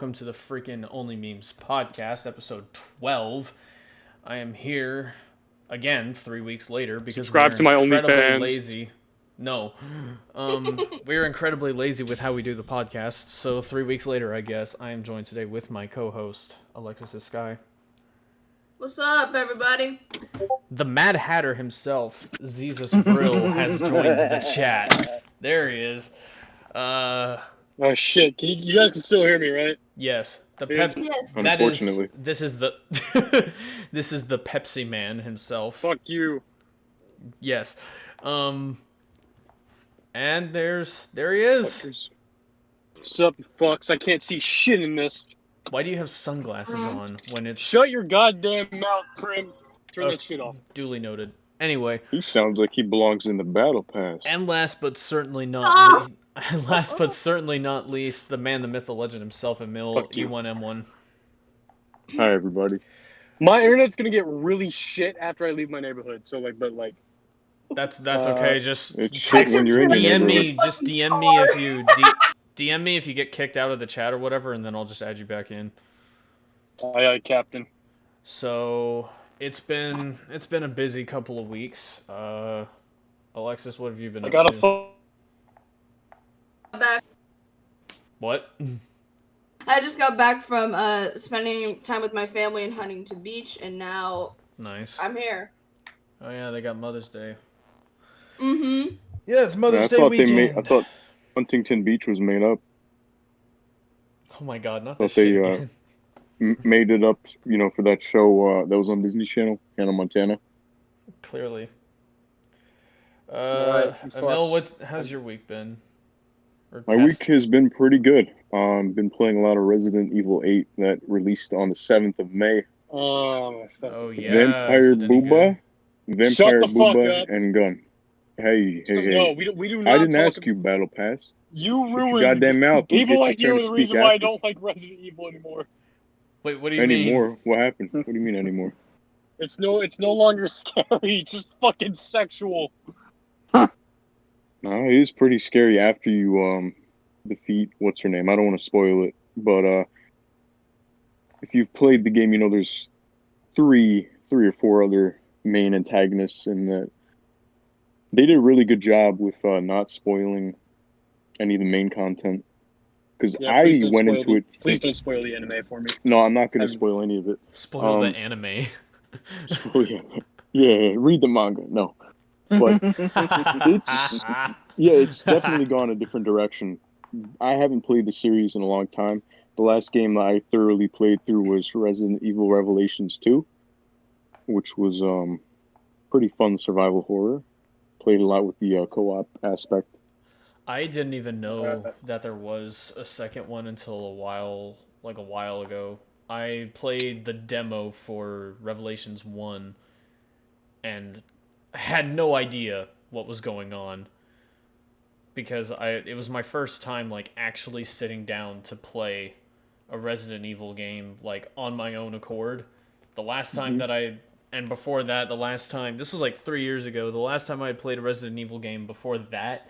Welcome to the freaking OnlyMemes podcast, episode 12. I am here again 3 weeks later because Subscribe to my OnlyFans. Lazy. No. We're incredibly lazy with how we do the podcast. So 3 weeks later, I guess, I am joined today with my co-host, Alexis Sky. What's up, everybody? The Mad Hatter himself, Jesus Brill, has joined the chat. There he is. Oh shit! You guys can still hear me, right? Yes, Yes. Unfortunately. This is the this is the Pepsi Man himself. Fuck you. Yes, and there he is. Fuckers. What's up, you fucks? I can't see shit in this. Why do you have sunglasses on when it's? Shut your goddamn mouth, Prim. Turn that shit off. Duly noted. Anyway, He sounds like he belongs in the battle pass. and last but certainly not least, the man, the myth, the legend himself, Emil Fuck you. E1M1. Hi, everybody. My internet's gonna get really shit after I leave my neighborhood. So That's okay. Just It's shit when you're in your DM me. neighborhood. Just DM me if you DM me if you get kicked out of the chat or whatever, and then I'll just add you back in. Aye, Captain. So it's been a busy couple of weeks. Alexis, what have you been I up got to? Back. What? I just got back from spending time with my family in Huntington Beach, and now Nice. I'm here. Oh yeah, they got Mother's Day. Mm-hmm. Yeah, it's Mother's I Day thought weekend. I thought Huntington Beach was made up. Oh my God, not Thought this shit they, again. Made it up, for that show that was on Disney Channel, Hannah Montana. Clearly. Alright, you Emil, fucks. how's your week been? Or My past- week has been pretty good. Been playing a lot of Resident Evil 8 that released on the 7th of May. Oh, Oh yeah. Vampire is it any Booba, good? Shut the fuck Booba, up. and Gun. Hey. no, we do not. I didn't talk ask you Battle Pass. You Shut your ruined. goddamn mouth. People It's like your you turn are to the reason speak why I after. don't like Resident Evil anymore. Wait, what do you mean? Anymore? What happened? What do you mean anymore? It's no longer scary. It's just fucking sexual. No, it is pretty scary after you defeat what's her name. I don't want to spoil it, but if you've played the game, there's three or four other main antagonists, and that they did a really good job with not spoiling any of the main content. Because Yeah, please don't went spoil into it. Please don't spoil the anime for me. No, I'm not going to I'm- spoil any of it. Spoil the anime. Yeah, read the manga. No, but it's definitely gone a different direction. I haven't played the series in a long time. The last game I thoroughly played through was Resident Evil Revelations 2, which was pretty fun survival horror. Played a lot with the co-op aspect. I didn't even know that there was a second one until a while ago. I played the demo for Revelations 1 and had no idea what was going on because it was my first time actually sitting down to play a Resident Evil game on my own accord. The last time and before that, this was 3 years ago. The last time I had played a Resident Evil game before that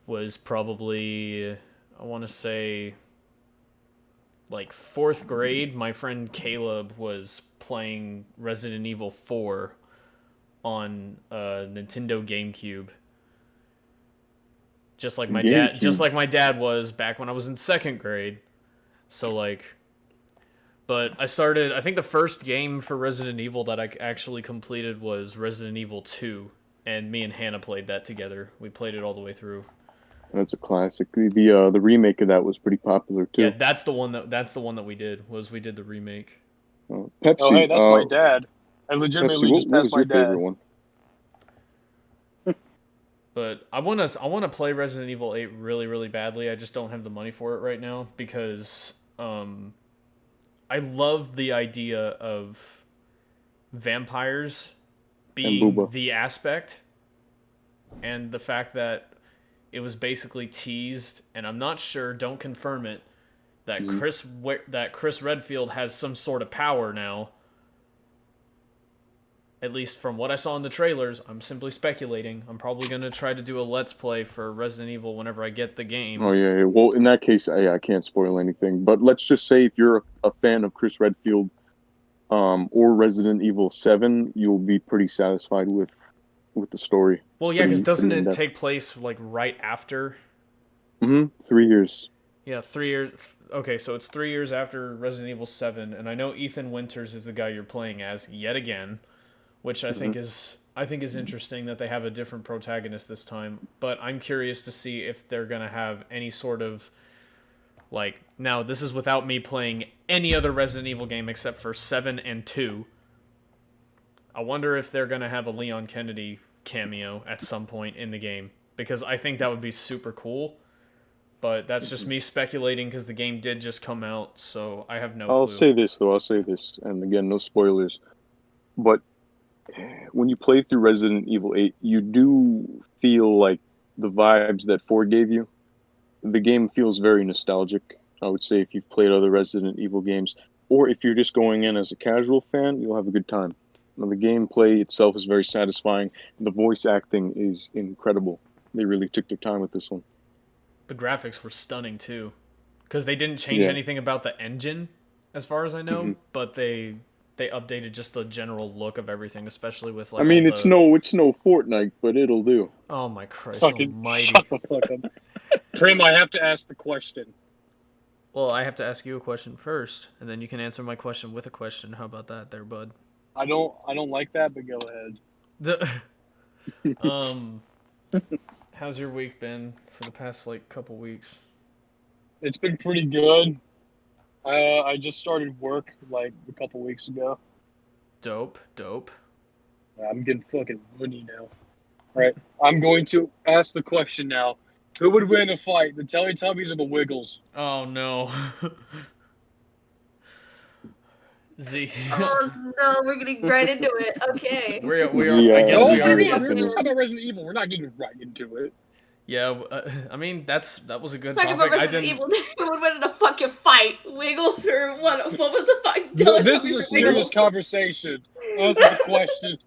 was probably, I want to say, 4th grade. My friend Caleb was playing Resident Evil 4 on Nintendo GameCube. Just like my dad was back when I was in 2nd grade. So but I think the first game for Resident Evil that I actually completed was Resident Evil 2, and me and Hannah played that together. We played it all the way through. That's a classic. The remake of that was pretty popular too. Yeah, that's the one that we did. We did the remake. Pepsi. Oh, hey, that's my dad. I legitimately Pepsi, just what passed was my your dad. favorite one? But I want to play Resident Evil 8 really, really badly. I just don't have the money for it right now because I love the idea of vampires being the aspect, and the fact that it was basically teased, and I'm not sure, don't confirm it, that Chris Redfield has some sort of power now. at least from what I saw in the trailers, I'm simply speculating. I'm probably going to try to do a Let's Play for Resident Evil whenever I get the game. Oh, yeah. Well, in that case, I can't spoil anything. But let's just say if you're a fan of Chris Redfield or Resident Evil 7, you'll be pretty satisfied with the story. Well, yeah, because doesn't it take place, like, right after? 3 years. Yeah, 3 years. Okay, so it's 3 years after Resident Evil 7, and I know Ethan Winters is the guy you're playing as yet again, which I think is interesting that they have a different protagonist this time. But I'm curious to see if they're gonna have any sort of, like, now this is without me playing any other Resident Evil game except for 7 and 2. I wonder if they're gonna have a Leon Kennedy cameo at some point in the game, because I think that would be super cool. But that's just me speculating because the game did just come out, so I have no clue. I'll say this, and again, no spoilers. But when you play through Resident Evil 8, you do feel like the vibes that 4 gave you. The game feels very nostalgic, I would say, if you've played other Resident Evil games. Or if you're just going in as a casual fan, you'll have a good time. Now, the gameplay itself is very satisfying. The voice acting is incredible. They really took their time with this one. The graphics were stunning too, because they didn't change anything about the engine, as far as I know. But they updated just the general look of everything, especially with like. I mean, it's no Fortnite, but it'll do. Oh my Christ Fucking Almighty! shut the fuck up, Prim. I have to ask the question. Well, I have to ask you a question first, and then you can answer my question with a question. How about that, there, bud? I don't like that, but go ahead. How's your week been for the past, like, couple weeks? It's been pretty good. I just started work, like, a couple weeks ago. Dope. I'm getting fucking money now. Alright, I'm going to ask the question now. Who would win a fight, the Teletubbies or the Wiggles? Oh, no. Z. Oh no, we're getting right into it. Okay. We are. Yeah. I guess No, we are. we're just talking about Resident Evil. We're not getting right into it. Yeah, I mean that was a good Talking topic. about Resident Evil, who would win in a fucking fight? Wiggles or what? What was the fuck? No, this is a serious conversation. Answer the question.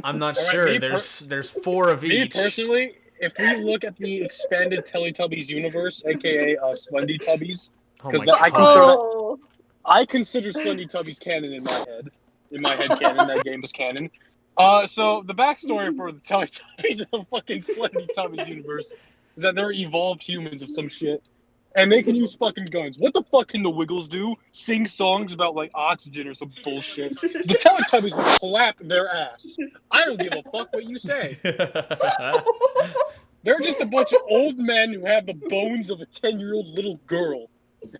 I'm not All right, sure. me There's 4 of Me each. personally, if we look at the expanded Teletubbies universe, aka Slendy Tubbies, Oh because my God. I consider Slendy Tubbies canon in my head. In my head canon, that game is canon. So the backstory for the Teletubbies in the fucking Slendy Tubbies universe is that they're evolved humans of some shit, and they can use fucking guns. What the fuck can the Wiggles do? Sing songs about like oxygen or some bullshit. The Teletubbies will clap their ass. I don't give a fuck what you say. They're just a bunch of old men who have the bones of a 10-year-old little girl.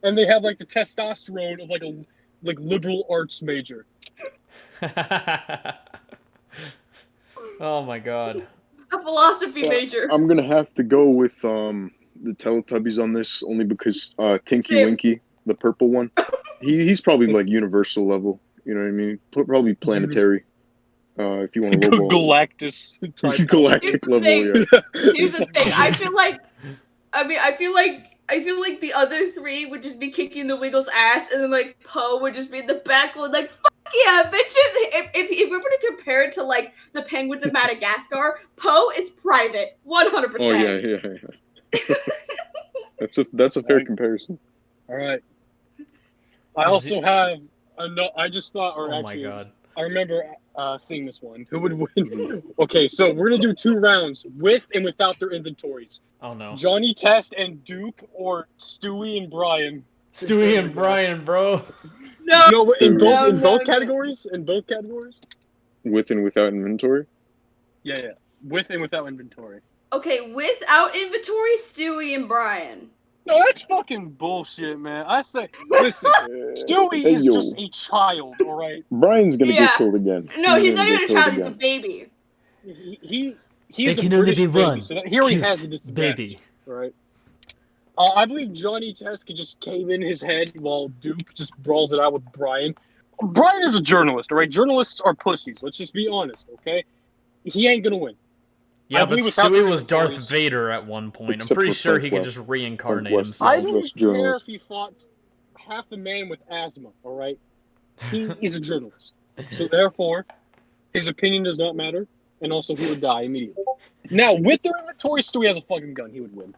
And they have like the testosterone of like a liberal arts major. Oh my God. A philosophy major. I'm gonna have to go with the Teletubbies on this, only because Tinky Same. Winky, the purple one, he's probably like universal level. You know what I mean? Probably planetary. If you want to lowball. Galactus. Galactic level. Yeah. Here's the thing. I feel like the other 3 would just be kicking the Wiggles' ass, and then like Poe would just be in the back going like, "Fuck yeah, bitches!" If we're gonna compare it to like the penguins of Madagascar, Poe is private, 100%. Oh yeah. That's a fair comparison. All right. I also have I just thought, or Oh actually, my God. I remember seeing this one. Who would win? Okay, so we're gonna do 2 rounds with and without their inventories. Oh no. Johnny Test and Duke, or Stewie and Brian. Stewie and Brian, bro. No, in both No. categories. In both categories. With and without inventory. Yeah. With and without inventory. Okay, without inventory, Stewie and Brian. No, that's fucking bullshit, man. I say, listen, Stewie is just a child, all right? Brian's gonna Yeah. get killed again. No, he's not gonna even a get killed child, he's a again. baby. He's They can a only British be baby, one. so here he Cute has a disadvantage, baby. all right? I believe Johnny Test could just cave in his head while Duke just brawls it out with Brian. Brian is a journalist, all right? Journalists are pussies. Let's just be honest, okay? He ain't gonna win. Yeah, but believe without Stewie was Darth inventories- Vader at one point. I'm Except pretty for sure he could Southwest. just reincarnate Southwest. himself. I don't Southwest care journalist. if he fought half a man with asthma, all right? He is a journalist. So therefore, his opinion does not matter, and also he would die immediately. Now, with the inventory, still he has a fucking gun. He would win.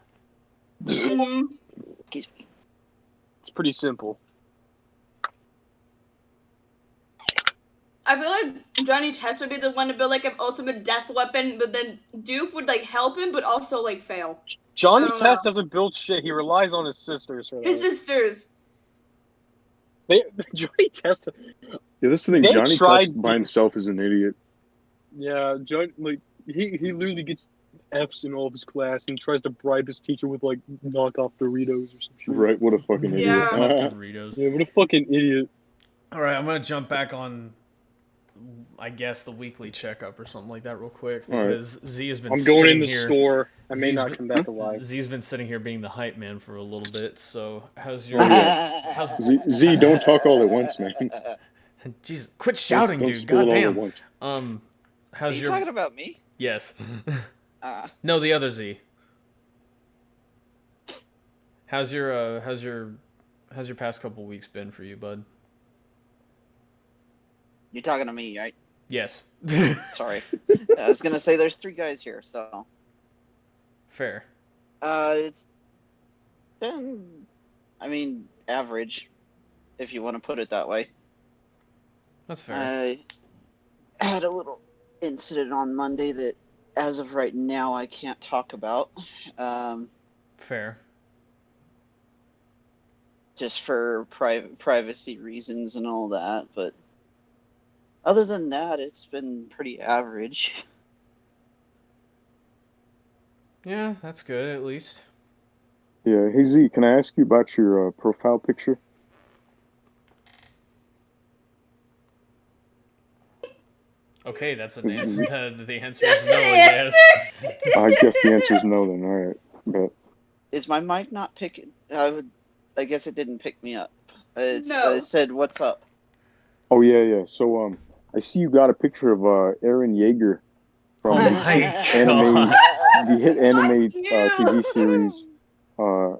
Excuse me. It's pretty simple. I feel like Johnny Test would be the one to build like an ultimate death weapon, but then Doof would like help him, but also like fail. Johnny I don't Test know. doesn't build shit. He relies on his sisters. For His that. sisters. Johnny Test. Yeah, this is the thing. They Johnny tried- Test by himself is an idiot. Yeah, he literally gets F's in all of his class and tries to bribe his teacher with like knockoff Doritos or some shit. Right? What a fucking Yeah. idiot. Doritos. Yeah, what a fucking idiot. All right, I'm gonna jump back on, I guess, the weekly checkup or something like that real quick All right. because Z has been. I'm going in the here. store. I may Z's not been- come back alive. Z's been sitting here being the hype man for a little bit. So how's your? How's Z, don't talk all at once, man. Jesus, quit shouting, Don't dude. spill it all at Goddamn. once. Are How's you your? talking about me? Yes. Uh, No, the other Z. How's your past couple weeks been for you, bud? you're talking to me, right? Yes. Sorry. I was gonna say there's 3 guys here, so Fair. it's been, I mean, average, if you want to put it that way. That's fair. I had a little incident on Monday that, as of right now, I can't talk about. Fair. Just for privacy reasons and all that, but other than that, it's been pretty average. Yeah, that's good at least. Yeah. Hey Z, can I ask you about your profile picture? Okay, that's an Is- answer. The answer That's is no. an Yes. I guess the answer is no. Then all right. But Is my mic not picking? I guess it didn't pick me up. No. I said, "What's up?" oh yeah. So I see you got a picture of Aaron Yeager from Oh the my anime, god. the hit anime Fuck TV you. series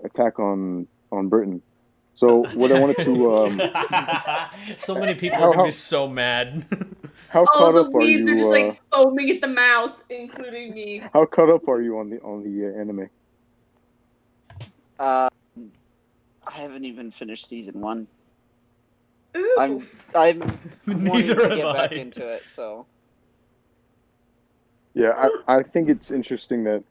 Attack on Britain. So what I wanted to So many people How- are gonna how- be so mad. how All caught the up are weeds you? are just like foaming at the mouth, including me. How caught up are you on the anime? I haven't even finished season 1. Ooh. I'm wanting Neither to have get back I. into it, so Yeah, I think it's interesting that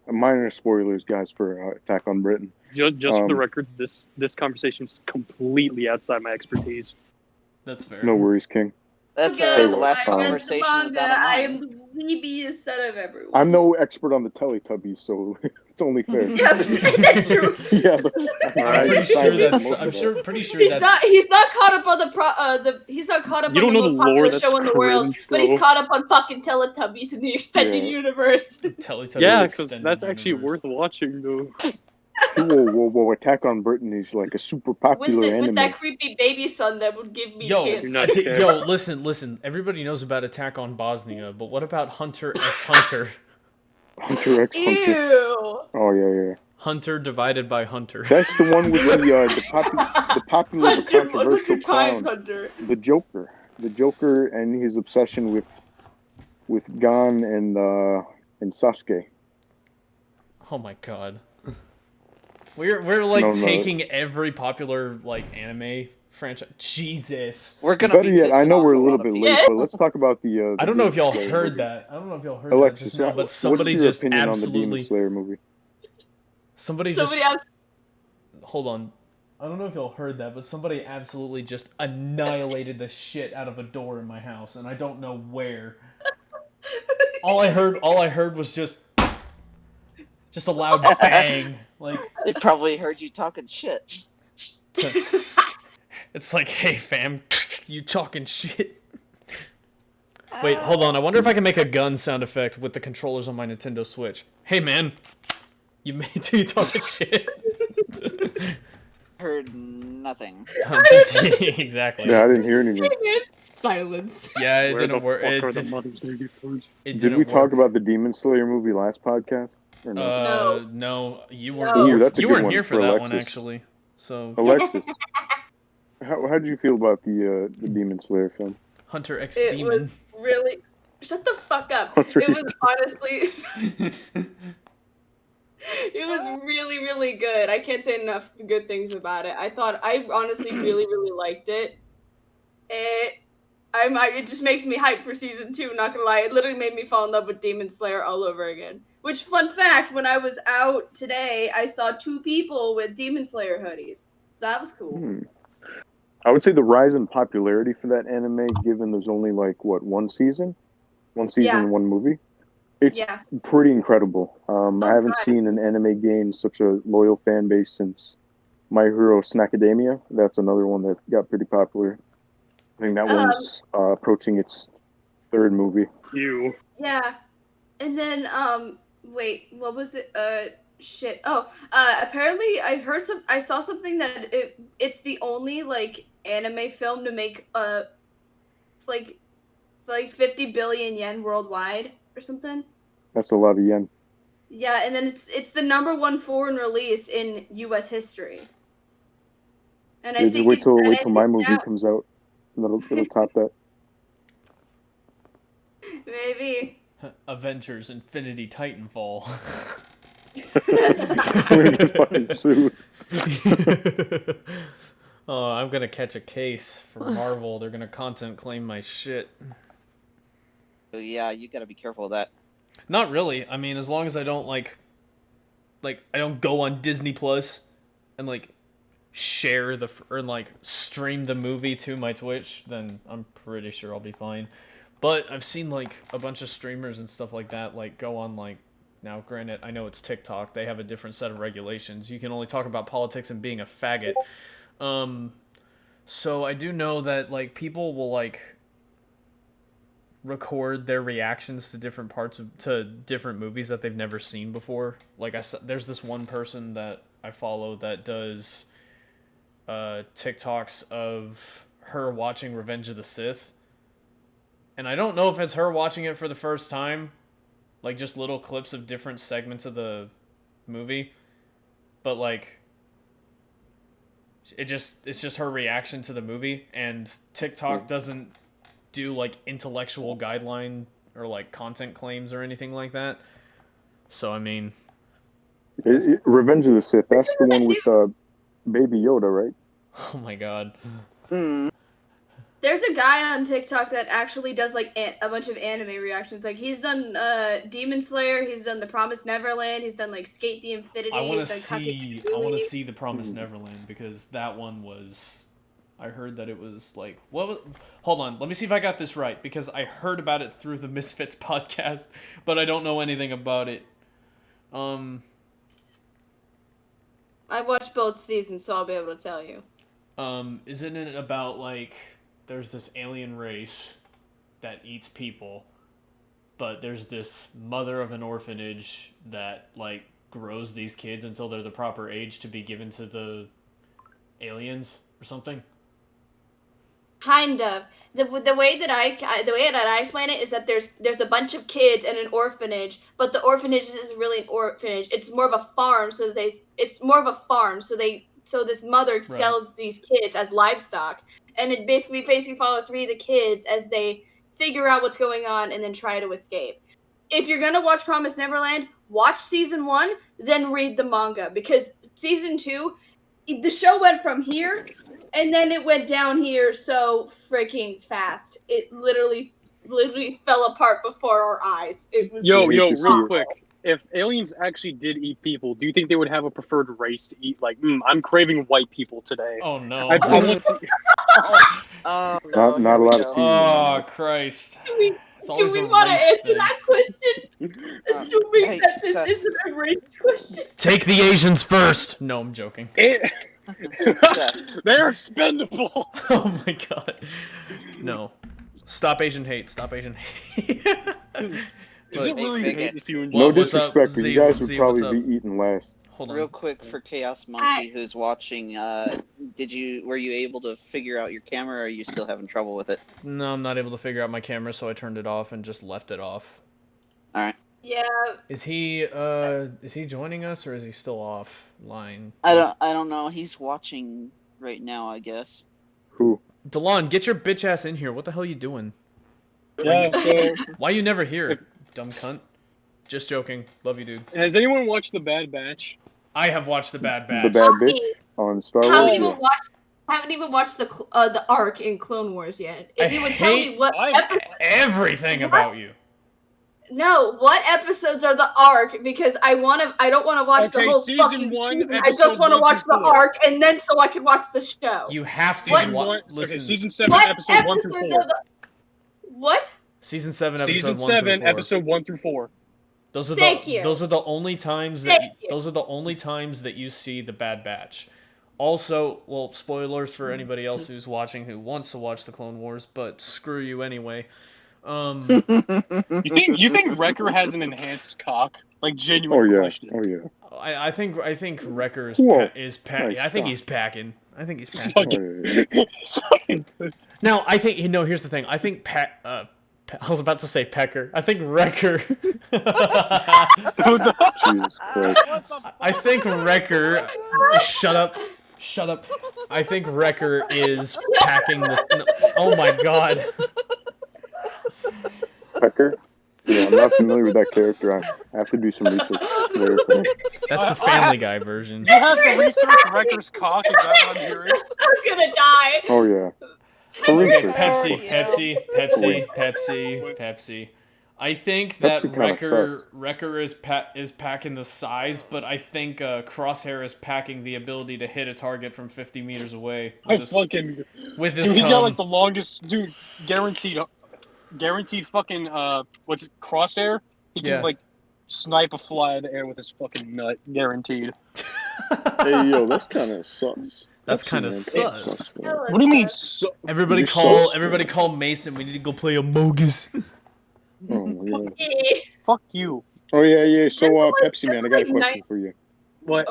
minor spoilers, guys, for Attack on Britain. Just for the Um, record, this conversation is completely outside my expertise. That's fair. No worries, King. that's Okay, the last I read the conversation was out manga. of I am mine. the weebiest set of everyone. I'm no expert on the Teletubbies, so it's only fair. Yeah, that's true. Yeah, but I'm pretty sure decided that's. most of I'm that. pretty sure He's that's. not. He's not caught up on he's not caught up You on don't the know most the lore, popular that's show in the world, cringe, but he's bro. caught up on fucking Teletubbies in the extended Yeah. universe. Teletubbies Yeah, because extended that's actually universe. worth watching, though. Whoa! Attack on Britain is like a super popular with anime. that creepy baby son that would give me Yo, kids. You're not fair. yo, listen. Everybody knows about Attack on Bosnia, but what about Hunter x Hunter? Hunter x Hunter. Ew. Oh yeah. Hunter divided by Hunter. That's the one with the popular but Hunter controversial Times clown, Hunter. the Joker. The Joker and his obsession with Gon and Sasuke. Oh my god. We're like No. taking every popular like anime franchise. Jesus. We're gonna Better be yet, I pissing know off we're a lot little of bit people. late, Yeah. but let's talk about the I don't know if y'all Demon Slayer heard movie. that. I don't know if y'all heard Alexis, that just now, but what somebody is your just opinion on the Demon absolutely Slayer movie? somebody Somebody just else. hold on. I don't know if y'all heard that, but somebody absolutely just annihilated the shit out of a door in my house, and I don't know where. All I heard was just a loud bang. Like They probably heard you talking shit. it's like, hey fam, you talking shit. Wait, hold on. I wonder if I can make a gun sound effect with the controllers on my Nintendo Switch. Hey man, you talking shit. Heard nothing. Exactly. Yeah, I didn't hear anything. Silence. Yeah, it Where didn't the work. fuck It, are the did, Mother's Day gifts? it Did didn't we talk work. about the Demon Slayer movie last podcast? Or no? No, you weren't. No. Here, Ooh, that's a you good weren't one here for for that Alexis. one actually. So Alexis, how did you feel about the Demon Slayer film? Hunter X It Demon. was really. Shut the fuck up. Hunter It X was honestly. It was really, really good. I can't say enough good things about it. I honestly really, really liked it. It just makes me hyped for season 2, not gonna lie. It literally made me fall in love with Demon Slayer all over again. Which, fun fact, when I was out today, I saw 2 people with Demon Slayer hoodies. So that was cool. I would say the rise in popularity for that anime, given there's only like one season, Yeah. and one movie, it's Yeah. pretty incredible. I haven't God. seen an anime gain such a loyal fan base since My Hero Academia. That's another one that got pretty popular. I think that one's approaching its 3rd movie. You. Yeah. And then, wait, what was it? Shit. Oh, apparently I saw something that it's the only, like, anime film to make, like 50 billion yen worldwide or something. That's a lot of yen. Yeah, and then it's the #1 foreign release in U.S. history. And I Just think wait till my movie now, comes out, and it'll top that. maybe. Avengers Infinity Titanfall. We're gonna get fucking sued. Oh, I'm gonna catch a case for Marvel. They're gonna content claim my shit. So yeah, you gotta be careful of that. Not really. I mean, as long as I don't like I don't go on Disney Plus and like share or like stream the movie to my Twitch, then I'm pretty sure I'll be fine. But I've seen like a bunch of streamers and stuff like that like go on like, now granted I know it's TikTok, they have a different set of regulations. You can only talk about politics and being a faggot. So I do know that like people will like record their reactions to different different movies that they've never seen before. Like there's this one person that I follow that does TikToks of her watching Revenge of the Sith. And I don't know if it's her watching it for the first time, like just little clips of different segments of the movie, but like it's just her reaction to the movie, and TikTok doesn't do like intellectual guideline or like content claims or anything like that. So I mean, Revenge of the Sith. That's the one with Baby Yoda, right? oh my god. There's a guy on TikTok that actually does like a bunch of anime reactions. Like he's done Demon Slayer, he's done The Promised Neverland, he's done like Skate the Infinity. I want to see The Promised Neverland, because that one was, I heard that it was like, hold on, let me see if I got this right, because I heard about it through the Misfits podcast, but I don't know anything about it. I watched both seasons, so I'll be able to tell you. Isn't it about like there's this alien race that eats people, but there's this mother of an orphanage that like grows these kids until they're the proper age to be given to the aliens or something? Kind of. The way that I explain it is that there's a bunch of kids in an orphanage, but the orphanage isn't really an orphanage. It's more of a farm. So this mother sells these kids as livestock, and it basically follows 3 of the kids as they figure out what's going on and then try to escape. If you're gonna watch Promised Neverland, watch season 1, then read the manga, because season 2, the show went from here, and then it went down here so freaking fast. It literally fell apart before our eyes. It was real quick. If aliens actually did eat people, do you think they would have a preferred race to eat? Like, I'm craving white people today. Oh no! I want to... no, not a lot of seasons. Oh Christ! Do we want to answer that question? Assuming that this isn't a race question. Take the Asians first. No, I'm joking. They're expendable. Oh my god! No, stop Asian hate. Stop Asian hate. Is it really hate if you enjoy? No disrespect, but you guys would probably be eating last. Hold on. Real quick for Chaos Monkey, who's watching, were you able to figure out your camera, or are you still having trouble with it? No, I'm not able to figure out my camera, so I turned it off and just left it off. All right. Yeah. Is he joining us, or is he still offline? I don't know. He's watching right now, I guess. Who? Delon, get your bitch ass in here. What the hell are you doing? Yeah, so Why you never here, dumb cunt? Just joking. Love you, dude. has anyone watched The Bad Batch? I have watched The Bad The Batch. Bad Bitch on Star Wars. Haven't even watched the arc in Clone Wars yet. If you would tell me what Everything about you. No, what episodes are the arc? Because I don't want to watch the whole season fucking 1, season. I just want to watch the arc, and then so I can watch the show. You have to season 1. listen. Okay, season 7, episode 1 through 4. What? Season 7, episode Season 1 7, through 4. episode 1 through 4. Those are Thank you. Those are the only times that you see the Bad Batch. Also, well, spoilers for anybody else who's watching who wants to watch the Clone Wars, but screw you anyway. You think Wrecker has an enhanced cock? Like genuine question. Oh yeah. I think Wrecker is Nice I think cock. he's packing. I think he's packing. It's fucking good. No, I think here's the thing. I think I was about to say Pecker. I think Wrecker. Jesus Christ. I think Wrecker. Shut up. I think Wrecker is packing the. No, oh my god. Pecker? Yeah, I'm not familiar with that character. I have to do some research there. That's the Family Guy version. You have to research Wrecker's cock. Is that what I'm hearing? I'm gonna die. Oh yeah. For research. Pepsi. I think that Pepsi kinda Wrecker is packing the size, but I think Crosshair is packing the ability to hit a target from 50 meters away. With his cum. He's got like the longest, dude, guaranteed fucking what's it, Crosshair? He can like snipe a fly in the air with his fucking nut, guaranteed. Hey yo, that's kind of sus. That's kind of sus. What do you mean? Everybody call Mason. We need to go play Among-Us. Oh yeah. Fuck you. Oh yeah. So Pepsi Man, I got a question for you. What?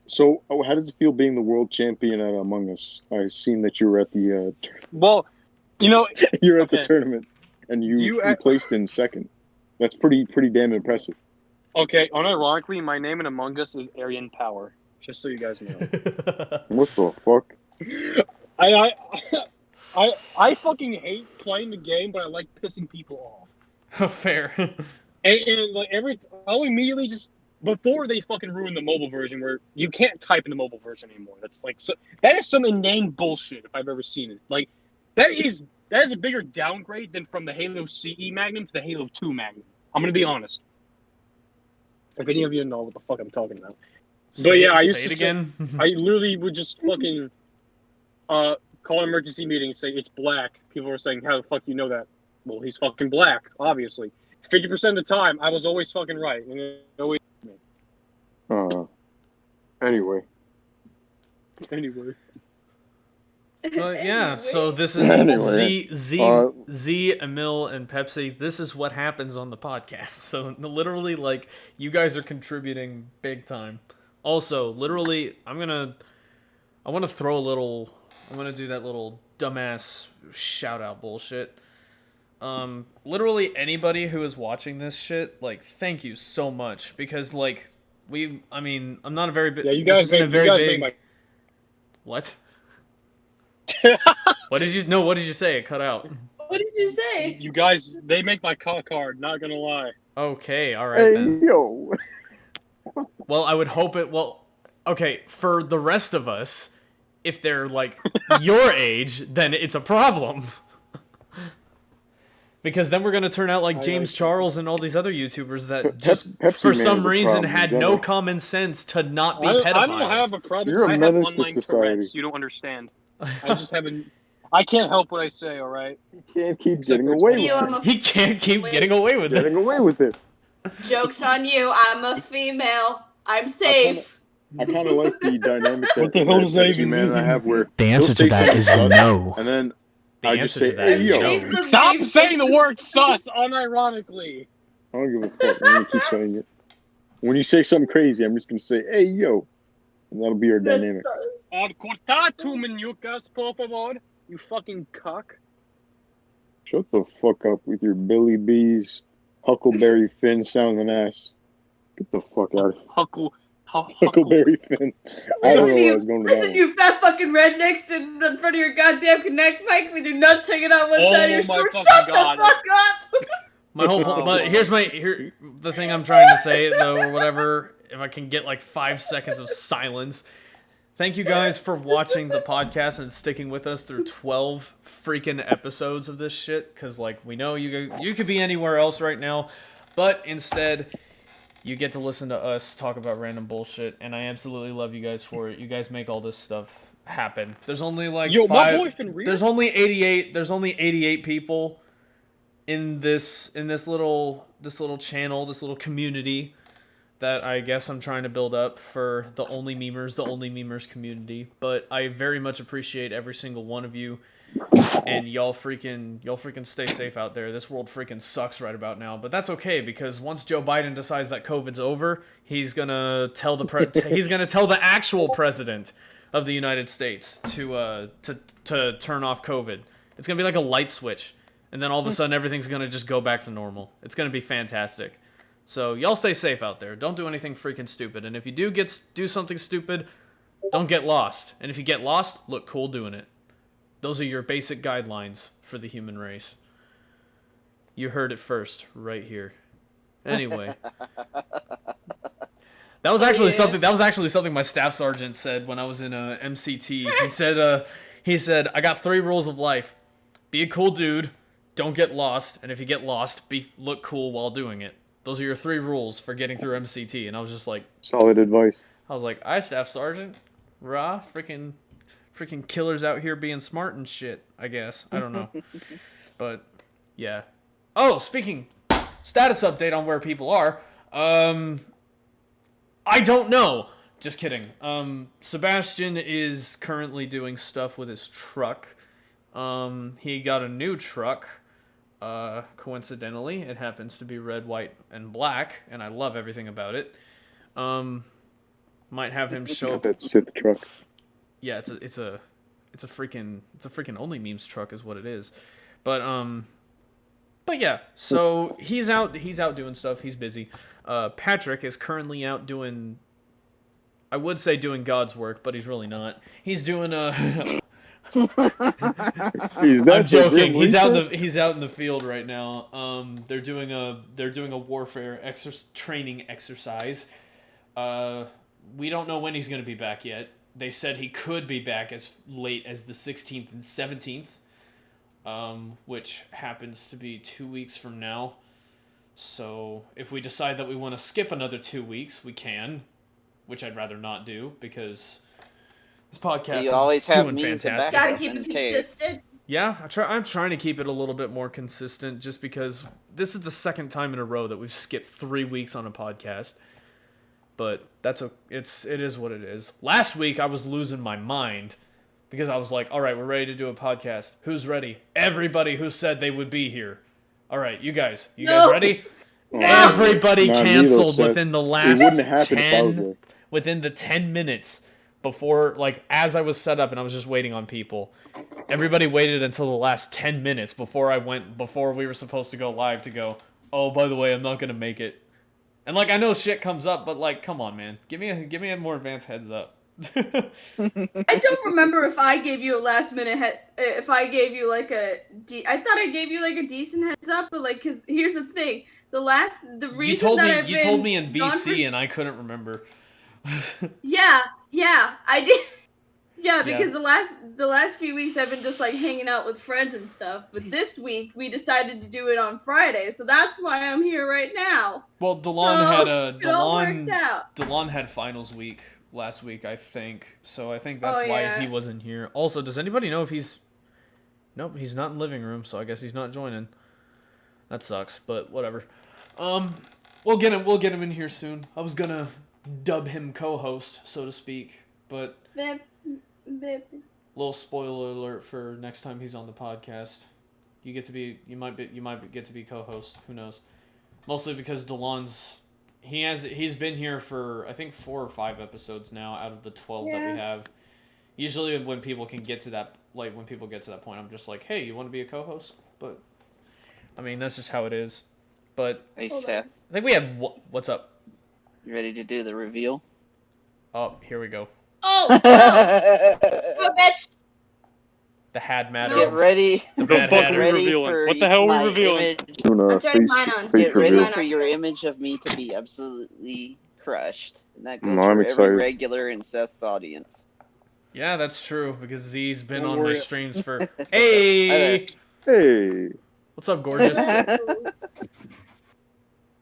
So how does it feel being the world champion at Among Us? I've seen that you were at the. Well, you know, you're at the tournament, and you placed in second. That's pretty damn impressive. Okay, unironically, my name in Among Us is Aryan Power. Just so you guys know. What the fuck? I fucking hate playing the game, but I like pissing people off. Fair. And like I'll immediately just before they fucking ruin the mobile version where you can't type in the mobile version anymore. That's like that is some inane bullshit if I've ever seen it. Like that is a bigger downgrade than from the Halo CE Magnum to the Halo 2 Magnum. I'm gonna be honest. If any of you know what the fuck I'm talking about. But yeah, I used to say, I literally would just fucking call an emergency meeting and say it's black. People were saying, how the fuck you know that? Well, he's fucking black, obviously. 50% of the time, I was always fucking right. And it always Anyway. Yeah, so this is Z, Emil, and Pepsi. This is what happens on the podcast. So literally, like, you guys are contributing big time. Also, literally, I want to do that little dumbass shout out bullshit. Literally anybody who is watching this shit, like, thank you so much, because like I'm not a very big. Yeah, you guys make my. What? What did you say? It cut out. What did you say? You guys, they make my cock hard. Not gonna lie. Okay, all right then. Yo. Well, I would hope it. Well, okay, for the rest of us, if they're like your age, then it's a problem. Because then we're gonna turn out like James Charles and all these other YouTubers that just for some reason had no common sense to not be pedophiles. I don't have a problem. You're a menace to online society. Tourette's. You don't understand. I just haven't. I can't help what I say. All right. He can't keep getting away with it. He can't keep getting away with it. Getting away with it. Joke's on you. I'm a female. I'm safe. I kind of like the dynamic that What the hell does that even man and I have where The answer to that is no. and then The I just answer say, to that hey, is yo. no. Stop saying the word sus unironically. I don't give a fuck. I'm gonna keep saying it. When you say something crazy, I'm just gonna say, hey, yo. And that'll be our dynamic. Corta tu menucas, por favor. You fucking cuck. Shut the fuck up with your Billy B's Huckleberry Finn sounding ass. Get the fuck out of here. Huckleberry Finn. I don't know where I was going with that Listen, one. you fat fucking rednecks sitting in front of your goddamn Connect mic with your nuts hanging out one side of your my shirt. fucking Shut God. the fuck up! My whole Oh, but wow. here's the thing I'm trying to say though, or whatever, if I can get like 5 seconds of silence. Thank you guys for watching the podcast and sticking with us through 12 freaking episodes of this shit, cuz like we know you could be anywhere else right now, but instead you get to listen to us talk about random bullshit, and I absolutely love you guys for it. You guys make all this stuff happen. There's only like Yo, my 5 boy Finreal. There's only 88 people in this little channel, this little community that I guess I'm trying to build up for the OnlyMemers community. But I very much appreciate every single one of you, and y'all freaking stay safe out there. This world freaking sucks right about now, but that's okay, because once Joe Biden decides that COVID's over, he's gonna tell the actual president of the United States to turn off COVID. It's gonna be like a light switch. And then all of a sudden, everything's going to just go back to normal. It's going to be fantastic. So, y'all stay safe out there. Don't do anything freaking stupid. And if you do something stupid, don't get lost. And if you get lost, look cool doing it. Those are your basic guidelines for the human race. You heard it first, right here. Anyway. That was actually something my staff sergeant said when I was in MCT. He said, I got 3 rules of life. Be a cool dude. Don't get lost, and if you get lost, look cool while doing it. Those are your 3 rules for getting through MCT, and I was just like... Solid advice. I was like, I Staff Sergeant. Rah, freaking killers out here being smart and shit, I guess. I don't know. But, yeah. Oh, speaking... Status update on where people are. I don't know. Just kidding. Sebastian is currently doing stuff with his truck. He got a new truck. Coincidentally, it happens to be red, white, and black, and I love everything about it. Might have him show up. That Sith truck. Yeah, it's a freaking OnlyMemes truck is what it is. But yeah, so he's out doing stuff. He's busy. Patrick is currently out doing, I would say doing God's work, but he's really not. He's doing I'm joking. He's out in the field right now. They're doing a warfare training exercise. We don't know when he's going to be back yet. They said he could be back as late as the 16th and 17th, which happens to be 2 weeks from now. So if we decide that we want to skip another 2 weeks, we can, which I'd rather not do, because this podcast You always have doing means and fantastic. backup Gotta keep in it case. consistent. Yeah, I'm trying to keep it a little bit more consistent, just because this is the second time in a row that we've skipped 3 weeks on a podcast. But it is what it is. Last week I was losing my mind because I was like, all right, we're ready to do a podcast. Who's ready? Everybody who said they would be here. All right, you guys ready? Oh, Everybody not me, canceled though, within the It last wouldn't have happened if I was 10 there. within the 10 minutes before, like, as I was set up and I was just waiting on people. Everybody waited until the last 10 minutes before we were supposed to go live to go, oh, by the way, I'm not going to make it. And, like, I know shit comes up, but, like, come on, man. Give me a more advanced heads up. I don't remember if I gave you a last minute if I gave you like I thought I gave you like a decent heads up, but like, cause here's the thing, the reason you told me in VC and I couldn't remember. Yeah, I did. Yeah, because the last few weeks I've been just like hanging out with friends and stuff, but this week we decided to do it on Friday, so that's why I'm here right now. Well, It all worked out. DeLon had finals week last week, I think. So I think that's why he wasn't here. Also, does anybody know if he's... Nope, he's not in living room, so I guess he's not joining. That sucks, but whatever. We'll get him in here soon. I was gonna dub him co-host, so to speak, but little spoiler alert for next time he's on the podcast. You might get to be co-host. Who knows? Mostly because DeLon's he's been here for I think 4 or 5 episodes now out of the 12 that we have. Usually when people get to that point, I'm just like, hey, you want to be a co-host? But I mean, that's just how it is. But Hey Seth, I think we have what's up? you ready to do the reveal? Oh, here we go. Oh, oh, bitch. The Had Mad No. Get Adams. ready. The The Mad fuck Hatter. are we Ready revealing? for What the hell are my we revealing? image. Doing a I'm turning mine face, on. face Get ready reveal. for your image of me to be absolutely crushed. And that goes No, I'm for every excited. regular in Seth's audience. Yeah, that's true, because Z's been Don't on my worry. streams for... Hi Hey! Hey. What's up, gorgeous? there.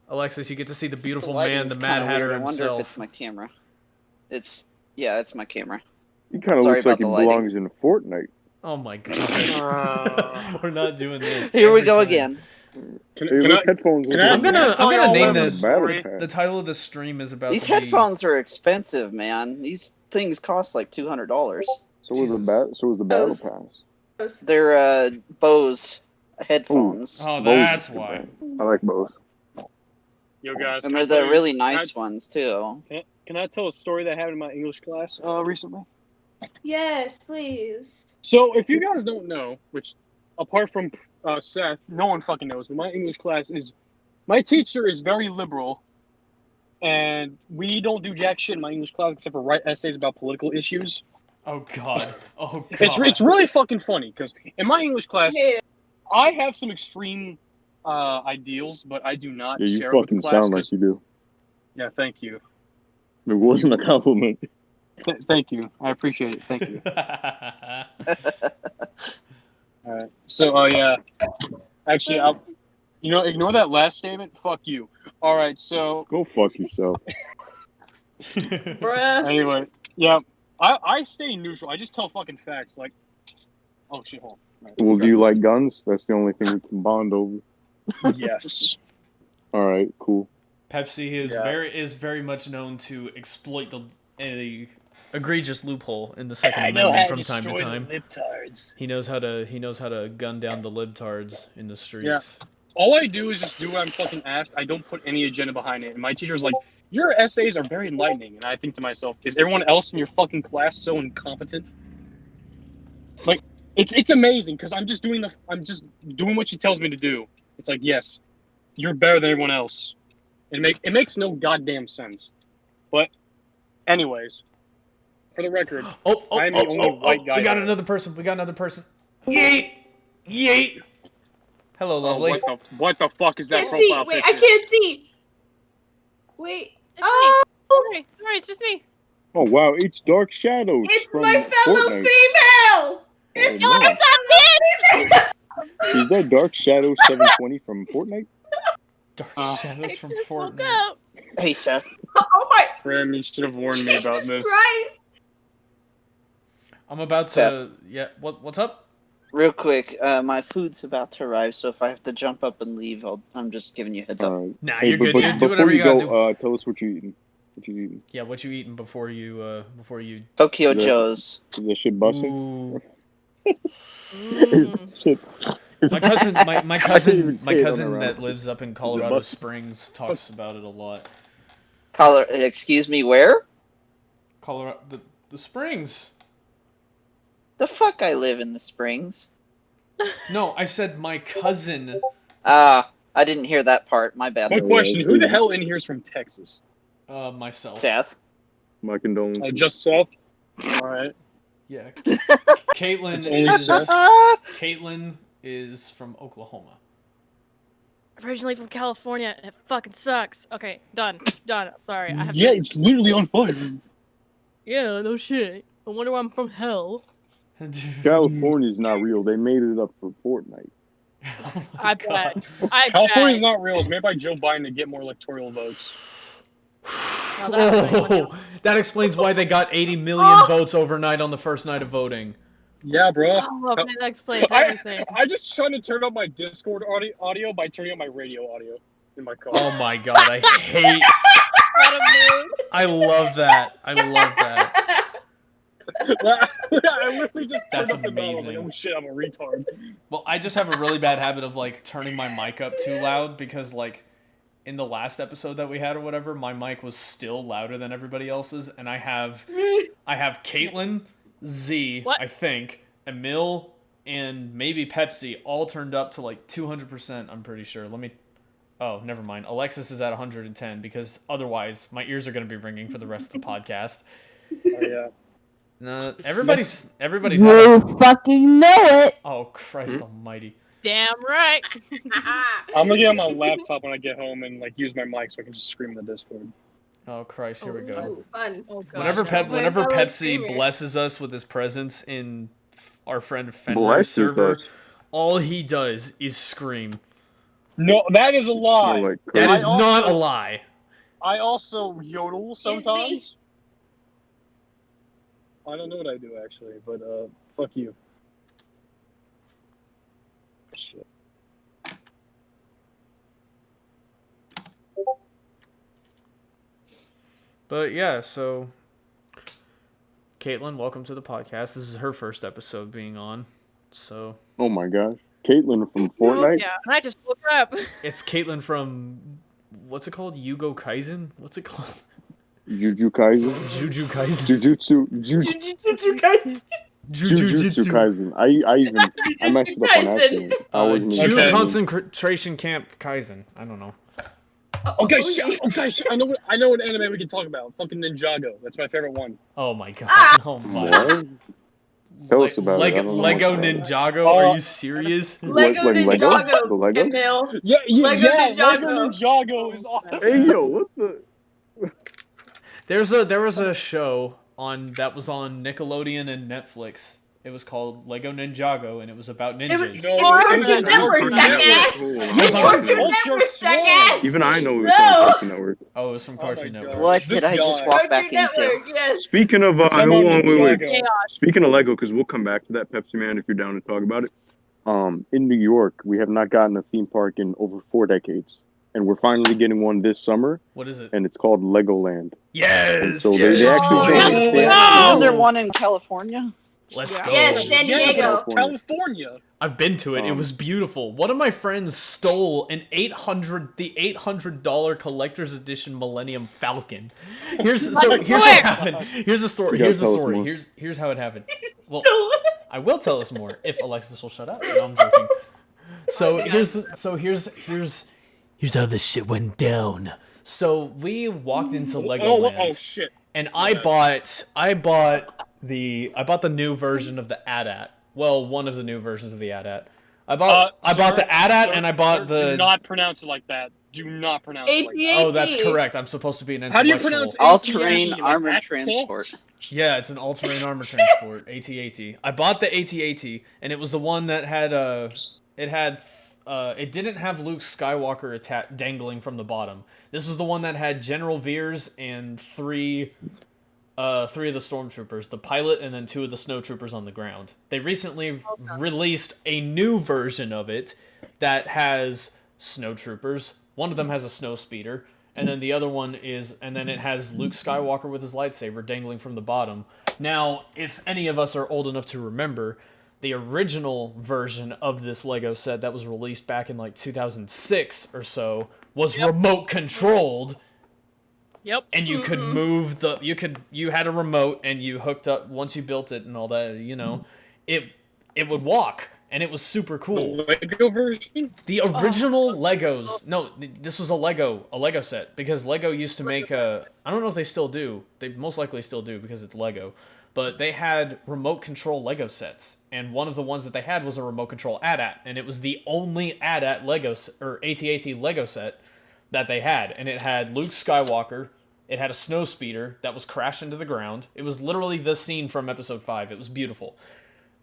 Alexis, you get to see the beautiful The lighting man, the is Mad kinda Hatter weird. I wonder if it's himself. my camera. It's my camera. He kind of Sorry looks like about he the lighting. belongs in Fortnite. Oh my god. We're not doing this. Here we every go time. again. Can, Hey, can those I? headphones can look I- I'm like gonna tell y'all name a this... story? The title of the stream is about These to be... headphones are expensive, man. These things cost like $200. So was the Jesus. battle Those. pass. They're Bose headphones. Oh, Bose that's is good, why. man. I like Bose. Yo, guys. And can I they're tell the you- really can I- nice ones too. Can I tell a story that happened in my English class recently? Yes, please. So, if you guys don't know, which apart from Seth, no one fucking knows, but my English class is, my teacher is very liberal, and we don't do jack shit in my English class except for write essays about political issues. Oh god. Oh god. It's really fucking funny because in my English class, Hey, I have some extreme ideals, but I do not Yeah, you share it with the fucking class. sound like you do. Yeah, thank you. It wasn't a compliment. Thank you. I appreciate it. Thank you. All right. So, yeah. Actually, ignore that last statement. Fuck you. All right. So, Go fuck yourself. bruh. anyway, yeah. I stay neutral. I just tell fucking facts. Like, oh shit, hold on. Right, Well, okay. do you like guns? That's the only thing we can bond over. Yes. All right, cool. Pepsi is very much known to exploit a egregious loophole in the Second Amendment from time to time. Libtards. He knows how to gun down the libtards in the streets. All I do is just do what I'm fucking asked. I don't put any agenda behind it. And my teacher's like, your essays are very enlightening. And I think to myself, is everyone else in your fucking class so incompetent? Like, it's amazing because I'm just doing what she tells me to do. It's like, yes, you're better than everyone else. It makes no goddamn sense. But, anyways, for the record, I'm the only white guy We got there. another person. Yeet! Yeet! Hello, lovely. What the fuck is that Can't see. profile Wait, picture? I can't see. Wait. It's Oh, me. Sorry, it's just me. Oh wow, it's Dark Shadows it's from my fellow Fortnite. female. It's Oh, my no. fellow female. Is that Dark Shadow 720 from Fortnite? Dark Shadows from Just woke Fortnite. up. Hey, Seth. Oh my. Graham, you should have warned me about Jesus this. Christ. I'm about to... Seth. Yeah, what's up? Real quick, my food's about to arrive, so if I have to jump up and leave, I'm just giving you a heads up. Alright. Nah, Hey, you're good, dude. Do before whatever you gotta go, do. tell us what you eating. What you eating? Yeah, what you eating before you... Tokyo Yeah. Joe's. Is that shit busting? Ooh. Shit. My cousin, my I didn't even say it on cousin the that round. lives up in Colorado busted? Springs talks about it a lot. Excuse me, where? Colorado, the Springs. The fuck I live in the Springs. No, I said my cousin. Ah, I didn't hear that part. My bad. Quick question: who the hell in here is from Texas? Myself. Seth. My condolences. Just Seth. All right. Yeah. Caitlin It's only is Seth. Caitlin is from Oklahoma. Originally from California, and it fucking sucks. Okay, done. I'm sorry. I have Yeah, it's literally on fire. Yeah, no shit. I wonder why I'm from hell. California's not real. They made it up for Fortnite. Oh my I God. bet. I California's bet. not real. It's made by Joe Biden to get more electoral votes. Now that's what I Oh, that explains why they got 80 million Oh. votes overnight on the first night of voting. Yeah, bro. Oh, okay, that explains I everything. just tried to turn up my Discord audio by turning up my radio audio in my car. Oh my God, I hate. What a mood. I love that. I love that. I literally just turned That's up the bell. I was like, amazing. oh shit, I'm a retard. Well, I just have a really bad habit of like turning my mic up too loud because like in the last episode that we had or whatever, my mic was still louder than everybody else's, and I have Caitlin, Z, What? I think, Emil, and maybe Pepsi all turned up to like 200%. I'm pretty sure. Let me. Oh, never mind. Alexis is at 110 because otherwise my ears are going to be ringing for the rest of the podcast. Oh, yeah. No, everybody's You fucking know it. Oh, Christ almighty. Damn right. I'm gonna get on my laptop when I get home and like use my mic so I can just scream in the Discord. Oh, Christ, here we go. Ooh, fun. Oh, gosh, Whenever no. whenever Fellow Pepsi streamer. blesses us with his presence in our friend Fenrir's server, all he does is scream. No, that is a lie. More like That crazy. is not a lie. I also yodel Excuse sometimes. I don't know what I do actually, but fuck you. Shit. But yeah, so Caitlin, welcome to the podcast. This is her first episode being on. So Oh my gosh. Caitlin from Fortnite? Yeah, and I just woke up. it's Caitlin from what's it called? Yugo Kaisen? What's it called? Juju Kaisen? Juju Kaisen. Jujutsu guys. Jujutsu Kaisen. I messed it up on accident. I wasn't even Jew Okay. concentration camp Kaisen. I don't know. Okay, I know what anime we can talk about. Fucking Ninjago. That's my favorite one. Oh my god. Ah! Oh my. What? Tell us about it. I Lego, don't know Lego what's going on. Ninjago? Are you serious? Lego Like Lego? Ninjago. The Lego? Emil. Yeah, Lego Ninjago. Lego Ninjago is awesome. Hey yo, what the? There was a show that was on Nickelodeon and Netflix. It was called Lego Ninjago, and it was about It ninjas. was No, Cartoon it was Network, Cartoon jackass. Network. It's on Cartoon Network. Network, jackass. Even I know it was No. on Cartoon Network. Oh, it was from Oh my Cartoon God. Network. What This did I just guy- walk back Cartoon into? Network, yes. Speaking of, Someone hold on, wait. Ninjago. Chaos. Speaking of Lego, because we'll come back to that, Pepsi Man, if you're down to talk about it. In New York, we have not gotten a theme park in over 4 decades, and we're finally getting one this summer, What is it? and it's called Legoland. Yes! And so they actually Oh, told yes! us they Isn't there one in California? Let's Yeah. go. Yes, San Yeah, Diego. California. I've been to it. It was beautiful. One of my friends stole the $800 collector's edition Millennium Falcon. Here's what happened. Here's the story. You gotta Here's the tell us story. more. Here's how it happened. Well, I will tell us more if Alexis will shut up. No, I'm joking. So here's how this shit went down. So we walked into Legoland. Oh shit. And I bought the new version of the AT-AT. Well, one of the new versions of the AT-AT. I bought the AT-AT and I bought the. Do not pronounce it like that. Do not pronounce it like that. AT-AT. Oh, that's correct. I'm supposed to be an How do you intellectual. pronounce All-terrain like armored actual? transport. Yeah, it's an all-terrain armor transport. AT-AT. I bought the AT-AT, and it was the one that had it didn't have Luke Skywalker dangling from the bottom. This was the one that had General Veers and three of the stormtroopers, the pilot and then 2 of the snowtroopers on the ground. They recently released a new version of it that has snowtroopers. One of them has a snow speeder, and then the other one it has Luke Skywalker with his lightsaber dangling from the bottom. Now, if any of us are old enough to remember, the original version of this Lego set that was released back in like 2006 or so was remote controlled. Yep. And you could move you had a remote and you hooked up once you built it and all that, it would walk and it was super cool. The Lego version? The original Legos. No, this was a Lego set because Lego used to make I don't know if they still do. They most likely still do because it's Lego. But they had remote control Lego sets, and one of the ones that they had was a remote control AT-AT, and it was the only AT-AT Lego or AT-AT Lego set that they had, and it had Luke Skywalker. It had a snow speeder that was crashed into the ground. It was literally the scene from Episode 5. It was beautiful.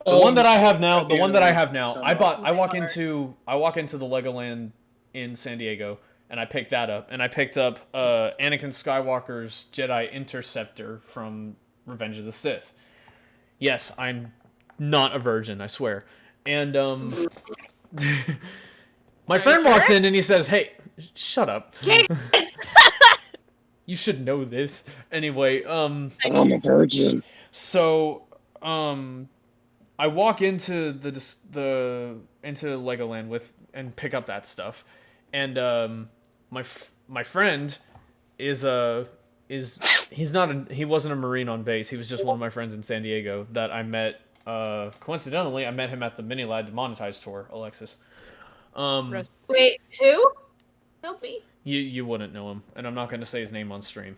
The one that I have now, I walk into the Legoland in San Diego, and I picked that up, and I picked up Anakin Skywalker's Jedi Interceptor from Revenge of the Sith. Yes, I'm not a virgin, I swear. And my friend walks in and he says, "Hey, shut up. You should know this." Anyway, I'm a virgin. so I walk into into Legoland and pick up that stuff, and my friend he wasn't a Marine on base. He was just one of my friends in San Diego that I met. Coincidentally, I met him at the Mini Lad Demonetized tour. Alexis. Rest- Wait, who? Nope. me? You wouldn't know him, and I'm not going to say his name on stream.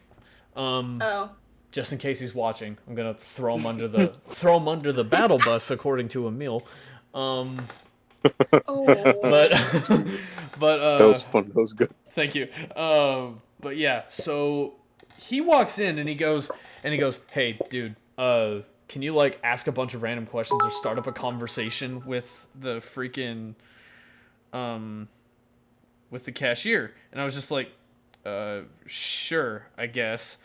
Oh. Just in case he's watching, I'm gonna throw him under the battle bus, according to Emil. Oh. But That was fun. That was good. thank you. But yeah, so he walks in and he goes, "Hey, dude, can you like ask a bunch of random questions or start up a conversation with the freaking with the cashier?" And I was just like, sure, I guess.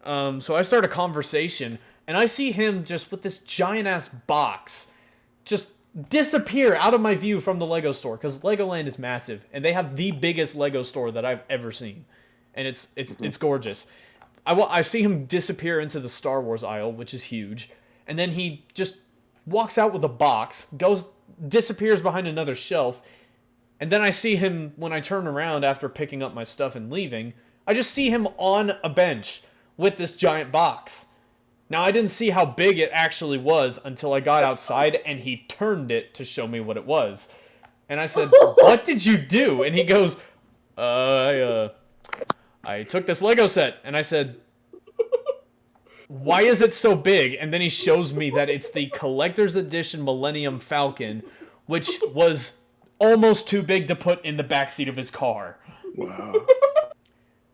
So I start a conversation, and I see him just with this giant-ass box just disappear out of my view from the Lego store, because Legoland is massive, and they have the biggest Lego store that I've ever seen, and it's gorgeous. I see him disappear into the Star Wars aisle, which is huge, and then he just walks out with a box, disappears behind another shelf, and then I see him, when I turn around after picking up my stuff and leaving, I just see him on a bench with this giant box. Now, I didn't see how big it actually was until I got outside and he turned it to show me what it was. And I said, "What did you do?" And he goes, I took this Lego set." And I said, "Why is it so big?" And then he shows me that it's the collector's edition Millennium Falcon, which was almost too big to put in the backseat of his car. Wow.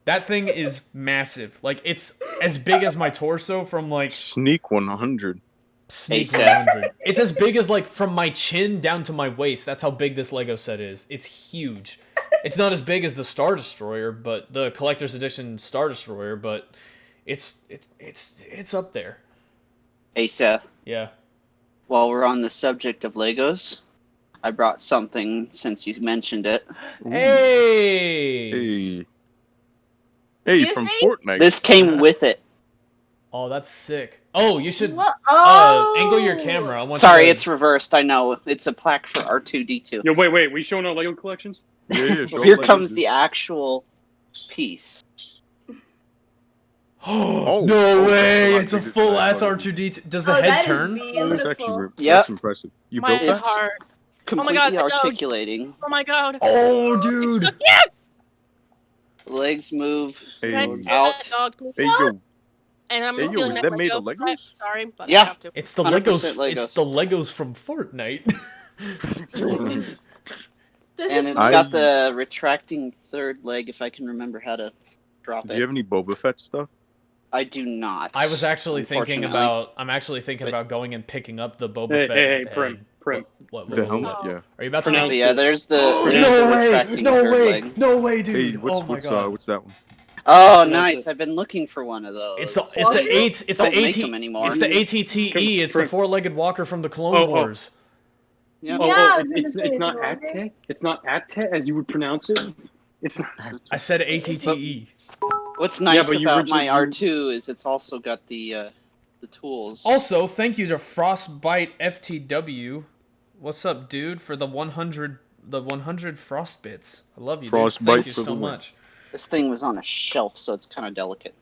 That thing is massive. Like, it's as big as my torso from, like... Sneak 100. Sneak 100. It's as big as, like, from my chin down to my waist. That's how big this Lego set is. It's huge. It's not as big as the Star Destroyer, but the Collector's Edition Star Destroyer, but it's up there. Hey, Seth. Yeah. While we're on the subject of Legos, I brought something since you mentioned it. Ooh. Hey! Hey, Excuse from me? Fortnite. This came with it. Oh, that's sick. Oh, you should angle your camera. I want Sorry, you to... it's reversed. I know. It's a plaque for R2-D2. Yo, wait. We showing our Lego collections? Yeah, show Here Legos, comes dude. the actual piece. Oh, no way! oh, It's a dude, full ass that's R2D2. Does the Oh, head that is turn? Oh, that's actually beautiful. Yep. that's impressive. You Mine built is that? hard. Completely God, the dog. articulating. Oh my god. Oh, dude! Legs move. Hey, Can I see Out. that dog, please? hey, yo, And I'm Hey, yo, stealing is that that made Lego. of Legos? Sorry, but Yeah. I have to. It's the 100% Legos. Legos. It's the Legos from Fortnite. This And is it's got the retracting third leg, if I can remember how to drop do it. you have any Boba Fett stuff? I do not. I was actually thinking unfortunately. about. I'm actually thinking But- about going and picking up the Boba Hey, Fett. hey, head. Prim. What, The helmet, Oh. yeah. Are you about to? Pronounce But yeah, there's the No way! retracting No third way! leg. No way, dude! Hey, what's Oh my god! what's that one? Oh, Pronounce nice! it. I've been looking for one of those. It's the Don't make them anymore. It's the ATTE. It's the Prim. four-legged walker from the Clone Oh, oh. Wars. Yeah. Oh, Yeah, I was it's gonna say, not is it wrong? Acte? It's not Acte as you would pronounce it? It's not. I said ATTE. What's nice but you about my originally- R2 is it's also got the tools. Also, thank you to Frostbite FTW. What's up, dude? For the 100 frostbits. I love you, dude. Frostbite Thank you for so the win. much. This thing was on a shelf, so it's kind of delicate.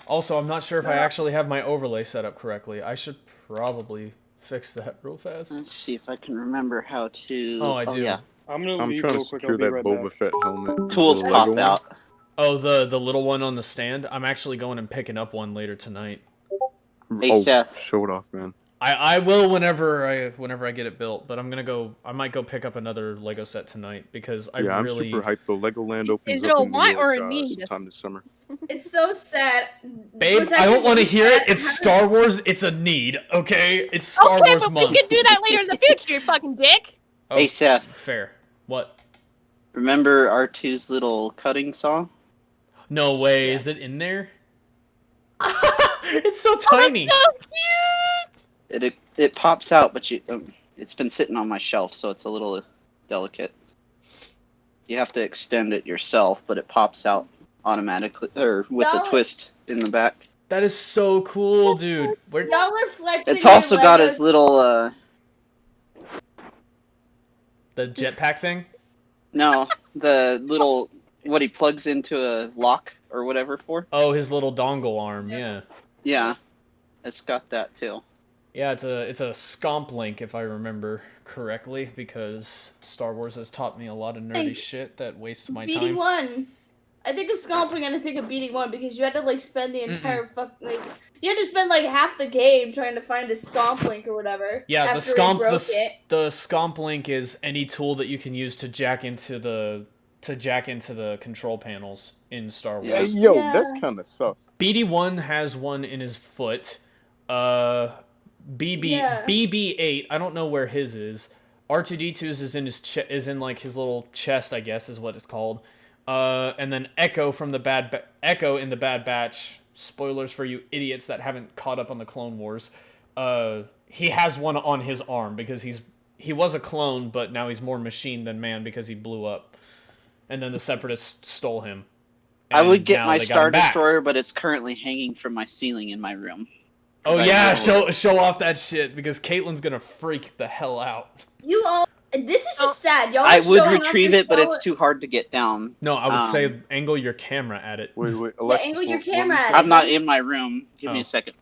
Also, I'm not sure if I actually have my overlay set up correctly. I should probably fix that real fast. Let's see if I can remember how to. Oh, I do. Yeah. I'm gonna I'm leave trying to real quick. secure I'll be that right Boba back. Fett helmet. Tools The pop Lego one. out. Oh, the little one on the stand? I'm actually going and picking up one later tonight. Hey, Oh, Seth. show it off, man. I will whenever I get it built, but I might go pick up another Lego set tonight because I Yeah, I'm really super hyped though. Legoland opens Is it up a in New want or York a need? sometime this summer. It's so sad. Babe, What's I don't actually want to really hear it. sad, It's I haven't- Star Wars. It's a need, okay? It's Star Okay, Wars but month. we can do that later in the future, you fucking dick. Oh, Hey, Seth. fair. What? Remember R2's little cutting saw? No way. Yeah. Is it in there? It's so tiny. Oh, so cute. It pops out, but it's been sitting on my shelf, so it's a little delicate. You have to extend it yourself, but it pops out automatically, or with the No. twist in the back. That is so cool, dude. Where? Y'all are flexing. It's also your got Legos. his little The jetpack thing? no, the little what he plugs into a lock or whatever for. Oh, his little dongle arm. Yeah. Yeah, it's got that too. Yeah, it's a scomp link if I remember correctly, because Star Wars has taught me a lot of nerdy shit that wastes my time. BD1. I think of Scomping and I think of BD1 because you had to like spend the entire you had to spend like half the game trying to find a Scomp link or whatever. Yeah, after he broke it. the scomp link is any tool that you can use to jack into the control panels in Star Wars. Yeah, yo, that's kind of sus. BD1 has one in his foot. BB8, I don't know where his is. R2D2's is in his is in like his little chest, I guess is what it's called. And then Echo from the Echo in the Bad Batch. Spoilers for you idiots that haven't caught up on the Clone Wars. He has one on his arm because he was a clone, but now he's more machine than man because he blew up. And then the Separatists stole him. I would get my Star Destroyer, but it's currently hanging from my ceiling in my room. Oh yeah, show off that shit because Caitlin's gonna freak the hell out. You all. This is just sad. Y'all. I would retrieve it, but it's too hard to get down. No, I would say angle your camera at it. Wait, Alexis, angle your camera at it. I'm not in my room. Give me a second.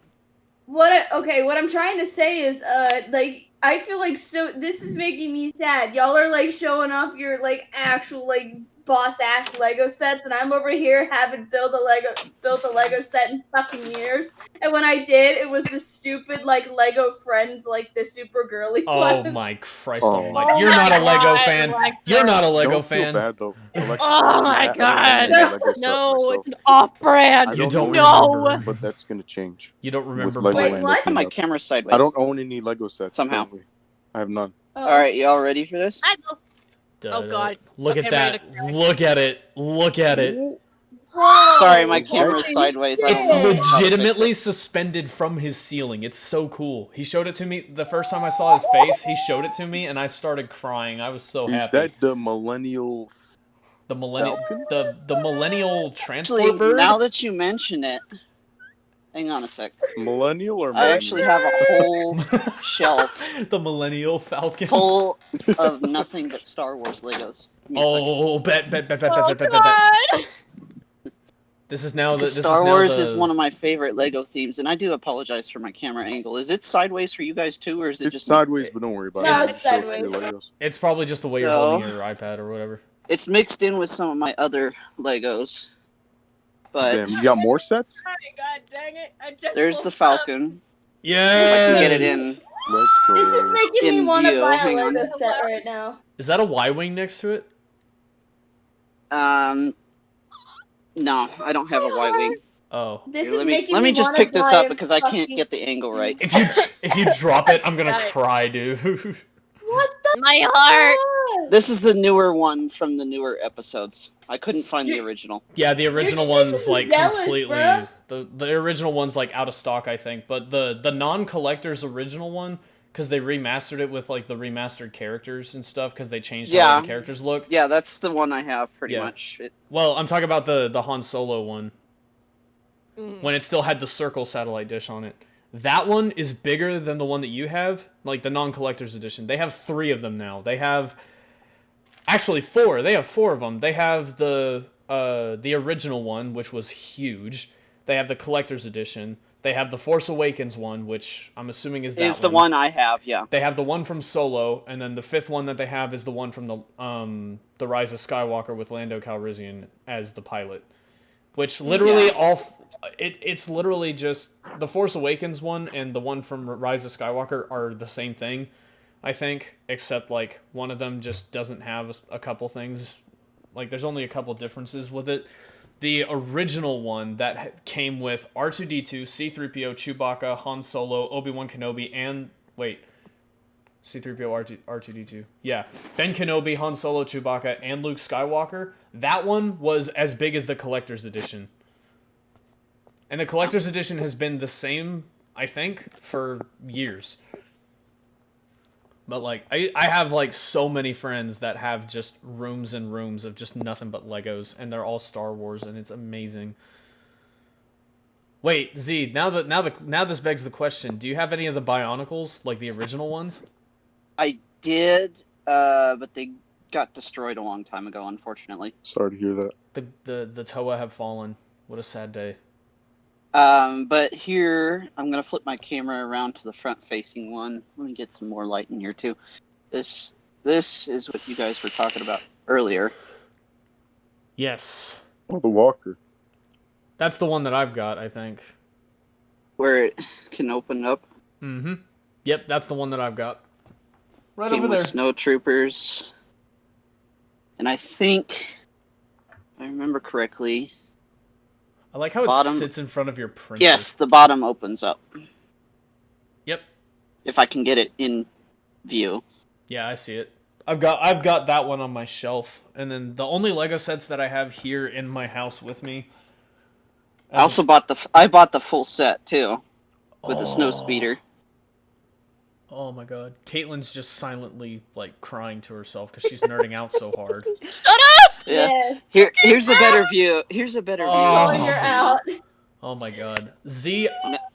What I'm trying to say is, like, I feel like this is making me sad. Y'all are, like, showing off your, like, actual, like, boss-ass Lego sets, and I'm over here having built a Lego set in fucking years. And when I did, it was the stupid, like, Lego Friends, like, the super girly one. Oh my Christ almighty. You're not a Lego fan. You're not a Lego fan. Bad, though. Oh my God. No, it's an off-brand. You don't know. But that's going to change. You don't remember. Wait, what? My camera's sideways. I don't own any Lego sets. Somehow. Currently. I have none. Alright, y'all ready for this? I know. Oh God. Look at that. Look at it. Look at it. Whoa. Sorry, my camera's sideways. It's legitimately suspended from his ceiling. It's so cool. He showed it to me the first time I saw his face. He showed it to me, and I started crying. I was so happy. Is that the millennial? The millennial transport Actually, bird? now that you mention it, hang on a sec. Millennial or? I actually have a whole shelf. The Millennial Falcon. Full of nothing but Star Wars Legos. Oh, bet. This is now the Star Wars is one of my favorite Lego themes, and I do apologize for my camera angle. Is it sideways for you guys too, or is it just sideways? But don't worry about it. No, it's sideways. It's probably just the way you're holding your iPad or whatever. It's mixed in with some of my other Legos. But damn, you got more sets? God dang it! There's the Falcon. Yeah. If I can get it in. Let's go. This is making me want to buy a Hang on. Lego set right now. Is that a Y-wing next to it? No, I don't have a Y-wing. Oh. This Here, is making let me me just wanna pick this buy up a because I can't fucking- get the angle right. If you drop it, I'm gonna Got it. cry, dude. What the? My heart. fuck? This is the newer one from the newer episodes. I couldn't find the original. Yeah, the original just making one's me like jealous, completely bruh. the original one's like out of stock, I think. But the non-collector's original one, because they remastered it with like the remastered characters and stuff, because they changed how the characters look. Yeah, that's the one I have pretty Yeah. much. Well, I'm talking about the Han Solo one. Mm. When it still had the circle satellite dish on it. That one is bigger than the one that you have, like the non-collector's edition. They have 3 of them now. They have actually 4. They have 4 of them. They have the original one, which was huge. They have the collector's edition. They have the Force Awakens one, which I'm assuming is that Is the one I have, yeah. They have the one from Solo, and then the 5th one that they have is the one from the Rise of Skywalker with Lando Calrissian as the pilot. Which literally it's literally just the Force Awakens one and the one from Rise of Skywalker are the same thing, I think, except like one of them just doesn't have a couple things. Like there's only a couple differences with it. The original one that came with R2-D2, C-3PO, Chewbacca, Han Solo, Obi-Wan Kenobi, and C-3PO, R2-D2. Yeah. Ben Kenobi, Han Solo, Chewbacca, and Luke Skywalker. That one was as big as the Collector's Edition. And the Collector's Edition has been the same, I think, for years. But, like, I have, like, so many friends that have just rooms and rooms of just nothing but Legos, and they're all Star Wars, and it's amazing. Wait, Z, now this begs the question, do you have any of the Bionicles, like the original ones? I did, but they got destroyed a long time ago, unfortunately. Sorry to hear that. The Toa have fallen. What a sad day. But here, I'm gonna flip my camera around to the front-facing one. Let me get some more light in here too. This is what you guys were talking about earlier. Yes. Oh, the walker. That's the one that I've got, I think. Where it can open up. Mm-hmm. Yep, that's the one that I've got. Right Came over with there. snow troopers. And I think, if I remember correctly, I like how bottom- it sits in front of your printer. yes, the bottom opens up. Yep. If I can get it in view. Yeah, I see it. I've got that one on my shelf, and then the only Lego sets that I have here in my house with me. I also bought the full set too, with the snow Oh. speeder. Oh my god, Caitlin's just silently like crying to herself because she's nerding out so hard. Shut up! Yeah. Here's a better view. Here's a better view. Calling her out. Oh my god, Z,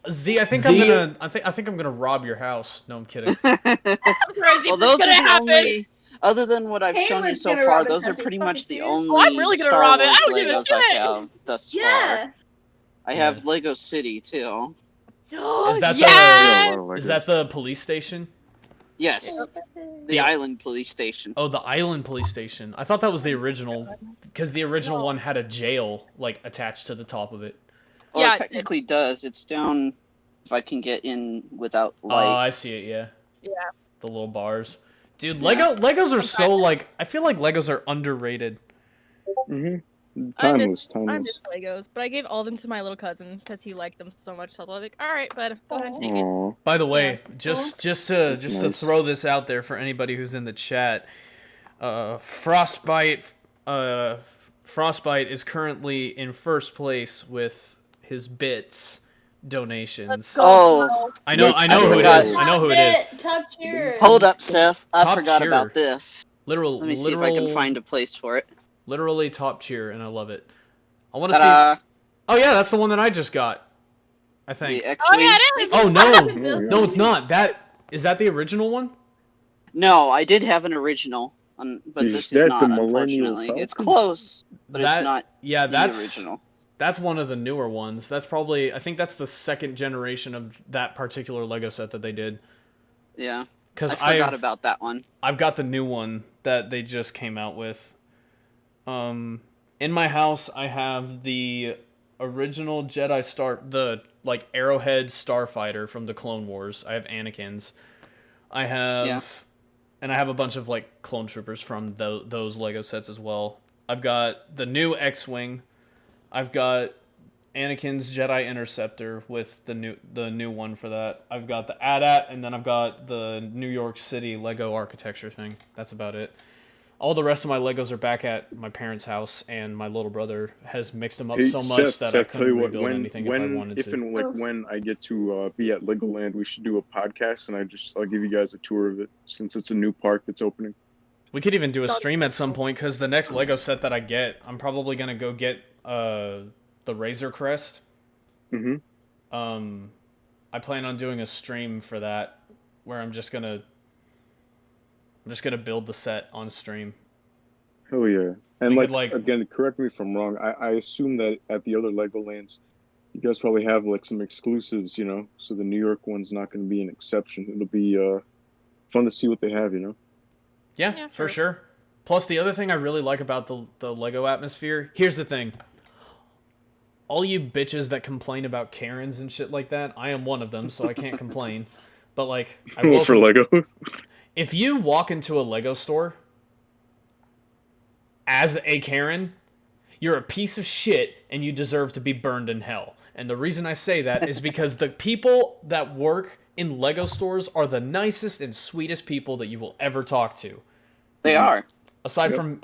I think I'm gonna rob your house. No, I'm kidding. Well, those are gonna the happen. only. Other than what I've shown you Caitlin's so gonna far, rob his those are house, are you pretty fucking much the serious? only Oh, I'm really gonna Star rob it. I Wars don't give a Legos I shit. have thus far. Yeah. I have Lego City too. Is that Yes! Is that the police station? Yes, the Yeah. island police station. Oh, the island police station. I thought that was the original, because the original one had a jail like attached to the top of it. Well, Yeah, it technically does. It's down. If I can get in without Oh, light. I see it. Yeah. Yeah. The little bars. Dude, Yeah. Legos are so like. I feel like Legos are underrated. Mm-hmm. I Timeless, I timeless. miss Legos, but I gave all them to my little cousin because he liked them so much. So I was like, all right, bud, go ahead and take it. Aw. By the way, just to nice. throw this out there for anybody who's in the chat, Frostbite is currently in first place with his bits donations. Oh, I know who it is. I know who it is. Top cheer. hold up, Seth. I Top forgot tier. about this. Literal. Let me see if I can find a place for it. Literally top tier, and I love it. I want to see. Ta-da! Oh yeah, that's the one that I just got. I think. The Oh X-wing. yeah, it is. Oh no, Yeah. no, it's not. Is that the original one? No, I did have an original, but Is this that is the not. Millennial Unfortunately, it's Falcon? close, but That- it's not Yeah, the that's original. That's one of the newer ones. That's probably. I think that's the second generation of that particular Lego set that they did. Yeah, Because I forgot about that one. I've got the new one that they just came out with. In my house, I have the original the like Arrowhead Starfighter from the Clone Wars. I have Anakin's. I have a bunch of like clone troopers from those Lego sets as well. I've got the new X-wing. I've got Anakin's Jedi Interceptor with the new one for that. I've got the AT-AT, and then I've got the New York City Lego architecture thing. That's about it. All the rest of my Legos are back at my parents' house, and my little brother has mixed them up Hey, so much Seth, that I tell couldn't you what, rebuild anything if I wanted to. when I get to be at Legoland, we should do a podcast, and I'll give you guys a tour of it since it's a new park that's opening. We could even do a stream at some point, because the next Lego set that I get, I'm probably gonna go get the Razor Crest. Mm-hmm. I plan on doing a stream for that, where I'm just gonna build the set on stream. Hell yeah! And We like, could, again, correct me if I'm wrong. I assume that at the other Legolands, you guys probably have like some exclusives, you know. So the New York one's not going to be an exception. It'll be fun to see what they have, you know. Yeah, for sure. Plus, the other thing I really like about the Lego atmosphere, here's the thing. All you bitches that complain about Karens and shit like that, I am one of them, so I can't complain. But, like, For Legos. if you walk into a Lego store as a Karen, you're a piece of shit and you deserve to be burned in hell. And the reason I say that is because the people that work in Lego stores are the nicest and sweetest people that you will ever talk to. They are. Aside from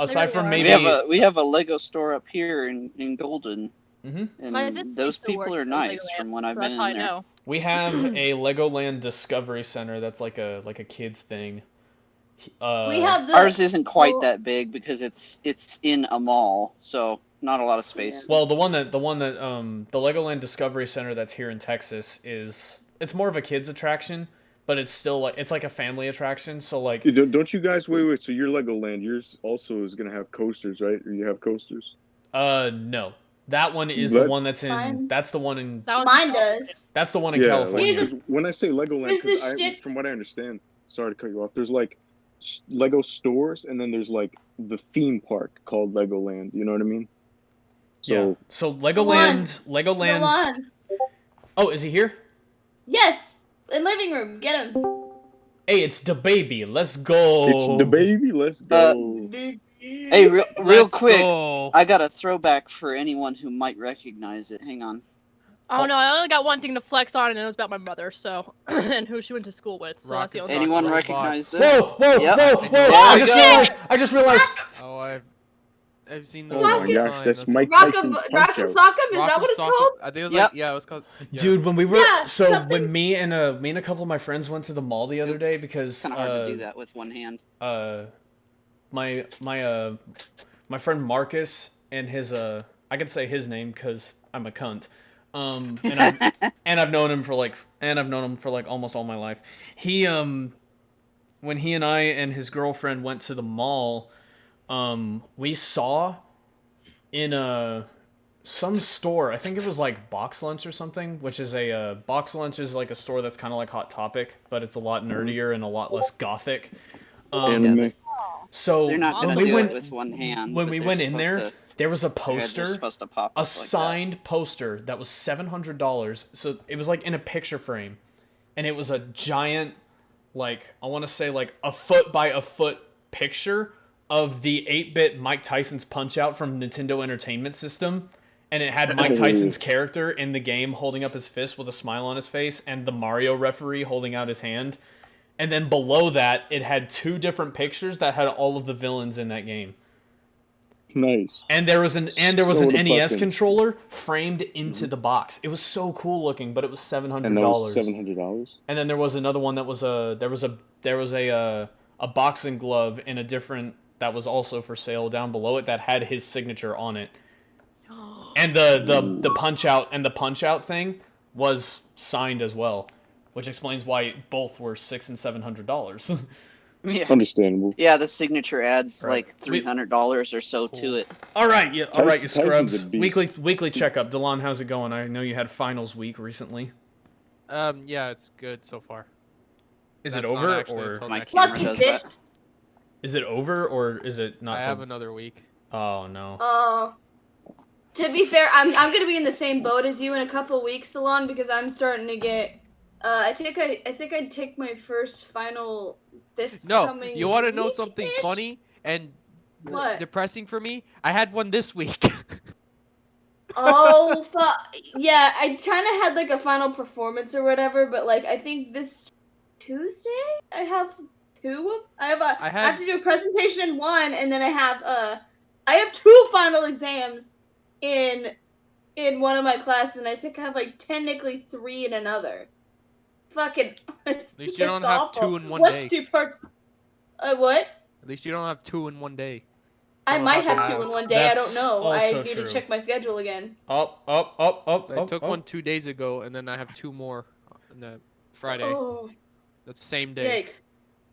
maybe We have a Lego store up here in Golden, Mhm. My and sister those used to work people are at nice Legoland, from when I've so been that's in how I there. know. we have a Legoland Discovery Center that's like a kids thing. We have the Ours isn't quite well- that big because it's in a mall, so not a lot of space. Well, the one that the Legoland Discovery Center that's here in Texas it's more of a kids attraction, but it's still like it's like a family attraction. So like Dude, don't you guys wait? So your Legoland, yours also is going to have coasters, right? Or you have coasters? no. That one is the That- one that's in. Mine- That's the one in. That one's Mine does. That's the one in Yeah, California. Here's 'cause when I say Legoland, There's this 'cause shit- from what I understand, sorry to cut you off. There's like Lego stores, and then there's like the theme park called Legoland. You know what I mean? Yeah. So So Go Legoland. Go Legoland. on. Oh, is he here? Yes, in living room. Get him. Hey, it's DaBaby. Let's go. it's DaBaby. Let's go. Hey, real Let's quick, go. I got a throwback for anyone who might recognize it. Hang on. Oh no, I only got one thing to flex on, and it was about my mother. So, and who she went to school with. So that's the Rocket only. Anyone Robots. recognize this? Whoa! Whoa! Yep. Whoa! Whoa! Yeah, I we just go. realized. I just realized. Oh, I've seen Oh those. my one gosh, time. that's Mike Rock'em Tyson's Punch Rock'em Out. Sock'em, is that what it's Rock'em called? Sock'em. I think it was Yep. like, yeah, it was called. Yeah. Dude, when we were Yeah, so something- when me and a couple of my friends went to the mall the other day because Kind of hard to do that with one hand. my friend Marcus and his I could say his name because I'm a cunt. And I've known him for like almost all my life. He when he and I and his girlfriend went to the mall, we saw in some store, I think it was like Box Lunch or something, which is a Box Lunch is like a store that's kind of like Hot Topic, but it's a lot nerdier and a lot less gothic. Anime. So They're not when gonna we do went it with one hand. when but we they're went in supposed there, to- there was a their heads are poster, supposed to pop a up like signed poster that was $700. So it was like in a picture frame, and it was a giant, like I want to say like a foot by a foot picture of the 8-bit Mike Tyson's Punch Out from Nintendo Entertainment System, and it had Mike Tyson's character in the game holding up his fist with a smile on his face, and the Mario referee holding out his hand, and then below that it had two different pictures that had all of the villains in that game. Nice. And there was an So NES fucking- controller framed into the box. It was so cool looking, but it was $700. And that was $700. And then there was another one that was there was a boxing glove in a different that was also for sale down below it that had his signature on it. And the punch out thing was signed as well, which explains why both were $600 and $700. Yeah. Understandable. Yeah, the signature adds Right. like $300 or so to it. All right, you Tyson's scrubs. a beast. Weekly checkup. Delon, how's it going? I know you had finals week recently. Yeah, it's good so far. Is That's it not over actually or until My next camera Lucky does bitch. that. is it over or is it not? I till- have another week. Oh no. Oh. To be fair, I'm gonna be in the same boat as you in a couple weeks, Salon, because I'm starting to get. I think I'd take my first final this No, coming. you want to know week-ish? something funny and What? depressing for me? I had one this week. Oh fuck! Yeah, I kind of had like a final performance or whatever, but like I think this Tuesday I have two. I have to do a presentation in one, and then I have two final exams in one of my classes, and I think I have like technically 3 in another. Fucking, At least you don't have awful. 2 in one What's day. 2 parts? What? At least you don't have 2 in one day. I Oh, might how have bad. 2 in one day. I That's don't know. I also need true. to check my schedule again. Up. I took one 2 days ago, and then I have 2 more on the Friday. Oh, That's the same day. yikes!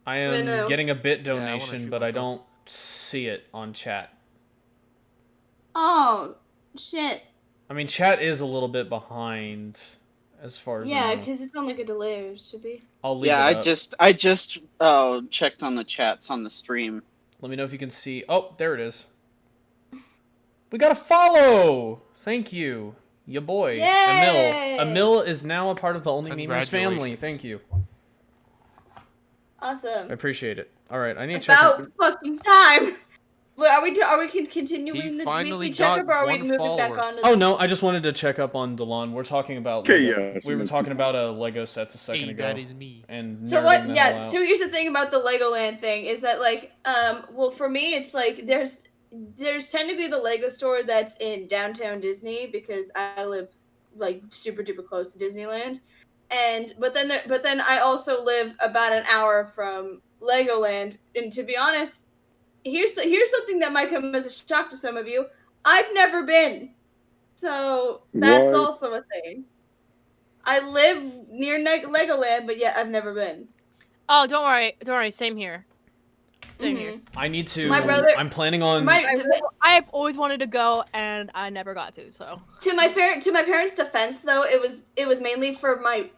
I I know. am getting a bit I wanna donation, shoot but I myself. don't see it on chat. Oh, shit. I mean, chat is a little bit behind as far as Yeah, I know. because it's on like a delay, it should be. I'll leave Yeah, it up. I just checked on the chats on the stream. Let me know if you can see. Oh, there it is. We got a follow. Thank you, your boy Yay! Emil. Emil is now a part of the OnlyMemes family. Congratulations. Thank you. Awesome. I appreciate it. All right, I need to check. About fucking time. Wait, are we continuing He the finally weekly checkup, or got are we one moving back follower. on to Oh no, I just wanted to check up on Delon. We're talking about. Okay, Lego. yeah, We were so- talking about Lego sets a second Hey, ago. that is me. And So nerding what? the Yeah. hell out. So here's the thing about the Legoland thing is that like, well, for me, it's like there's technically the Lego store that's in downtown Disney because I live like super duper close to Disneyland, but then I also live about an hour from Legoland, and to be honest, here's something that might come as a shock to some of you. I've never been, so that's What? also a thing. I live near Legoland, but yet I've never been. Oh, don't worry. Same here. Same here. I need to. My brother- I'm planning on. I've always wanted to go, and I never got to. So To my parents' defense, though, it was mainly for my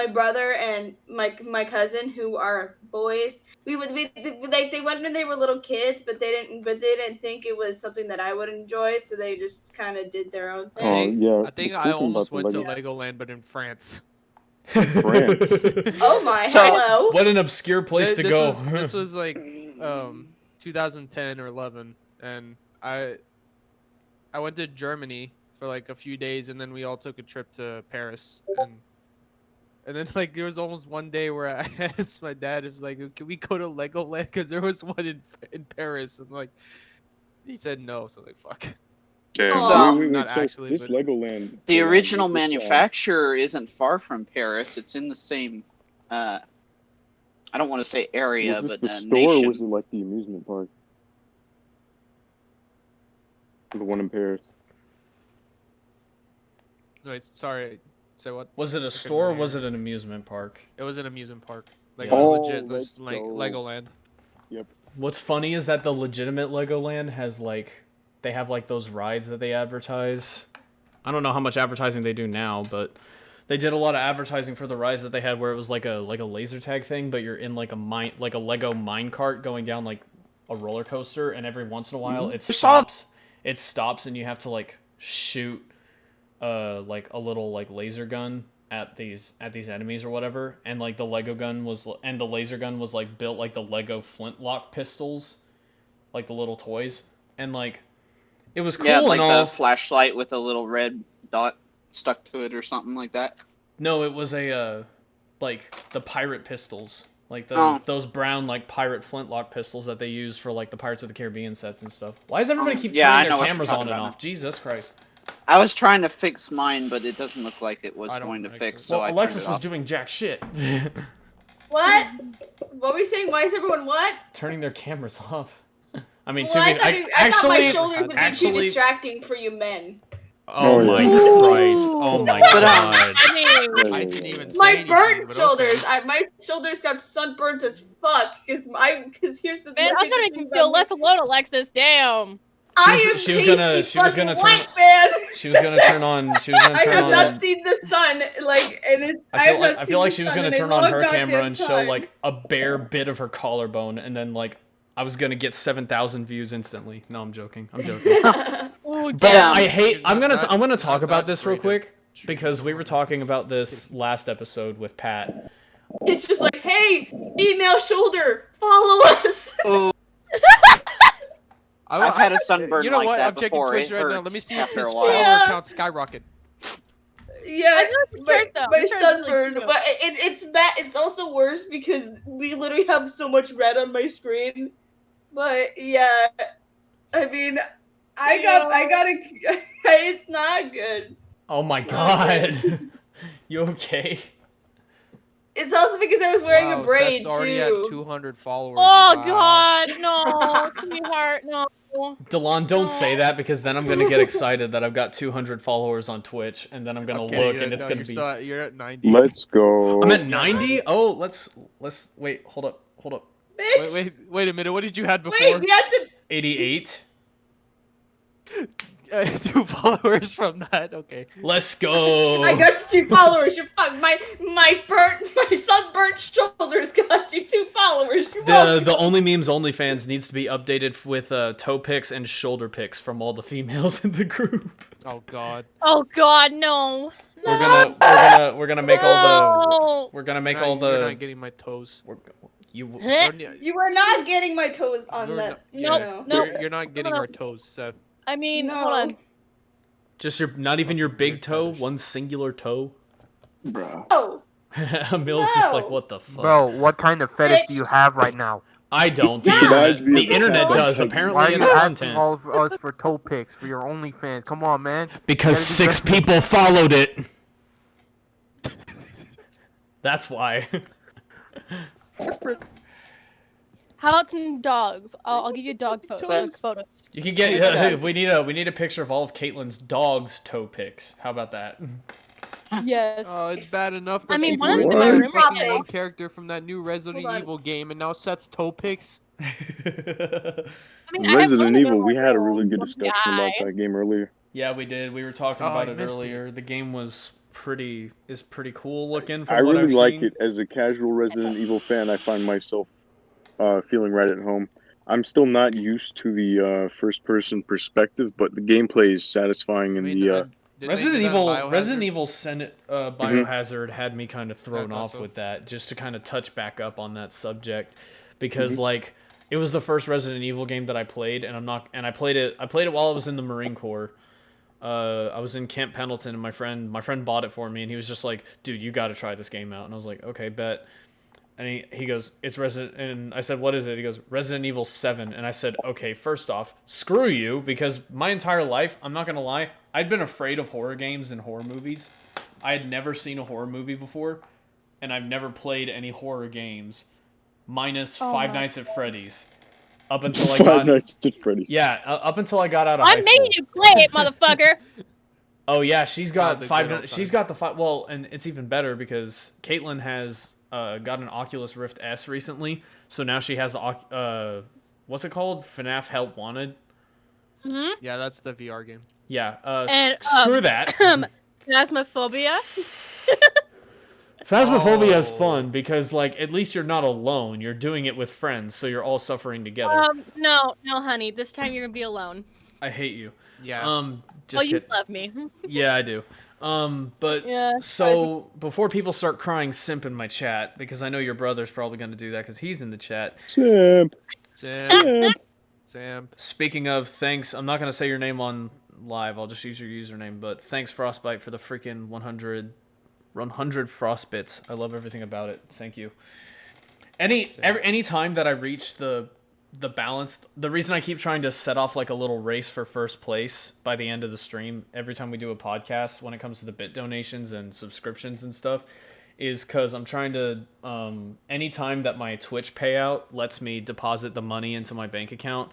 brother and my cousin, who are boys. They went when they were little kids, but they didn't think it was something that I would enjoy, so they just kind of did their own thing. Yeah. I think the I cool thing almost about went the to Lego- Legoland, but in France. France. Oh my, So- hello. What an obscure place to go. This was like 2010 or 11, and I went to Germany for like a few days, and then we all took a trip to Paris, and then like there was almost one day where I asked my dad, it was like, can we go to Legoland, because there was one in Paris, and like he said no, so like fuck. Damn. So- Not so actually, this but- Legoland. The hold on, original this is, manufacturer isn't far from Paris. It's in the same, I don't want to say area, was this but the store nation. or was it like the amusement park? The one in Paris. Wait, sorry, say what? Was it a store or was it an amusement park? It was an amusement park. Like Yeah. it was Oh, legit, let's like go. Legoland. What's funny is that the legitimate Legoland has like, they have like those rides that they advertise. I don't know how much advertising they do now, but they did a lot of advertising for the rides that they had where it was like a laser tag thing, but you're in like a Lego minecart going down like a roller coaster, and every once in a while it stops. It stops and you have to like shoot like a little like laser gun at these enemies or whatever, and like the laser gun was like built like the Lego flintlock pistols, like the little toys, and like it was cool Yeah, and like all. the flashlight with a little red dot stuck to it or something like that. No, it was a like the pirate pistols, like Oh. those brown like pirate flintlock pistols that they use for like the Pirates of the Caribbean sets and stuff. Why does everybody keep Yeah, I turning know their what you're cameras talking on and about off? Jesus Christ! I was trying to fix mine, but it doesn't look like it was I don't going to like fix, it. so Well, I turned Alexis it was off. doing jack shit. What? What were you saying? Why is everyone what? Turning their cameras off. I mean, Well, I thought my actually, shoulder would be too actually, distracting for you men. oh Oh, my yeah. Christ! Oh my But, god! I mean, I didn't even say My anything, burnt but shoulders. okay. My shoulders got sunburnt as fuck. Cause here's the man, I was gonna make you feel less alone, Alexis. Damn. She was gonna turn. white, man. She was gonna turn on. She was gonna I turn have on. not seen the sun, like, and it's. I feel like she was gonna turn on her camera and show time. like a bare bit of her collarbone, and then like I was gonna get 7,000 views instantly. No, I'm joking. I'm joking. Oh But damn. I hate. I'm gonna Not- talk not about this real creative. quick because we were talking about this last episode with Pat. It's just like, hey, female shoulder, follow us. Oh, I've had a sunburn You know like what? that I'm checking before. Twitch It right now. hurts Let me see if after this a while. follower Yeah. count skyrocket. Yeah, I feel like the shirt, though. my The shirt's really sunburn, cute. but it's bad. It's also worse because we literally have so much red on my screen. But yeah, I mean, I gotta. It's not good. Oh my god. You okay? It's also because I was wearing Wow, a braid Seth's already at too. 200 followers. Oh Wow. god, no, sweetheart, no. Delon, don't say that because then I'm gonna get excited that I've got 200 followers on Twitch, and then I'm gonna Okay, look yeah, and it's no, gonna you're be. still you're at 90. Let's go. I'm at 90. Oh, let's wait. Hold up. Bitch. Wait a minute. What did you had before? Wait, we have to. 88. 2 followers from that. Okay. Let's go. I got you 2 followers. You fuck my sunburnt shoulders got you 2 followers. You're welcome. The OnlyMemes OnlyFans needs to be updated with toe pics and shoulder pics from all the females in the group. Oh god. Oh god, no. We're gonna make all the No. we're gonna make You're all not- You're the not getting my toes. you Heh. You are not getting my toes on You're that. Nope, No. nope. You're not getting our toes, Seth. I mean, No. hold on. just not even your big toe, one singular toe. Bruh. Oh. Emil's just like, No. what the fuck? Bro, what kind of fetish do you have right now? I don't. Yeah. The internet does. Why Apparently, are you it's asking content. all of us for toe pics for your OnlyFans? Come on, man. Because You gotta be 6 people followed it. That's why. How about some dogs? I'll give you dog photos. You can get. We need a picture of all of Caitlin's dogs' toe pics. How about that? Yes. Oh, it's bad enough that I mean, people one of are them doing in my that room right fucking now. one character from that new Resident Hold on. Evil game, and now Seth's toe pics. I mean, I have Resident one of Evil, them we on had a my really good own discussion about guy. that game earlier. Yeah, we did. We were talking Oh, about I it missed it. earlier. The game was pretty cool looking I from what really I've like seen. it. As a casual Resident Evil fan, I find myself feeling right at home. I'm still not used to the first-person perspective, but the gameplay is satisfying I in mean, the didn't they Resident do that in Evil, Biohazard? Resident Evil Senate, Biohazard had me kind of thrown thought off so. with that, just to kind of touch back up on that subject, because like it was the first Resident Evil game that I played, and I played it while I was in the Marine Corps. I was in Camp Pendleton, and my friend bought it for me, and he was just like, "Dude, you got to try this game out." And I was like, "Okay, bet." And he goes, "It's Resident," and I said, "What is it?" He goes, "Resident Evil 7." And I said, "Okay, first off, screw you, because my entire life, I'm not gonna lie, I'd been afraid of horror games and horror movies. I had never seen a horror movie before, and I've never played any horror games, minus Five Nights at Freddy's, up until I Five got Nights at Freddy's. yeah, up until I got out of I high school. made you play it, motherfucker. Oh yeah, she's got the five. good old She's times. got the five. Well, and it's even better because Caitlin has got an Oculus Rift S recently, so now she has what's it called? FNAF Help Wanted. Yeah, that's the VR game. Yeah. And, screw that. Phasmophobia. Phasmophobia is Oh. fun because like at least you're not alone. You're doing it with friends, so you're all suffering together. No, honey. This time you're gonna be alone. I hate you. Yeah. Just You kid- love me. Yeah, I do. But Yeah. so before people start crying simp in my chat, because I know your brother's probably going to do that because he's in the chat. Simp. Sam. Sam. Speaking of, thanks. I'm not going to say your name on live. I'll just use your username. But thanks, Frostbite, for the freaking 100 frostbits. I love everything about it. Thank you. Any time that I reach the balance, the reason I keep trying to set off like a little race for first place by the end of the stream every time we do a podcast when it comes to the bit donations and subscriptions and stuff is because I'm trying to anytime that my Twitch payout lets me deposit the money into my bank account,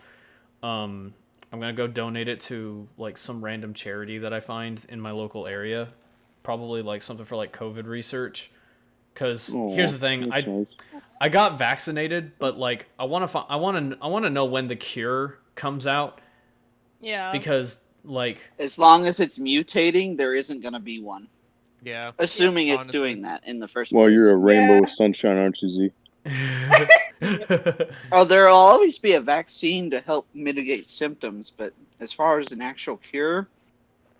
I'm gonna go donate it to like some random charity that I find in my local area, probably like something for like COVID research. Because here's the thing, That's nice. I got vaccinated, but like I want to know when the cure comes out Yeah. because like As long as it's mutating, there isn't going to be one. Yeah. Assuming it's Honestly. doing that in the first Well, place. you're a rainbow of sunshine, aren't you, Z? Oh, there'll always be a vaccine to help mitigate symptoms, but as far as an actual cure,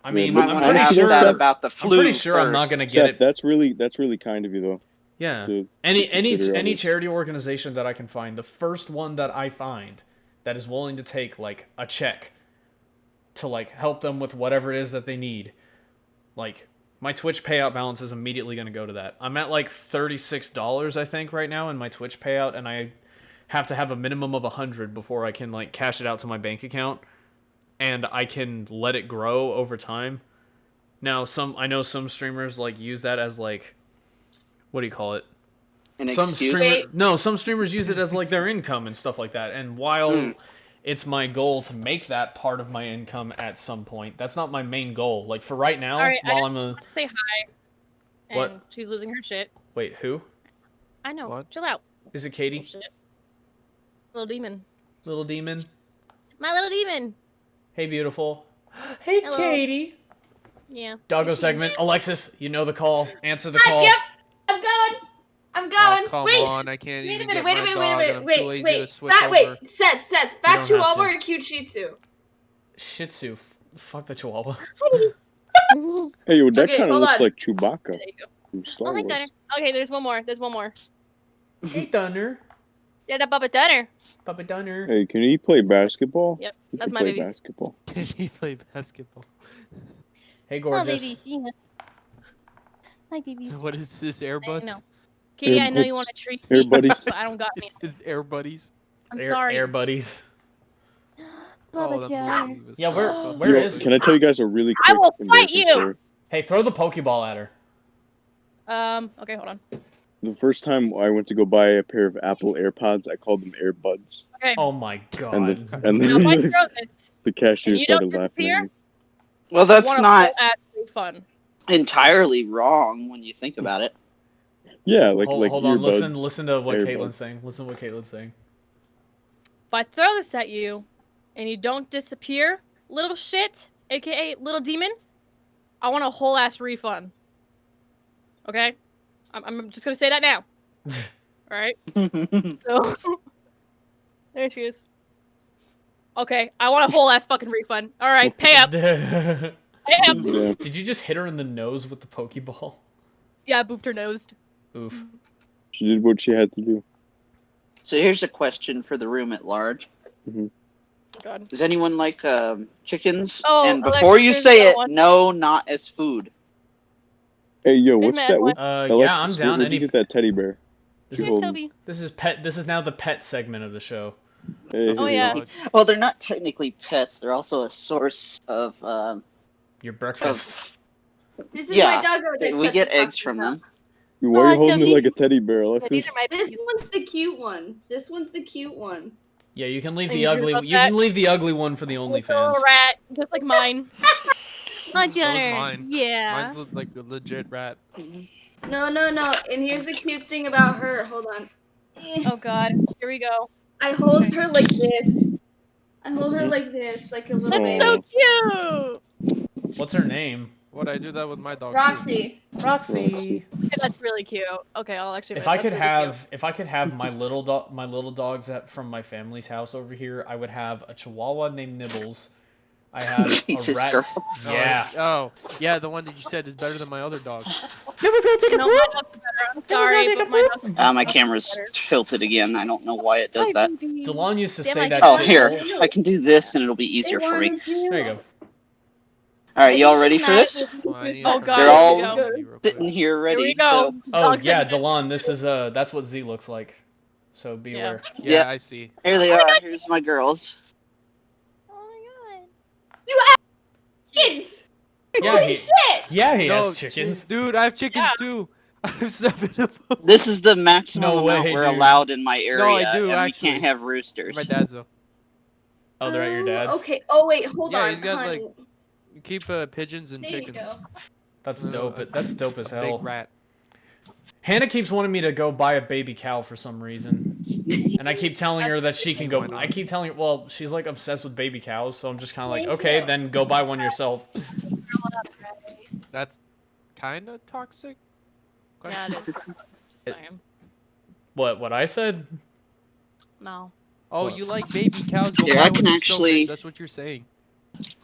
I mean, you might I'm want to pretty ask sure that about the I'm flu. pretty sure I'm not first. gonna get Seth, it. that's really kind of you, though. Yeah. to Any consider any others. charity organization that I can find, the first one that I find that is willing to take like a check to like help them with whatever it is that they need, like my Twitch payout balance is immediately going to go to that. I'm at like $36 I think right now in my Twitch payout, and I have to have a minimum of 100 before I can like cash it out to my bank account, and I can let it grow over time. Now I know some streamers like use that as like, what do you call it? An Some excuse. some streamers use it as like their income and stuff like that. And while it's my goal to make that part of my income at some point, that's not my main goal. Like for right now, All right, while I'm a Say hi. And What? She's losing her shit. wait, who I know. What? Chill out. is it? Katie, Shit. Little demon. little demon. My little demon. Hey, beautiful. Hey, Hello. Katie. Yeah. Doggo segment. Alexis, you know the call. Answer the call. Yep, I'm going. I'm going. Oh, come wait. on, I can't Wait a even minute, get wait a my minute, dog, wait a and minute, I'm too lazy wait, to switch over. wait, Seth, fat You don't have chihuahua to. or cute shih tzu? Shih Tzu. Fuck the Chihuahua. Hey, yo, that Okay, kind of hold looks on. like Chewbacca There you go. from Star Oh, hi, Wars. Dunner. Okay, there's one more. There's one more. Hey, Dunner. Yeah, that Bubba Dunner. Papa Dunner. Hey, can he play basketball? Yep, He that's can my play baby. basketball. Can he play basketball? Hey, Oh, baby. gorgeous. See ya. Hi, babies. What is this, Air I Buds? know. Katie, I know you Airbuds. want to treat Air me, buddies. but I don't got any. Is Air Buddies? I'm Air, sorry. Air buddies. Bubba that Dunner. movie was Yeah, fun. where Yo, is- Can I tell you guys a really I quick will fight embarrassing you! story? Hey, throw the Pokeball at her. Okay, hold on. The first time I went to go buy a pair of Apple AirPods, I called them AirBuds, Okay. Oh my and god. then Now, if I throw this, the cashier and you don't started laughing disappear? at me. Well, that's I wanna not pull at the fun. entirely wrong when you think about it. Yeah, like hold on, earbuds. listen to what earbuds. Caitlin's saying. Listen to what Caitlin's saying. if I throw this at you, and you don't disappear, little shit, aka little demon, I want a whole ass refund. Okay? I'm just gonna say that now. Alright? So, there she is. Okay, I want a whole ass fucking refund. Alright, pay up. Pay up. Yeah. Did you just hit her in the nose with the Pokeball? Yeah, I booped her nosed. Oof. She did what she had to do. So here's a question for the room at large. God. Does anyone like chickens? Oh, And Alexa, before you there's say another it, one. no, not as food. Hey, yo, There's what's my that? other one. Yeah, I'm down. Where'd you get that teddy bear? Here's Hold Toby. This is pet. This is now the pet segment of the show. Hey, Oh, hey, yeah. Well, they're not technically pets. They're also a source of. Your breakfast. This is Yeah, my doggo that we set get this eggs fucking from up. them. Why are you Oh, holding it Toby. like a teddy bear, Yeah, Alexis? these are my This babies. one's the cute one. This one's the cute one. Yeah, you can leave Thank the you ugly. about You that. can leave the ugly one for the It's a little OnlyFans. rat, just like mine. My was dinner. mine. Yeah. Mine's like a legit rat. No. And here's the cute thing about her. Hold on. Oh god. Here we go. I hold her like this. I hold her like this, like a little That's baby. so cute. What's her name? What I do that with my dog. too. Roxy. Roxy. Okay, that's really cute. Okay, I'll actually. If I that's could really have, if I could have my little dogs from my family's house over here, I would have a Chihuahua named Nibbles. I have a Jesus, rat. girl. Yeah. Oh, yeah, the one that you said is better than my other dog. Nibbles gonna take cute. No, my dog's better. I'm sorry, but my dog's My camera's better. tilted again. I don't know why it does Hi, that. baby. Delon used to Damn, say I that can't- Oh, shit. here. I can do this and it'll be easier for me. There you go. Alright, y'all ready for this? Well, I need Oh, to God, turn They're it all on real quick. sitting here Here ready. we go. Oh Dog yeah, segment. Delon, this is that's what Z looks like. So beware. Yeah, Yep. I see. So, here they are. Here's my girls. Oh my god. Kids. Yeah, Holy he, shit. yeah, he No, has chickens. Dude, I have chickens Yeah. too. I have 7 of them. This is the maximum No amount way, we're dude. allowed in my area, No, I do, and actually. we can't have My roosters. dad's though. Oh, they're at your dad's. Okay. Oh wait, hold Yeah, on. he's got, honey. like, You keep pigeons and There you chickens. go. That's No, dope. That's dope as A hell. big rat. Hannah keeps wanting me to go buy a baby cow for some reason, and I keep telling her that she can go. Why not? I keep telling her, well, she's like obsessed with baby cows, so I'm just kind of like, Thank okay, you. then go buy one yourself. That's kind of toxic. Yeah, it is. Just saying. What I said? No. Oh, What? you like baby cows? Go Here, buy I one can yourself, actually- bitch. That's what you're saying.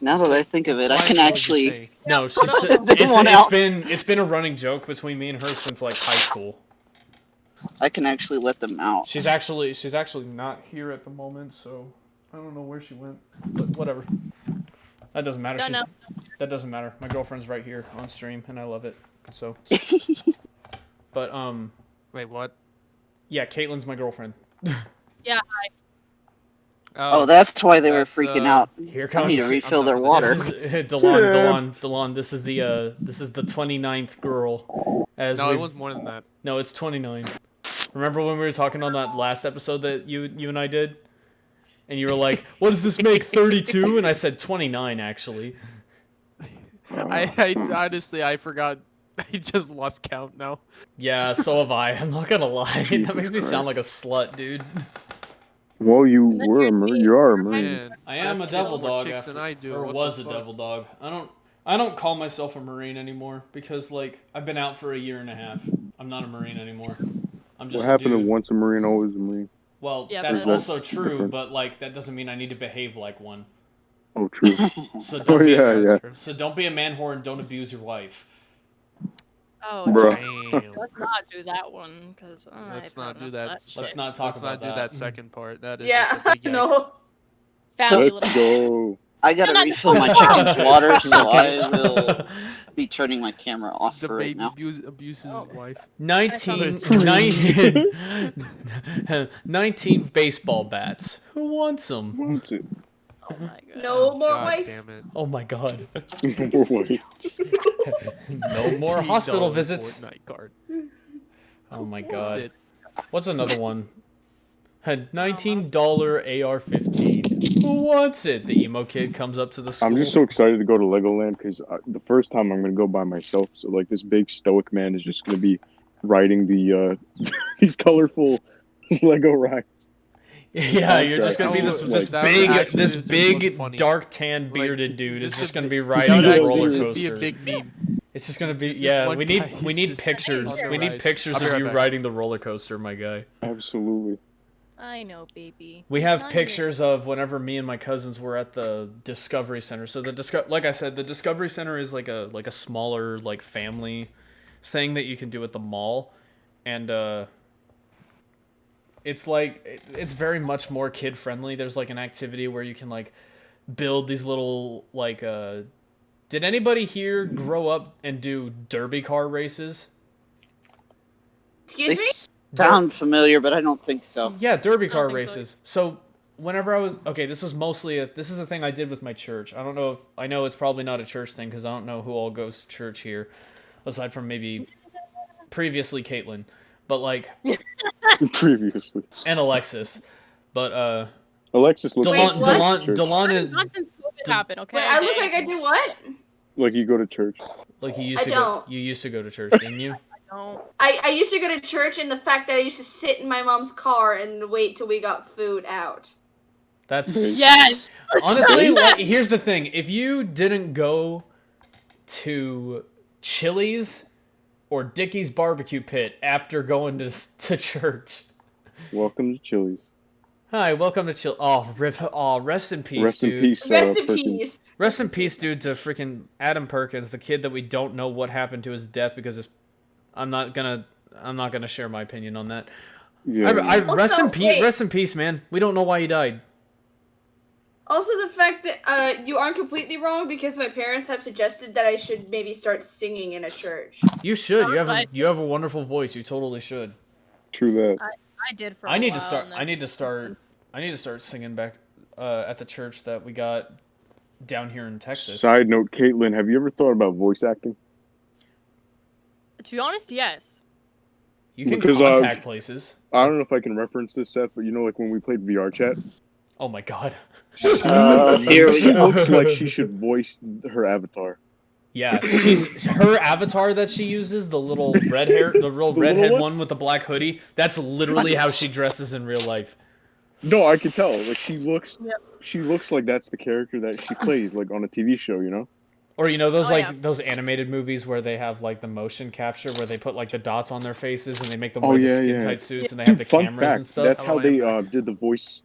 Now that I think of it, I Why can would you actually. say? No, she's, They want out. it's been a running joke between me and her since like high school. I can actually let them out. She's actually not here at the moment, so I don't know where she went. But whatever. That doesn't matter. Don't know. That doesn't matter. My girlfriend's right here on stream, and I love it. So. But Wait, what? yeah, Caitlin's my girlfriend. Yeah. Oh, that's why they were That's, freaking out. Here I comes. need to refill their This water. This is, Delon. This is the 29th girl. As No, we, it was more than that. No, it's 29. Remember when we were talking on that last episode that you and I did? And you were like, "What does this make? 32?" And I said 29 actually. I honestly I forgot. I just lost count now. Yeah, so have I. I'm not gonna lie. That makes me sound like a slut, dude. Well, you then were you're you are a me. marine. Man, I am a Seth devil kills more dog chicks after, than I do. or What was the a fuck? devil dog. I don't call myself a marine anymore because like I've been out for a year and a half. I'm not a marine anymore. I'm just What happened a to dude. once a marine, always a marine? Well, Yeah, that's but- also true, different. but like that doesn't mean I need to behave like one. Oh, true. So Oh, don't be yeah, yeah. so don't be a man whore and don't abuse your wife. Oh, Bruh. Damn. let's not do that one, because Let's not do that. Let's not talk Let's about not do that second part. That is Yeah. just a big yikes. No. Found you, Let's little go. I gotta No, no, refill my no. chicken's water, so I will be turning my camera off The for right baby now. abuses Oh. his wife. 19 baseball bats. Who wants them? What's it? Oh my god. No more God wife. damn it. Oh my god. Wait. No more hospital $18 visits. Fortnite card. Oh my That's god. it. What's another one? Had $19 AR-15. Who wants it? The emo kid comes up to the school. I'm just so excited to go to Legoland because the first time I'm gonna go by myself. So like this big stoic man is just gonna be riding the these colorful Lego rides. Yeah, you're just gonna be this That this would big actually this just big look funny. dark tan Like, bearded dude is just just a gonna big- be that riding would a actually roller just be a coaster. big meme. It's just gonna be It's just yeah. one We guy need just pictures. on the We need ride. pictures I'll be of right you back. riding the roller coaster, my guy. Absolutely. I know, baby. We I'm have telling pictures of whenever me and my cousins were at the Discovery Center. So like I said, the Discovery Center is like a smaller like family thing that you can do at the mall, and it's very much more kid friendly. There's like an activity where you can like build these little like did anybody here grow up and do derby car races? Excuse They me? sound familiar, but I don't think so. Yeah, derby car think so. races. So whenever I was this is a thing I did with my church. I don't know if I know it's probably not a church thing because I don't know who all goes to church here, aside from maybe previously Caitlin, but like Previously. and Alexis, but Alexis looks Wait, like what? Delon you. is Not since COVID happened, okay? Wait, I look like I do what? like you go to church. like you used I to don't. you used to go to church, didn't you? Don't. I used to go to church, and the fact that I used to sit in my mom's car and wait till we got food out. That's Yes. honestly like, here's the thing: if you didn't go to Chili's or Dickie's Barbecue Pit after going to church. Welcome to Chili's. Hi, welcome to Chill. Oh, rest in peace, Rest dude. in peace, Rest in Perkins. peace. Rest in peace, dude, to freaking Adam Perkins, the kid that we don't know what happened to his death because I'm not gonna share my opinion on that. Yeah. Rest in Also, peace, wait. rest in peace, man. We don't know why he died. Also, the fact that you aren't completely wrong because my parents have suggested that I should maybe start singing in a church. You should. Alright. You have a wonderful voice. You totally should. True that. I did for a I need while, to start. and I need to start singing back at the church that we got down here in Texas. Side note, Caitlin, have you ever thought about voice acting? To be honest, yes. You can Because, contact places. I don't know if I can reference this, Seth, but you know, like when we played VR chat, Oh my god. Here we she go. looks like she should voice her avatar. Yeah, her avatar that she uses, the little red hair, the real The redhead little one with the black hoodie. That's literally how she dresses in real life. No, I can tell. Like she looks Yep. like that's the character that she plays, like on a TV show, you know? Or you know those Oh, like yeah. those animated movies where they have like the motion capture where they put like the dots on their faces and they make them Oh, wear the yeah, skin yeah. tight suits and they have the Fun cameras fact, and stuff. that's how Oh, they yeah. did the voice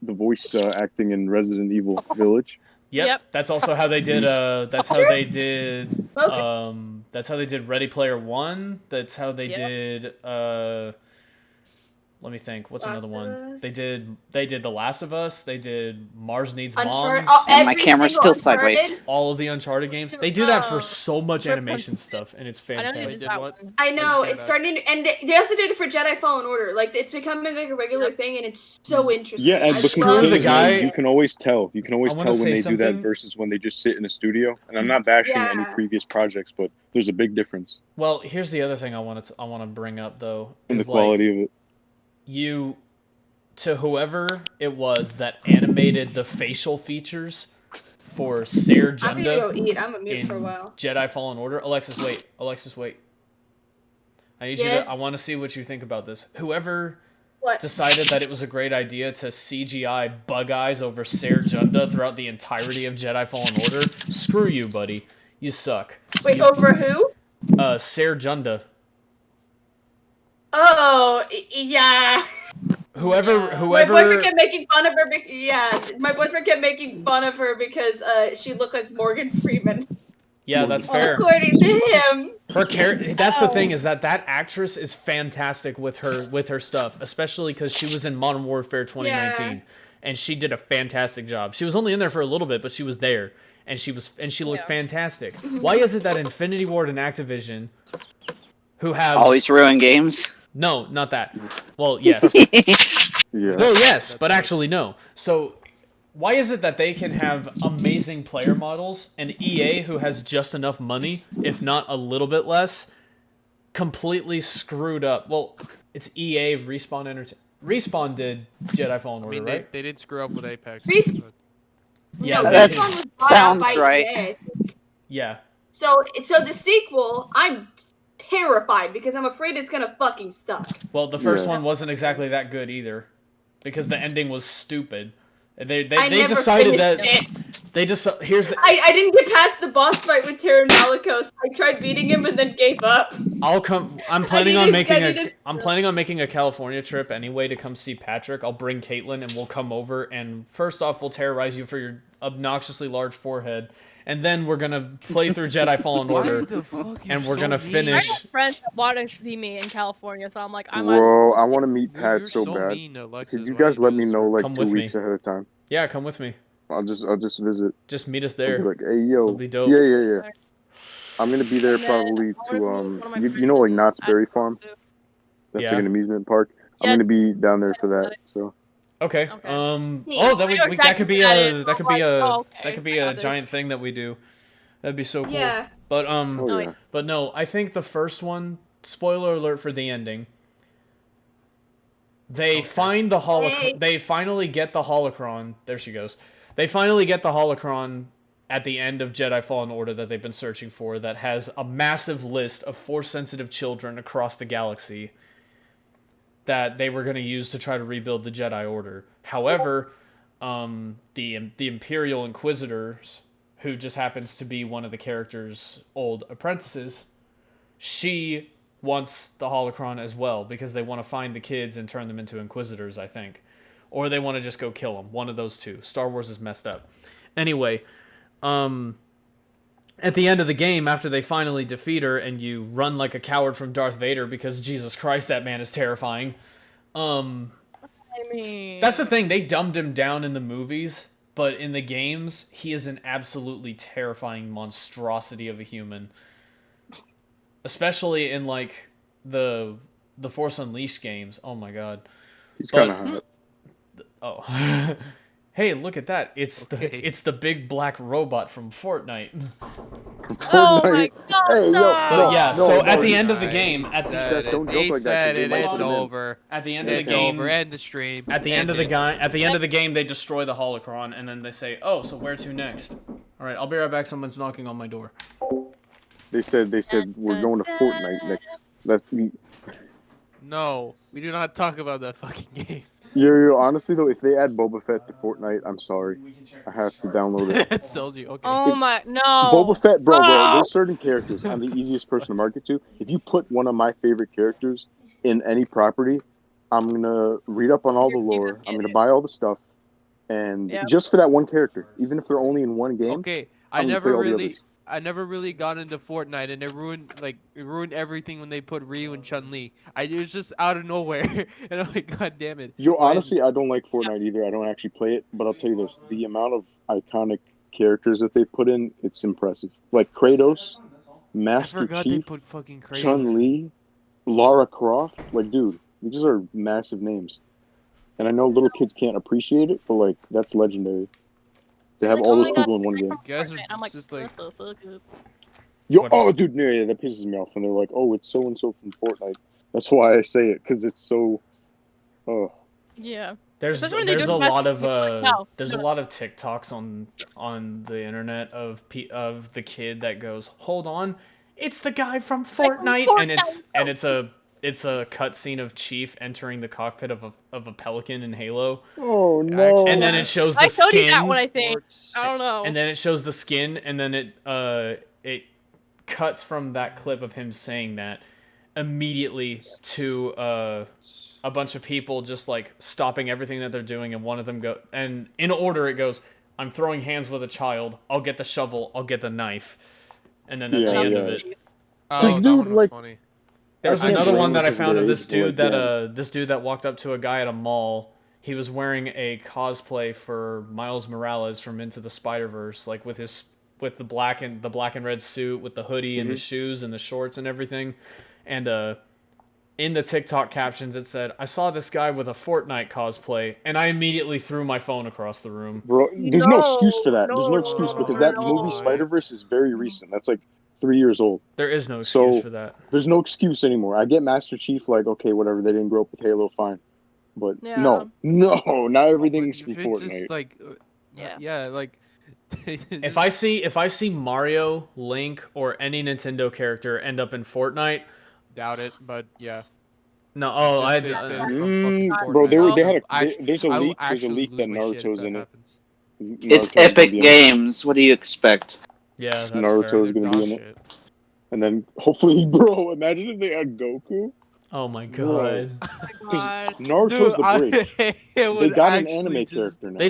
acting in Resident Evil Village. Yep. That's also how they did that's how they did Okay. that's how they did Ready Player One. That's how they Yep. did let me think. What's Last another of one? Us. They did The Last of Us. They did Mars Needs Uncharted. Moms. And my Every camera's single still sideways. Uncharted. All of the Uncharted games. They do that for so much animation stuff, and it's I know they fantastic. did did that what? one. I know, Understand it's that. starting to, and they also did it for Jedi Fallen Order. Like, it's becoming like a regular thing, and it's so interesting. Yeah, and I but Screw love the things, guy- man, you can always tell. You can always I wanna tell when say they do that something. versus when they just sit in a studio. And I'm not bashing any Yeah. previous projects, but there's a big difference Well, here's the other thing I want to bring up though. in the is, quality of it. You to whoever it was that animated the facial features for Ser I'm gonna Junda go eat. I'm a mute in for a while. Jedi Fallen Order. Alexis, wait. I need Yes? you to. I want to see what you think about this. Whoever What? decided that it was a great idea to CGI bug eyes over Ser Junda throughout the entirety of Jedi Fallen Order. Screw you, buddy. You suck. Wait, You- over who? Ser Junda. Oh, yeah. Whoever. My boyfriend kept making fun of her. My boyfriend kept making fun of her because she looked like Morgan Freeman. Yeah, that's Well, fair. according to him. Her character. That's the thing Oh. is that actress is fantastic with her stuff, especially because she was in Modern Warfare 2019, and she did a fantastic job. She was only in there for a little bit, but she was there, and she looked Yeah. fantastic. Why is it that Infinity Ward and Activision, who have Always ruin games. no, not that. Well, yes. Yeah. Well, yes, but actually no. So, why is it that they can have amazing player models and EA, who has just enough money, if not a little bit less, completely screwed up? Well, it's EA, Respawn Entertainment. Respawn did Jedi Fallen I Order, mean, right? they did screw up with Apex. Resp- but- Yeah, no, they this did. one was bought Sounds out by right. EA. Yeah. So the sequel, I'm terrified because I'm afraid it's gonna fucking suck. Well, the first Yeah. one wasn't exactly that good either. because the ending was stupid. They I never decided that finished they just here's the, I didn't get past the boss fight with Terran Malicos. I tried beating him and then gave up. I'm planning on making I'm planning on making a California trip anyway to come see Patrick. I'll bring Caitlin and we'll come over and first off we'll terrorize you for your obnoxiously large forehead. And then we're gonna play through Jedi Fallen Order, and we're gonna I finish. have friends that want to see me in California, so I'm like, I might. Bro, I want to meet Pat You're so so bad. mean, Alexis. Could you Why guys you let do me this know for- like Come 2 with weeks me. ahead of time? Yeah, come with me. I'll just visit. Just meet us I'll there. be like, hey yo, It'll be dope. yeah. I'm gonna be there And then probably I wanna to meet one of my you know like friends Knott's in Berry Farm. Idaho. That's Yeah. like an amusement park. I'm Yes. gonna be down there for that. So Okay. Okay. Oh, that We know that could be exactly a that could be what a that is. Oh, okay. that could be I a got this. giant thing that we do. That'd be so cool. Yeah. But oh Oh, yeah. But no, I think the first one, spoiler alert for the ending. They find the Hey. They finally get the holocron. There she goes. They finally get the holocron at the end of Jedi Fallen Order that they've been searching for that has a massive list of Force-sensitive children across the galaxy that they were going to use to try to rebuild the Jedi Order. However, the Imperial Inquisitors, who just happens to be one of the character's old apprentices, she wants the holocron as well because they want to find the kids and turn them into Inquisitors, I think. Or they want to just go kill them. One of those two. Star Wars is messed up. Anyway, at the end of the game, after they finally defeat her and you run like a coward from Darth Vader because Jesus Christ, that man is terrifying. I mean, That's the thing, they dumbed him down in the movies, but in the games, he is an absolutely terrifying monstrosity of a human. Especially in like the Force Unleashed games. Oh my god. He's kind of hot. Oh. Hey, look at that. It's the big black robot from Fortnite. oh my god, Hey, yo, no! But yeah, no, so no, at the you end of the Alright, game, at the said Don't it. joke He like that, said 'cause they it. might It's put him in. over. at the end of the It's game, over. End the stream. at the end of the End it. at the end of the game, they destroy the holocron, and then they say, "Oh, so where to next?" All right, I'll be right back. Someone's knocking on my door. They said we're going to Fortnite next. That's No, we do not talk about that fucking game. yo, honestly though, if they add Boba Fett to Fortnite, I'm sorry. I have to download it. It sells you. Okay. Oh my no! Boba Fett, bro, No! there's certain characters I'm the easiest person to market to. If you put one of my favorite characters in any property, I'm gonna read up on all the lore. I'm gonna buy all the stuff, and Yep. just for that one character, even if they're only in one game. Okay, I'm gonna play all the others. I never really got into Fortnite, and it ruined everything when they put Ryu and Chun-Li. It was just out of nowhere, and I'm like, god damn it. Yo, honestly, I don't like Fortnite either. I don't actually play it, but I'll tell you this: the amount of iconic characters that they put in, it's impressive. Like Kratos, I Master forgot they Chief, put fucking Kratos. Chun-Li, Lara Croft. Like, dude, these are massive names. And I know little kids can't appreciate it, but like, that's legendary. To have Like, all oh those my God, people in one game. Guys are I'm like, just like, what the fuck? Yo, What- oh, dude, yeah, that pisses me off when they're like, "Oh, it's so and so from Fortnite." That's why I say it, because it's so. Oh, Yeah. There's Especially when they there's do a the lot of best- no, there's a no. lot of TikToks on the internet of the kid that goes, "Hold on, it's the guy from Fortnite," and it's a cutscene of Chief entering the cockpit of a pelican in Halo, oh no! and then it shows the I told skin, you that one, I think. I don't know. and then it shows the skin, and then it cuts from that clip of him saying that immediately to a bunch of people just like stopping everything that they're doing, and one of them and in order it goes, "I'm throwing hands with a child. I'll get the shovel. I'll get the knife," and then that's the Yeah, end yeah. of it. oh, Dude, that one was like- funny. There's I can't another blame one that I because of found their of this age, but, dude like, that this dude that walked up to a guy at a mall. He was wearing a cosplay for Miles Morales from Into the Spider-Verse, like with the black and red suit with the hoodie and the shoes and the shorts and everything. And in the TikTok captions it said, "I saw this guy with a Fortnite cosplay," and I immediately threw my phone across the room. Bro, there's no excuse for that. There's no No, excuse because no, that no. movie Spider-Verse is very recent. That's like 3 years old. There is no excuse So- for that. There's no excuse anymore. I get Master Chief, like, okay, whatever, they didn't grow up with Halo, fine. But Yeah. no, not everything's If from it's Fortnite. just like, Yeah. like. If I see Mario, Link, or any Nintendo character end up in Fortnite, doubt it, but yeah. No, oh, I. Just say Uh, it's from fucking Bro, Fortnite. they had I there's a will leak. There's a actually leak lose that my shit if Naruto's that in it. happens. It's Naruto's gonna Epic be in it. Games. What do you expect? yeah, that's Naruto's fair. gonna Dog be in it. shit. And then hopefully, bro, imagine if they had Goku. Oh my Bro. god. Because God. Naruto's the bridge. it They would got an actually anime just- character now. They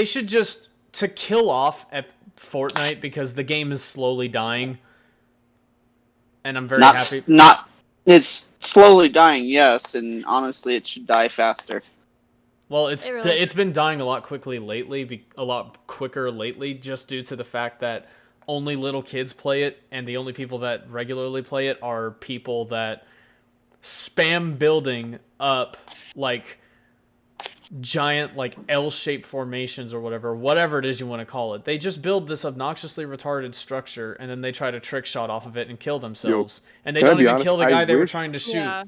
should just to kill off at Fortnite because the game is slowly dying. And I'm very happy. It's slowly dying, yes, and honestly, it should die faster. Well, It really- it's been dying a lot quicker lately, just due to the fact that only little kids play it, and the only people that regularly play it are people that spam building up like giant like L-shaped formations or whatever it is you want to call it. They just build this obnoxiously retarded structure, and then they try to trick shot off of it and kill themselves. And they can I don't be even honest? kill the I guy they were wish- trying to shoot. Yeah.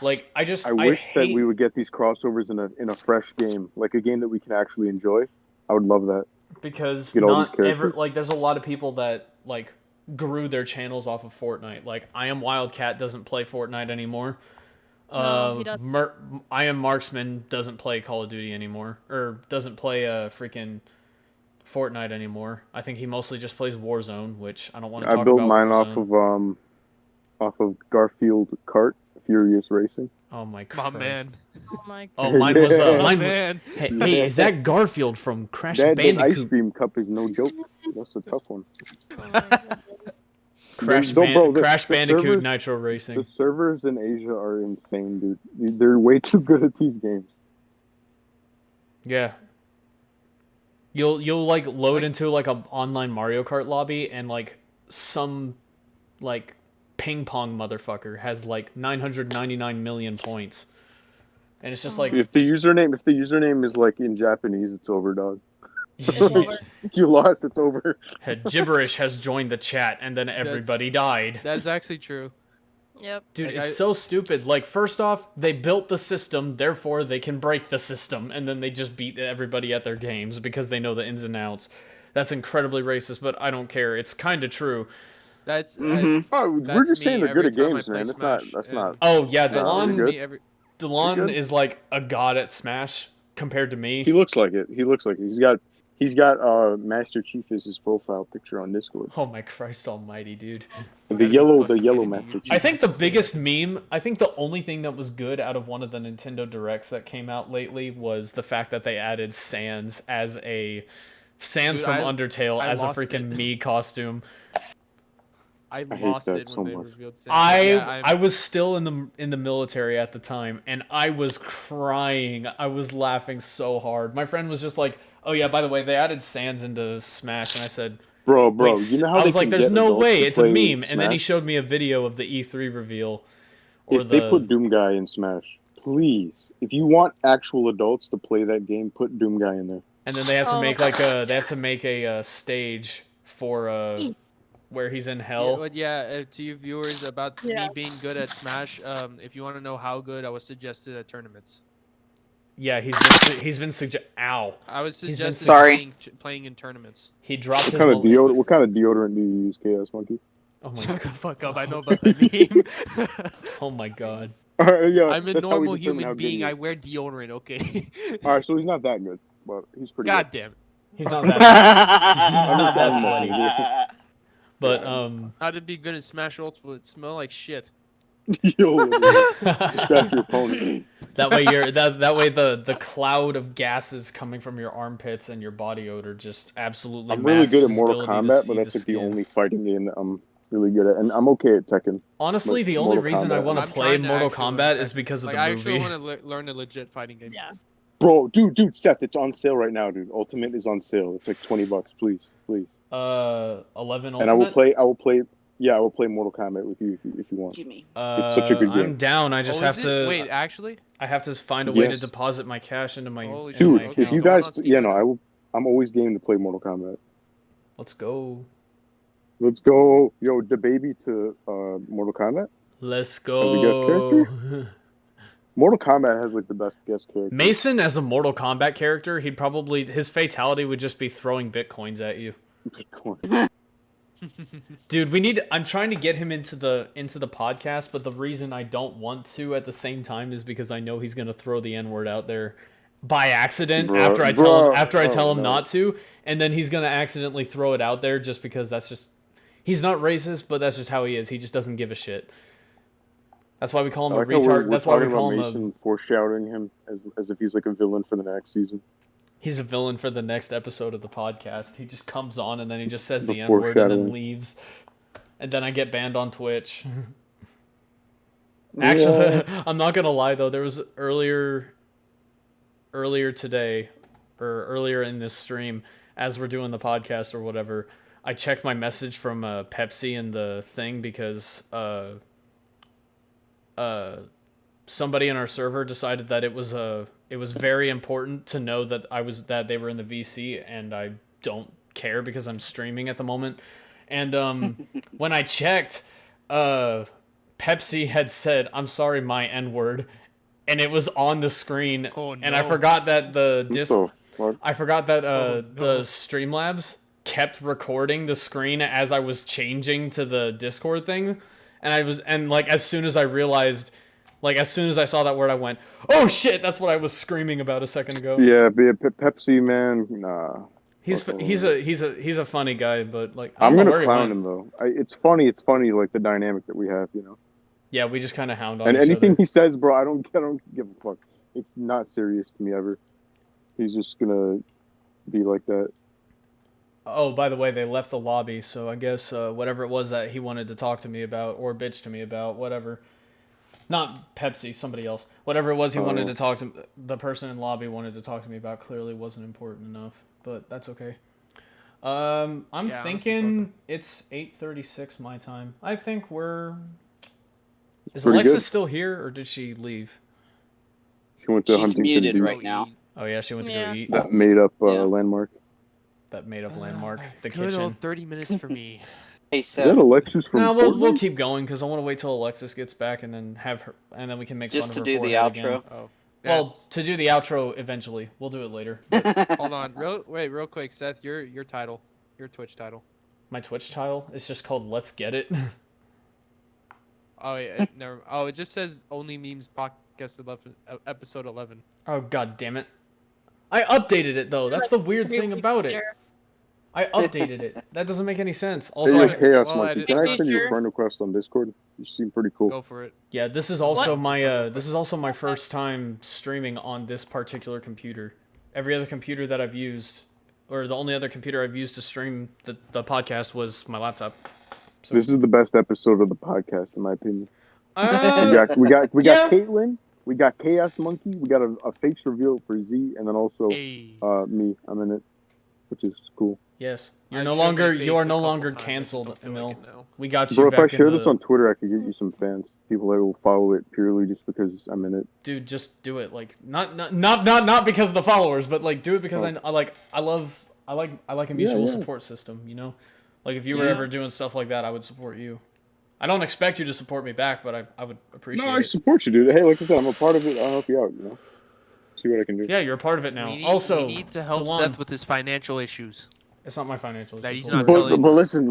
Like I wish that hate... we would get these crossovers in a fresh game, like a game that we can actually enjoy. I would love that. Because Get all these not ever characters. like there's a lot of people that like grew their channels off of Fortnite. Like I Am Wildcat doesn't play Fortnite anymore. No, he doesn't. I Am Marksman doesn't play Call of Duty anymore, or doesn't play freaking Fortnite anymore. I think he mostly just plays Warzone, which I don't want to talk I built about. mine Warzone. off of Garfield Kart Furious Racing. Oh my My Christ. man. Oh my Oh, God. mine was Yeah. My mine. man. Hey, is that Garfield from Crash That ice Bandicoot? cream cup is no joke. That's a tough one. Oh my God. Crash Bro, the Bandicoot servers- Nitro The Racing. servers in Asia are insane, dude. They're way too good at these games. Yeah. You'll like load into like a online Mario Kart lobby, and like some like ping pong motherfucker has like 999 million points. And it's just like If the username is like in Japanese, it's over, dog. It's over. You lost, it's over. gibberish has joined the chat, and then everybody died. That's actually true. Yep. Dude, Like, it's so stupid. Like, first off, they built the system, therefore they can break the system, and then they just beat everybody at their games because they know the ins and outs. That's incredibly racist, but I don't care. It's kind of true. That's Mhm. Oh, we're that's just saying me they're good every at time I games, play man. Smash, That's and- not. Oh, yeah, No, Delon, you're good. me every. Delon You're good. is like a god at Smash compared to me. He looks like it. He's got Master Chief as his profile picture on Discord. Oh my Christ almighty, dude. The yellow kidding me, Master you Chief. I think the biggest meme, I think the only thing that was good out of one of the Nintendo Directs that came out lately was the fact that they added Sans Dude, from Undertale I as a lost freaking it. Mii costume. I hate lost that it so when they much. revealed Sans. I Yeah, was still in the military at the time, and I was crying. I was laughing so hard. My friend was just like, "Oh yeah, by the way, they added Sans into Smash," and I said, Bro, Wait, you know how I they was like, can "There's get no adults way, to it's a play meme." And then he Smash? showed me a video of the E3 reveal, or If they put Doom Guy in Smash, please. If you want actual adults to play that game, put Doom Guy in there. and then they have to Oh. make a stage for where he's in hell. But yeah, to you viewers about Yeah. me being good at Smash, if you want to know how good, I was suggested at tournaments. Yeah, he's been Ow! I was He's been suggested Sorry. playing in tournaments. He dropped What his. kind of deodorant do you use, Chaos Monkey? Oh my Shut the god! fuck up! I know about that meme. Oh my god! All right, yeah, I'm a that's how we normal determine how human good he being. is. I wear deodorant. Okay. All right, so he's not that good, but he's pretty God damn it! He's not that. He's not that sweaty. But How to be good at Smash Ultimate? Smell like shit. good. Yo, distract your opponent. that way the cloud of gases coming from your armpits and your body odor just absolutely. I'm really masks good at his Mortal ability to Kombat, see but that's the like the skin. only fighting game that I'm really good at, and I'm okay at Tekken. Honestly, Like the only Mortal reason I Kombat. want to I'm play trying to Mortal actually learn Kombat Tekken. is because of Like the I actually movie. want to learn a legit fighting game. Yeah. Bro, dude, Seth, it's on sale right now, dude. Ultimate is on sale. It's like $20, please. 11 Ultimate. And I will play Mortal Kombat with you if you want. Give me. It's such a good I'm game. down. I just Oh, have is it? to. Wait, actually? I have to find a way to Yes. deposit my cash into my. Holy into shit, my Dude, okay. if you account. Going guys, on Steam yeah, right no, now? I'm always game to play Mortal Kombat. Let's go. Let's go, yo, DaBaby to Mortal Kombat. Let's As a guest go. Mortal Kombat has like the best guest character. Mason as a Mortal Kombat character, his fatality would just be throwing bitcoins at you. Bitcoin. Dude, we need. I'm trying to get him into the podcast, but the reason I don't want to at the same time is because I know he's gonna throw the N-word out there by accident after I tell him not to, and then he's gonna accidentally throw it out there just because that's just. He's not racist, but that's just how he is. He just doesn't give a shit. That's why we call him a retard. That's why we call him Mason foreshadowing him as if he's like a villain for the next season. He's a villain for the next episode of the podcast. He just comes on and then he just says the N-word and then leaves. And then I get banned on Twitch. Actually, I'm not going to lie though. There was earlier today, or earlier in this stream, as we're doing the podcast or whatever, I checked my message from Pepsi in the thing because somebody in our server decided that it was very important to know that they were in the VC, and I don't care because I'm streaming at the moment. And when I checked, Pepsi had said, "I'm sorry, my N-word," and it was on the screen. Oh, no. And I forgot that the no. Streamlabs kept recording the screen as I was changing to the Discord thing, and as soon as I realized. As soon as I saw that word, I went, "Oh shit!" That's what I was screaming about a second ago. Yeah, Pepsi man, nah. He's a funny guy, but I'm gonna clown him though. It's funny, like the dynamic that we have, you know. Yeah, we just kind of hound on. And each anything other. he says, bro, I don't give a fuck. It's not serious to me ever. He's just gonna be like that. Oh, by the way, they left the lobby, so I guess whatever it was that he wanted to talk to me about or bitch to me about, whatever. Not Pepsi, somebody else. Whatever it was he wanted to talk to, the person in lobby wanted to talk to me about clearly wasn't important enough, but that's okay. I'm thinking it's 8:36 my time. I think Is Alexis still here, or did she leave? She went to She's Huntington muted Beach. right now. Oh yeah, she went to go eat. That made up landmark. That made up landmark. The Good kitchen. old 30 minutes for me. Hey, Is that Alexis from No, Portland? we'll keep going because I want to wait till Alexis gets back and then have her, and then we can make just fun to of her do the forehead outro. again. Oh. Well, to do the outro eventually. We'll do it later. Hold on. Real quick, Seth. Your title. Your Twitch title. My Twitch title is just called Let's Get It. Oh yeah. Never. Oh, it just says OnlyMemes podcast 11, episode 11. Oh god damn it! I updated it though. That's the weird thing about it. I updated it. That doesn't make any sense. Also, Hey, Chaos well, Monkey, can I send you a friend request on Discord? You seem pretty cool. Go for it. yeah, this is also my first time streaming on this particular computer. Every other computer that I've used, or the only other computer I've used to stream the podcast was my laptop. So. This is the best episode of the podcast, in my opinion. We got Caitlin, we got Chaos Monkey, we got a face reveal for Z, and then also me. I'm in it, which is cool. Yes, you are no longer canceled, Emil. We got you. Bro, back if I share in this on Twitter, I could get you some fans. People that will follow it purely just because I'm in it. Dude, just do it. Not because of the followers, but do it because I like a mutual support system. You know, if you were ever doing stuff like that, I would support you. I don't expect you to support me back, but I would appreciate it. No, I support you, dude. Hey, like I said, I'm a part of it. I'll help you out. You know, see what I can do. Yeah, you're a part of it now. We need to help DeLon, Seth with his financial issues. It's not my financial That issues. he's not But listen.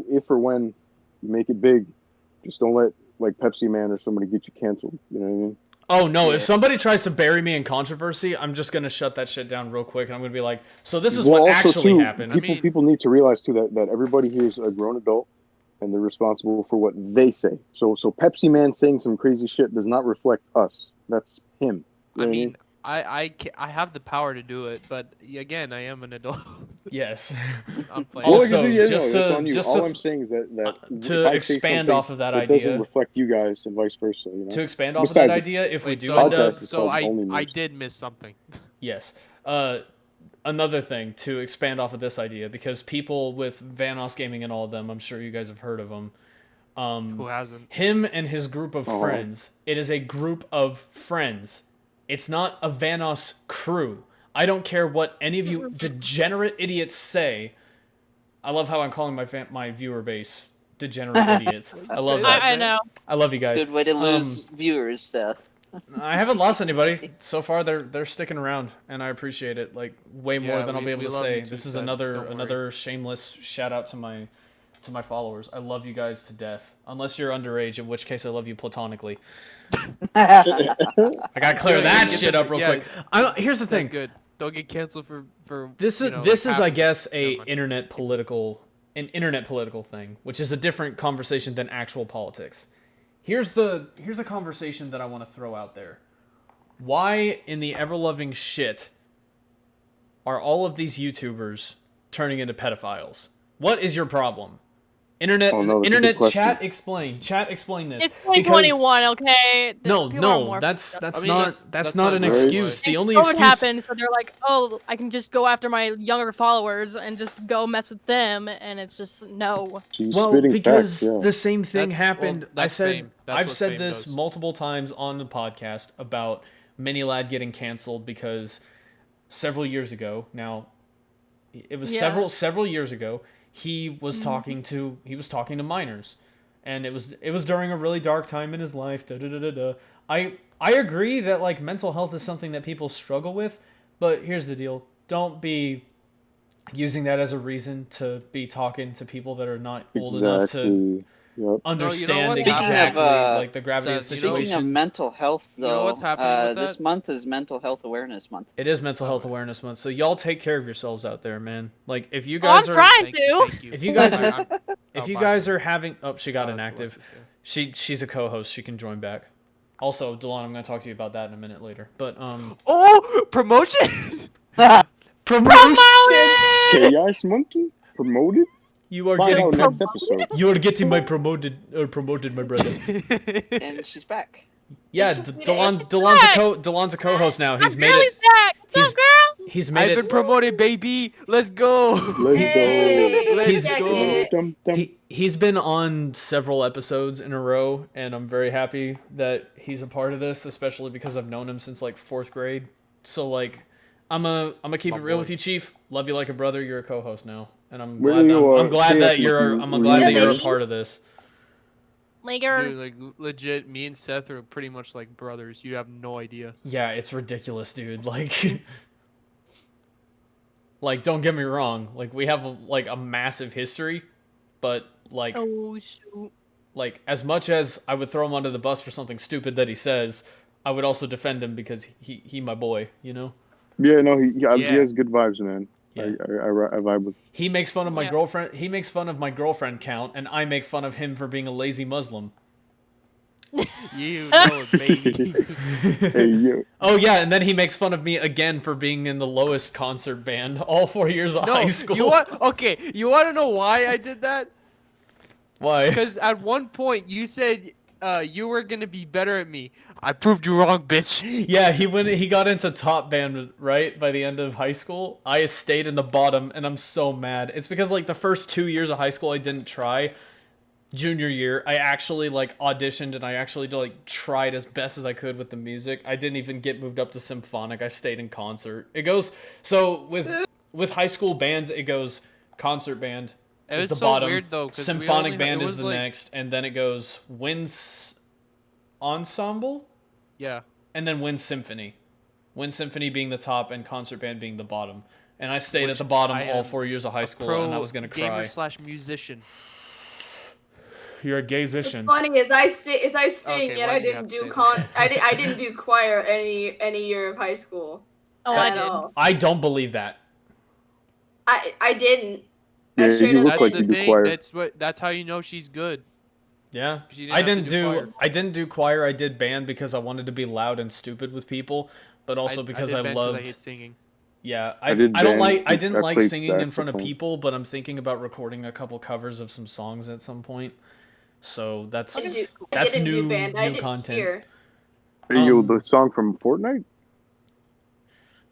If or when you make it big, just don't let Pepsi Man or somebody get you canceled. You know what I mean? Oh no! If somebody tries to bury me in controversy, I'm just gonna shut that shit down real quick, and I'm gonna be like, "So this is what actually happened." People need to realize too that everybody here is a grown adult, and they're responsible for what they say. So Pepsi Man saying some crazy shit does not reflect us. That's him. You know what I mean, I have the power to do it, but again, I am an adult. Yes. I'm playing. Also, all I'm saying is that to expand off of that idea, it doesn't reflect you guys and vice versa. You know? To expand off of that idea, if we do so end up, I did miss something. Yes. Another thing to expand off of this idea, because people with Vanoss Gaming and all of them, I'm sure you guys have heard of them. Who hasn't? Him and his group of friends. It is a group of friends. It's not a Vanoss crew. I don't care what any of you degenerate idiots say. I love how I'm calling my viewer base degenerate idiots. I love that. I know. I love you guys. Good way to lose viewers, Seth. I haven't lost anybody so far. They're sticking around, and I appreciate it like way more Yeah, than I'll be able we to love say. you too, This is Seth. another Don't worry. another shameless shout out to my followers. I love you guys to death, unless you're underage, in which case I love you platonically. I gotta clear Good, that get shit the- up real yeah, quick. Here's the That's thing. good. Don't get canceled for This is you know, this like is I half- guess Never a mind. internet political thing, which is a different conversation than actual politics. Here's the conversation that I want to throw out there. Why in the ever-loving shit are all of these YouTubers turning into pedophiles? What is your problem? Internet Oh, no, that's a good internet question. chat explain this. It's 2021, okay? No, People are no, more that's fucked up. I mean, not that's not not an right. excuse. And The only COVID excuse happened, so they're like, oh, I can just go after my younger followers and just go mess with them, and it's just no. She's Well, spitting because facts, yeah. the same thing That's- well, happened. that's fame. That's I've what said fame this does. multiple times on the podcast about Minilad getting canceled because several years ago. Now, it was Yeah. several years ago. He was talking to minors, and it was during a really dark time in his life. Da, da, da, da, da. I agree that like mental health is something that people struggle with, but here's the deal: don't be using that as a reason to be talking to people that are not old enough to Exactly. Yep. understand what? Speaking of, exactly like the gravity of the Seth, you know- Speaking of situation. mental health, You know though, what's happening with this that? month is Mental Health Awareness Month. It is Mental Health Awareness Month, so y'all take care of yourselves out there, man. Like if you Oh, I'm guys are trying Thank you, to. thank you. If you guys I'm- are- I'm- if oh, you bye. guys are having she got Oh, inactive. that's Alexis, She's a co-host. She can join back. Also, Delon, I'm gonna talk to you about that in a minute later. But yeah. Oh, promotion! promotion. Chaos Monkey promoted. You are Find getting out next episode. you are getting my promoted, my brother. And she's back. Yeah, It's Delon's a co-host now. He's I'm made really it. back. What's he's- up, girl? He's I've made been it. promoted, baby. Let's go. Let's Hey, go. Let's check go. it. Dum, dum. He's been on several episodes in a row, and I'm very happy that he's a part of this, especially because I've known him since like 4th grade. So like, I'm gonna keep My it real boy. with you, Chief. Love you like a brother. You're a co-host now, and I'm Where glad. do you, I'm glad stay that at you're. Monkey? I'm glad that Yeah, you're a baby. part of this. Lager. Dude, like legit, me and Seth are pretty much like brothers. You have no idea. Yeah, it's ridiculous, dude. Like, like don't get me wrong. Like we have a massive history, but like. Oh shoot. Like, as much as I would throw him under the bus for something stupid that he says, I would also defend him because he my boy, you know? Yeah, no, he Yeah. has good vibes, man. Yeah. I vibe with. He makes fun of my Yeah. girlfriend. He makes fun of my girlfriend count, and I make fun of him for being a lazy Muslim. You know it, baby. Hey, you. Oh, yeah, and then he makes fun of me again for being in the lowest concert band all 4 years of No, high school. you want? Okay, you want to know why I did that? Why? Because at one point you said you were gonna be better at me. I proved you wrong, bitch. Yeah, he got into top band, right, by the end of high school. I stayed in the bottom, and I'm so mad. It's because, like, the first 2 years of high school I didn't try. Junior year, I actually, like, auditioned, and I actually, like, tried as best as I could with the music. I didn't even get moved up to symphonic. I stayed in concert. It goes, so, with high school bands, it goes concert band It is was the so bottom, weird though. 'Cause we symphonic only- band it is was the like- next, and then it goes winds ensemble? Yeah. And then Wind Symphony. Wind Symphony being the top and concert band being the bottom. And I stayed at Which the bottom I all am 4 years of high school, and I was gonna cry. Gamer/musician. You're a What's gayzician. funny is I sing, Okay, yet why I do you didn't have to do say that? I didn't do choir any year of high school. Oh, I at did. all. I don't believe that. I didn't. Yeah, I you straight look up That's like the you do thing. choir. That's how you know she's good. Yeah. She I have to didn't do choir. I didn't do choir. I did band because I wanted to be loud and stupid with people, but also because did I band 'cause loved I hate singing. Yeah, I I did don't band. like I didn't I like played singing in front of saxophone. people, but I'm thinking about recording a couple covers of some songs at some point. So that's I didn't That's do new- band. I new did content. cheer. Hey, yo, the song from Fortnite?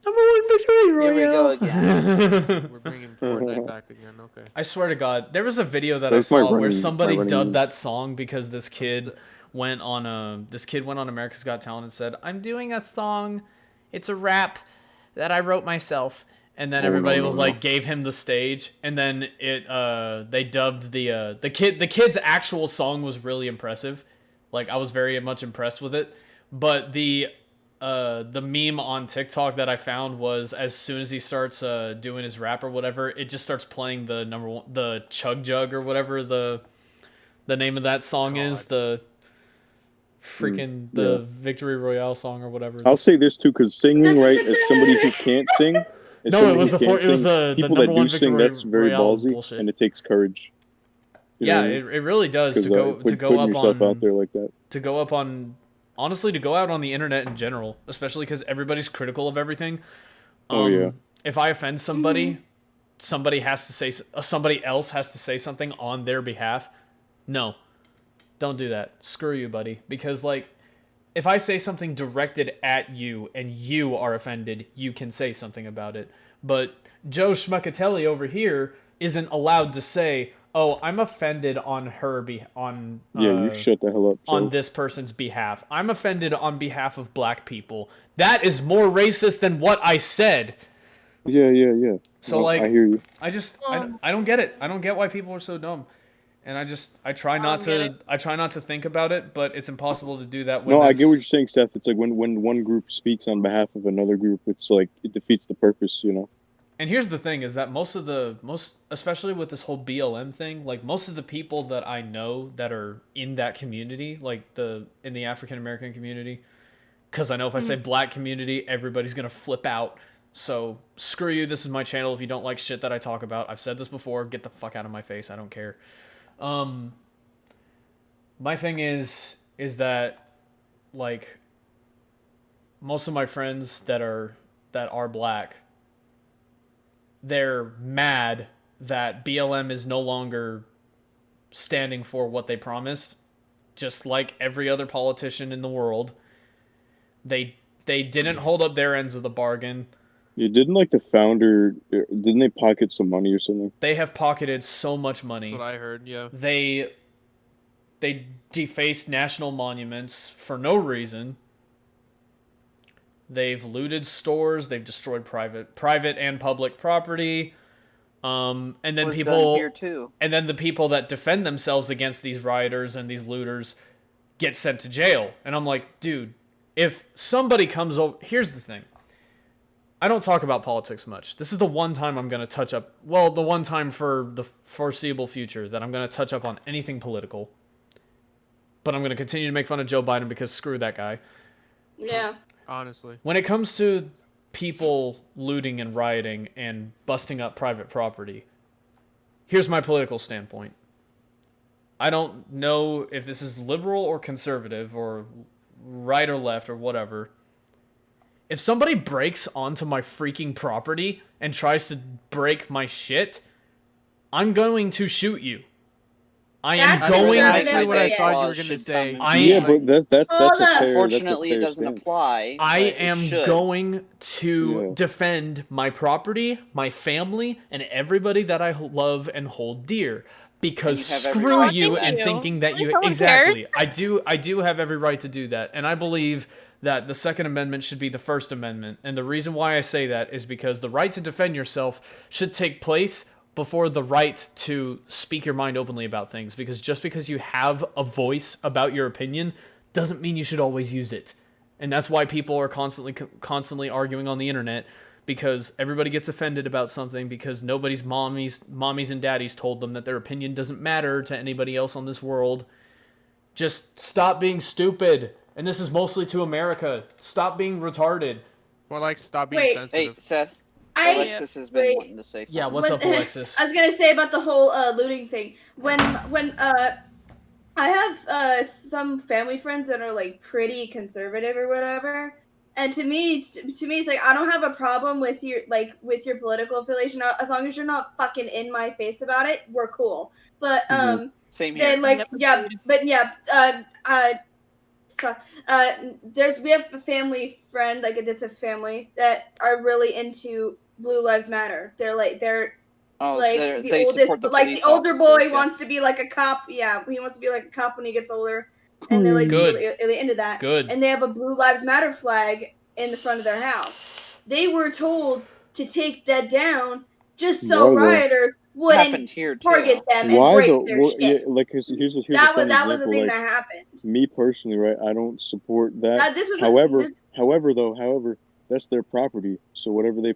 Number one victory Here we go royale. again. We're bringing Fortnite back again. Okay. I swear to God, there was a video that That's I my saw where running- somebody my running dubbed move. that song because this kid went on America's Got Talent and said, "I'm doing a song. It's a rap that I wrote myself." And then Oh, everybody no, was no. like, gave him the stage, and then they dubbed the kid's actual song was really impressive. Like I was very much impressed with it, But the meme on TikTok that I found was as soon as he starts doing his rap or whatever, it just starts playing the Chug Jug or whatever the name of that song is, the freaking Victory Royale song or whatever. I'll say this too, because singing, right, as somebody who can't sing. No, it was the people number that one do sing. Victory That's very Royale ballsy, bullshit. and it takes courage. You know Yeah, what I mean? it really does to 'Cause, go putting up yourself on out there like that. to go up on honestly to go out on the internet in general, especially because everybody's critical of everything. Oh, yeah. If I offend somebody, somebody else has to say something on their behalf. No, don't do that. Screw you, buddy. Because like, if I say something directed at you and you are offended, you can say something about it. But Joe Schmuckatelli over here isn't allowed to say, "Oh, I'm offended on her You shut the hell up, Joe. on this person's behalf. I'm offended on behalf of black people." That is more racist than what I said. Yeah. So No, like, I hear you. I don't get it. I don't get why people are so dumb. And I try not to think about it, but it's impossible to do that when No, I get what you're saying, Seth. It's like when one group speaks on behalf of another group, it's like it defeats the purpose, you know. And here's the thing is that especially with this whole BLM thing, like most of the people that I know that are in that community, like in the African American community, because I know if I say black community, everybody's going to flip out. So screw you. This is my channel. If you don't like shit that I talk about, I've said this before, get the fuck out of my face. I don't care. My thing is that like most of my friends that are black, they're mad that BLM is no longer standing for what they promised. Just like every other politician in the world, they didn't hold up their ends of the bargain. Yeah, didn't like the founder? Didn't they pocket some money or something? They have pocketed so much money. That's what I heard. Yeah. They defaced national monuments for no reason. They've looted stores. They've destroyed private and public property. And then Was people done here too. And then the people that defend themselves against these rioters and these looters get sent to jail. And I'm like, dude, if somebody comes over, here's the thing. I don't talk about politics much. This is the one time I'm going to touch up, well, the one time for the foreseeable future that I'm going to touch up on anything political. But I'm going to continue to make fun of Joe Biden because screw that guy. Yeah. Honestly. When it comes to people looting and rioting and busting up private property, here's my political standpoint. I don't know if this is liberal or conservative or right or left or whatever. If somebody breaks onto my freaking property and tries to break my shit, I'm going to shoot you. I am That's going. exactly what I Yeah. thought you were gonna say. But that's Hold a up. fair. Unfortunately, that's a it fair doesn't stance. apply. I but it am should. going to Yeah. defend my property, my family, and everybody that I love and hold dear. Because And you have every screw right you to and do. thinking that you Someone exactly. I do have every right to do that, and I believe that the Second Amendment should be the First Amendment. And the reason why I say that is because the right to defend yourself should take place before the right to speak your mind openly about things. Because just because you have a voice about your opinion doesn't mean you should always use it. And that's why people are constantly arguing on the internet, because everybody gets offended about something because nobody's mommies and daddies told them that their opinion doesn't matter to anybody else on this world. Just stop being stupid. And this is mostly to America. Stop being retarded. More like stop being Wait. sensitive. Hey, Seth. I Alexis has been wait. wanting to say something. Yeah, what's up, Alexis? I was gonna say about the whole looting thing. When I have some family friends that are like pretty conservative or whatever, and to me it's like I don't have a problem with your political affiliation as long as you're not fucking in my face about it. We're cool. But Same here. then like Yep. yeah, but yeah, we have a family friend, like it's a family that are really into Blue Lives Matter. They're like Oh, like they the oldest, support the like the police older boy officers, yeah. wants to be like a cop. Yeah, he wants to be like a cop when he gets older, and they're like Good. really into that. Good. And they have a Blue Lives Matter flag in the front of their house. They were told to take that down just so Why, though? rioters wouldn't happened here too. target them and Why break though? their Well, yeah, shit. like, 'cause here's a That funny was the example. thing Like, that happened. me personally, right? I don't support that. This was However, that's their property. So whatever they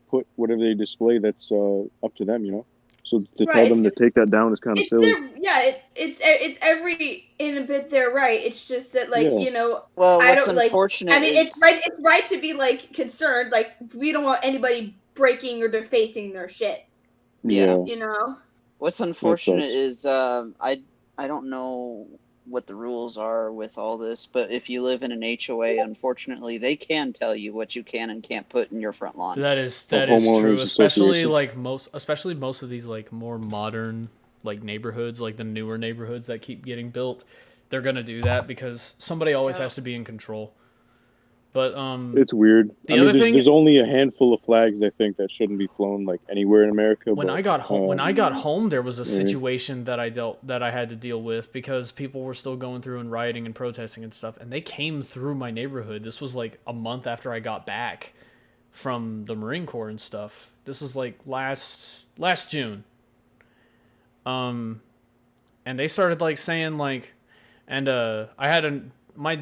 display, that's up to them, you know. So to tell Right, them to take that down is kind of it's silly. it's every in a bit they're right. It's just that like Yeah. Well, I what's don't like. unfortunate I mean, is it's right to be like concerned. Like we don't want anybody breaking or defacing their shit. Yeah. You know. What's unfortunate is I don't know what the rules are with all this, but if you live in an HOA, unfortunately, they can tell you what you can and can't put in your front lawn. That is homeowners true, especially association. like most of these like more modern like neighborhoods, like the newer neighborhoods that keep getting built. They're gonna do that because somebody always has to be in control. But it's weird. There's only a handful of flags I think that shouldn't be flown like anywhere in America. When I got home, there was a yeah. situation that I had to deal with because people were still going through and rioting and protesting and stuff, and they came through my neighborhood. This was like a month after I got back from the Marine Corps and stuff. This was like last June. And they started like saying like, and my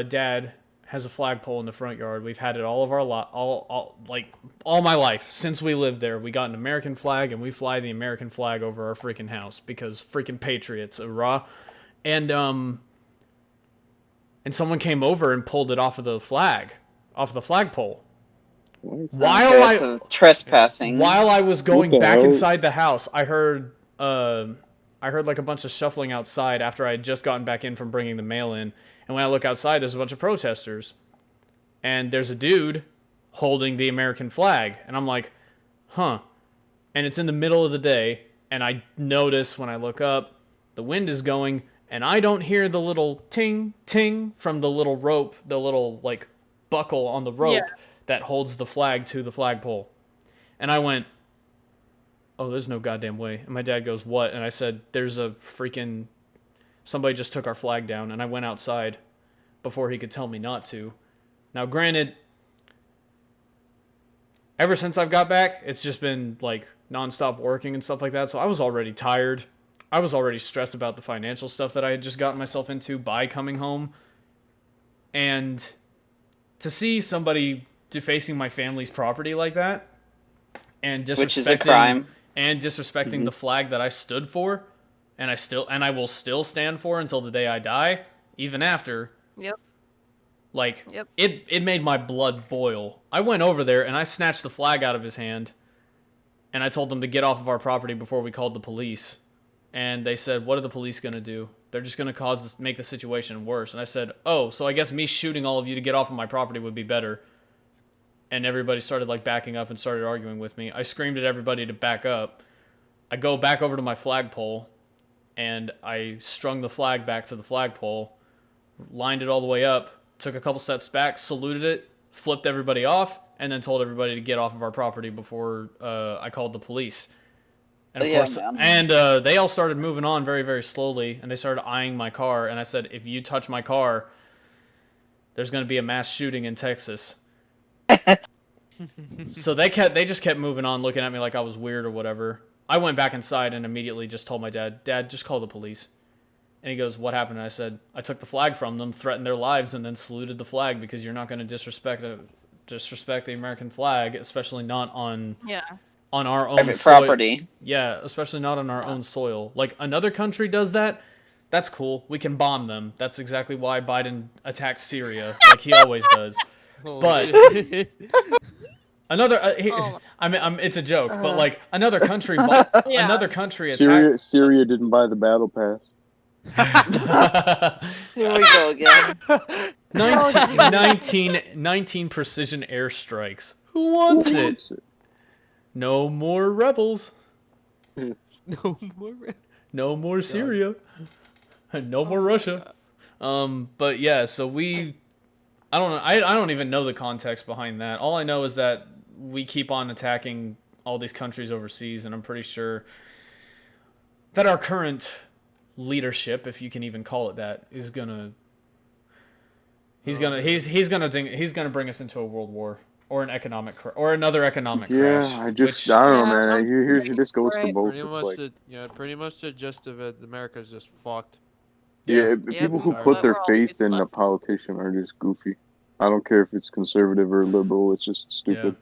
dad has a flagpole in the front yard. We've had it all of our all my life since we lived there. We got an American flag and we fly the American flag over our freaking house because freaking patriots, rah. And someone came over and pulled it off of the flagpole. While trespassing. While I was going back inside the house, I heard like a bunch of shuffling outside after I had just gotten back in from bringing the mail in. And when I look outside, there's a bunch of protesters. And there's a dude holding the American flag. And I'm like, huh. And it's in the middle of the day. And I notice when I look up, the wind is going. And I don't hear the little ting, ting from the little rope, the little, like, buckle on the rope that holds the flag to the flagpole. And I went, oh, there's no goddamn way. And my dad goes, what? And I said, there's a freaking... Somebody just took our flag down, and I went outside before he could tell me not to. Now, granted, ever since I've got back, it's just been, like, nonstop working and stuff like that, so I was already tired. I was already stressed about the financial stuff that I had just gotten myself into by coming home. And to see somebody defacing my family's property like that, and disrespecting... Which is a crime. And disrespecting the flag that I stood for... And I will still stand for until the day I die, even after. Yep. Like, it made my blood boil. I went over there and I snatched the flag out of his hand, and I told them to get off of our property before we called the police. And they said, what are the police going to do? They're just going to make the situation worse. And I said, oh, so I guess me shooting all of you to get off of my property would be better. And everybody started, like, backing up and started arguing with me. I screamed at everybody to back up. I go back over to my flagpole, and I strung the flag back to the flagpole, lined it all the way up, took a couple steps back, saluted it, flipped everybody off, and then told everybody to get off of our property before I called the police. And of course, they all started moving on very, very slowly, and they started eyeing my car, and I said, if you touch my car, there's going to be a mass shooting in Texas. So they just kept moving on, looking at me like I was weird or whatever. I went back inside and immediately just told my dad, Dad, just call the police. And he goes, what happened? And I said, I took the flag from them, threatened their lives, and then saluted the flag because you're not going to disrespect the American flag, especially not on our own private soil. property. Yeah, especially not on our own soil. Like, another country does that, that's cool. We can bomb them. That's exactly why Biden attacked Syria, like he always does. But... Another, it's a joke, but like another country, another country attacked. Syria didn't buy the battle pass. Here we go again. 19 precision airstrikes. Who wants it? No more rebels. No more Syria. No more Russia. But yeah, so I don't know. I don't even know the context behind that. All I know is that we keep on attacking all these countries overseas, and I'm pretty sure that our current leadership, if you can even call it that, is gonna bring us into a world war, or another economic Yeah, crash. I don't which, know, Yeah, man. I'm Here's this goes for right. both. Pretty It's much like, pretty much the gist of it. America's just fucked. yeah, Yep, people who but put their we're all faith always in a fucked. politician are just goofy. I don't care if it's conservative or liberal. It's just stupid.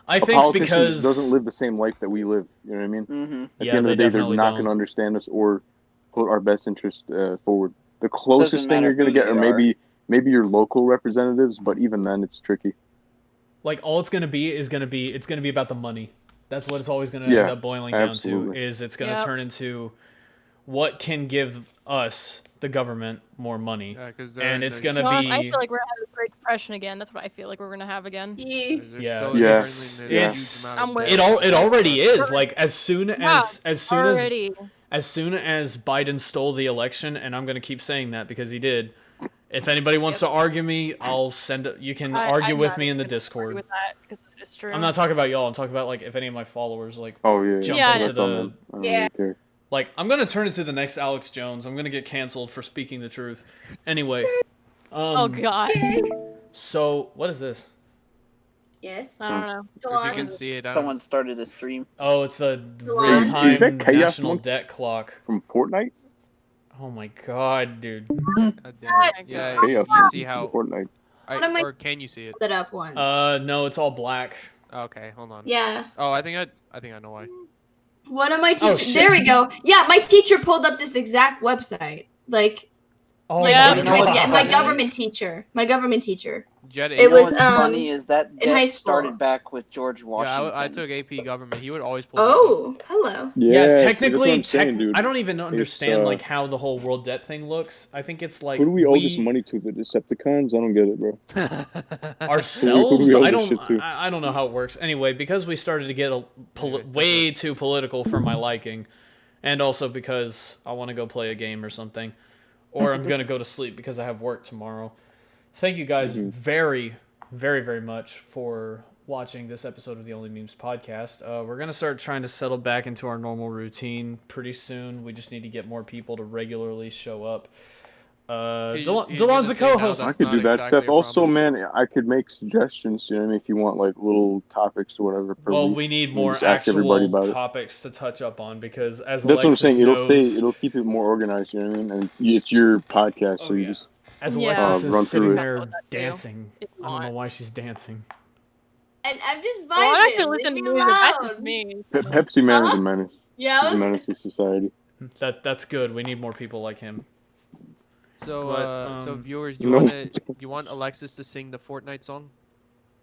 I A think politician because doesn't live the same life that we live. You know what I mean? Mm-hmm. At the Yeah, end of they the day, they're definitely not don't. going to understand us or put our best interest forward. The closest Doesn't thing matter you're going to who get are they maybe your local representatives, but even then, it's tricky. like all it's gonna be is gonna be about the money. That's what it's always gonna end Yeah, up boiling absolutely. down to. Is it's gonna Yep. turn into what can give us the government more money, Yeah, because and it's To gonna be honest, I be feel like we're having a Great Depression again. That's what I feel like we're gonna have again. Yeah. Yeah, it's I'm with it already is. Like as soon Yeah, as already. as soon as Biden stole the election, and I'm gonna keep saying that because he did. If anybody wants to argue me, I'll send it. You can argue I'm with not me in the even gonna Discord. argue with that because it is true. I'm not talking about y'all. I'm talking about like if any of my followers like Oh yeah, jump Yeah, I into that's on the them. I don't Yeah. really care. like. I'm gonna turn into the next Alex Jones. I'm gonna get canceled for speaking the truth. Anyway. Oh god. So what is this? Yes. I don't know. If you can see it, Someone started a stream. Oh, it's the Delon. Is that real-time Chaos national Monkey? debt clock. From Fortnite? Oh my god, dude. Yeah, God. you Chaos see how? Fortnite. What am I- Or can you see it? Pulled it up once. No, it's all black. Okay, hold on. Yeah. Oh, I think I know why. One of my teachers. shit. There we go. Yeah, my teacher pulled up this exact website. Like, Oh like Yeah. it was You know my, what's yeah, my funny? government teacher. My government teacher. Jet It You know was, what's funny is that in high debt school. started back with George Yeah, Washington. I took AP government. He would always pull. Oh, hello. Yeah, that's what technically, I'm saying, dude. I don't even understand uh, like how the whole world debt thing looks. I think it's like Who do we owe this money to? The Decepticons? I don't get it, bro. ourselves. Who do we owe I this don't. shit to? I don't know how it works. Anyway, because we started to get way too political for my liking, and also because I want to go play a game or something, or I'm gonna go to sleep because I have work tomorrow. Thank you guys very, very, very much for watching this episode of the OnlyMemes podcast. We're gonna start trying to settle back into our normal routine pretty soon. We just need to get more people to regularly show up. Delon's a co-host. I could do that stuff. Also, man, I could make suggestions. You know what I mean? If you want like little topics or whatever. Per Well, week, we need you more just ask everybody actual about it. topics to touch up on because as That's Alexis what I'm saying. knows, It'll keep it more organized. You know what I mean? And it's your podcast, so you just as Yeah. Alexis run is through sitting it. there That too. dancing. If you I don't know want. why she's dancing. And I'm just vibing. Well, I like to listen to Leave me music. That's alone. just me. Pepsi Man is a menace. Yeah, I He's a was. menace to society. That's good. We need more people like him. So, But, so viewers, No. you want Alexis to sing the Fortnite song?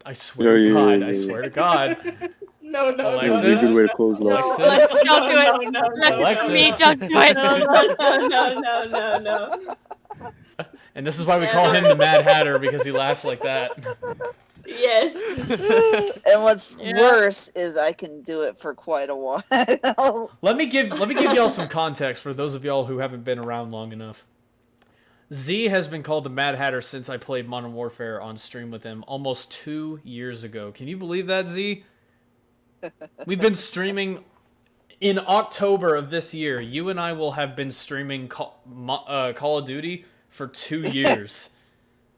I swear to Yeah, God. yeah, I yeah. swear to God. No, no, That would be a Alexis? good way to close it no, off. Alexis? Don't do it. no, no, Alexis. Me, don't do it. no. And this is why we call him the Mad Hatter because he laughs like that. Yes. And what's Yeah. worse is I can do it for quite a while. Let me give y'all some context for those of y'all who haven't been around long enough. Z has been called the Mad Hatter since I played Modern Warfare on stream with him almost 2 years ago. Can you believe that, Z? We've been streaming in October of this year. You and I will have been streaming Call of Duty for 2 years.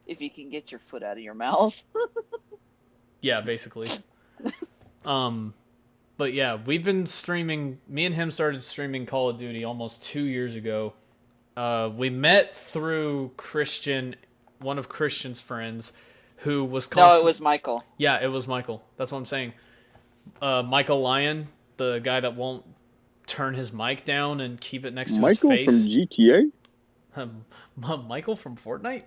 If you can get your foot out of your mouth. Yeah, basically. But yeah, we've been streaming. Me and him started streaming Call of Duty almost 2 years ago. We met through Christian, one of Christian's friends, who was No, it was Michael. Yeah, it was Michael. That's what I'm saying. Michael Lyon, the guy that won't turn his mic down and keep it next to Michael his from face. GTA? Michael from Fortnite?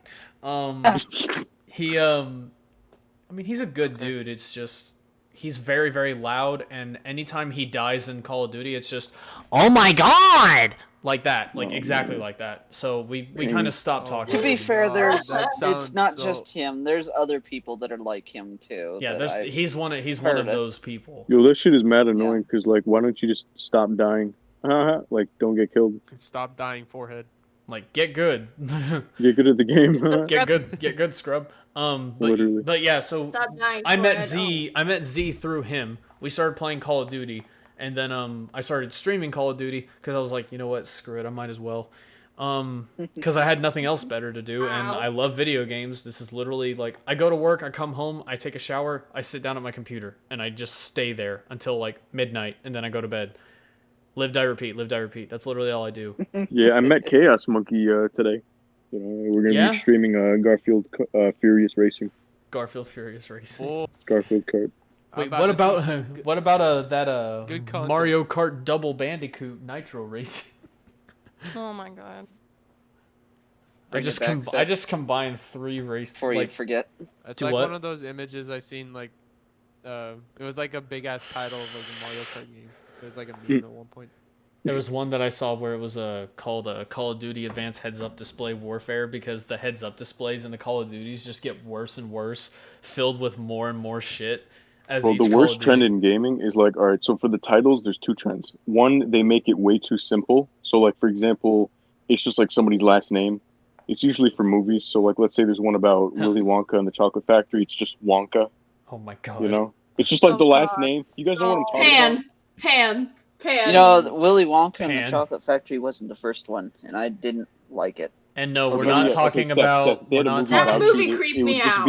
He I mean, he's a good dude. It's just he's very, very loud, and anytime he dies in Call of Duty, it's just, oh my god! Like that. Like, exactly like that. So we kind of stopped talking. To be fair, there's that it's sounds not so- just him. There's other people that are like him too. Yeah, that I've he's one of heard of it. those people. Yo, that shit is mad annoying because, like, why don't you just stop dying? Like, don't get killed. Stop dying, forehead. Like, get good. Get good at the game. Get good, scrub. Literally. But yeah, so Stop dying. I met Fortnite. Z. I met Z through him. We started playing Call of Duty, and then I started streaming Call of Duty because I was like, you know what, screw it, I might as well. Because I had nothing else better to do, and I love video games. This is literally like, I go to work, I come home, I take a shower, I sit down at my computer, and I just stay there until like midnight, and then I go to bed. Live, die, repeat. Live, die, repeat. That's literally all I do. Yeah, I met Chaos Monkey today. You know, we're gonna be streaming Garfield Furious Racing. Garfield Furious Racing. Oh, Garfield Kart. Wait, what about that Mario Kart Double Bandicoot Nitro Racing? Oh my god. I just combined 3 races before you forget. It's like one of those images I seen, like it was like a big ass title of like a Mario Kart game. It was like a meme at one point. There was one that I saw where it was called Call of Duty Advanced Heads-Up Display Warfare, because the heads-up displays in the Call of Duties just get worse and worse, filled with more and more shit. Well, the worst trend in gaming is like, all right, so for the titles, there's 2 trends. One, they make it way too simple. So, like, for example, it's just like somebody's last name. It's usually for movies. So, like, let's say there's one about Willy Wonka and the Chocolate Factory. It's just Wonka. Oh my god. You know? It's just like the last name. You guys know what I'm talking about? Pan. You know, Willy Wonka and the Chocolate Factory wasn't the first one, and I didn't like it. And no, we're not talking about... That movie creeped me out.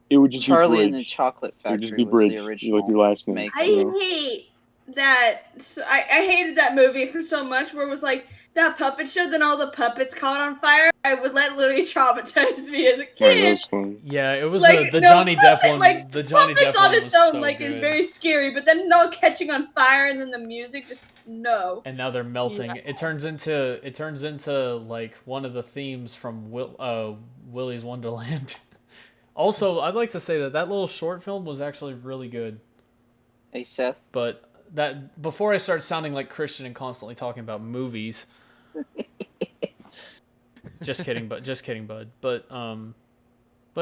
It would just Charlie be and the Chocolate Factory was the original. Like your last name. I hate that. I hated that movie for so much, where it was like that puppet show, then all the puppets caught on fire. I would let literally traumatize me as a kid. Right, that was fun. Yeah, it was like, the Johnny Depp one. Like, the Johnny Depp on one its was own, so like, good. it's very scary, but then all catching on fire, and then the music just no. And now they're melting. Yeah. It turns into like one of the themes from Willy's Wonderland. Also, I'd like to say that little short film was actually really good. Hey, Seth. But that before I start sounding like Christian and constantly talking about movies. Just kidding, bud. But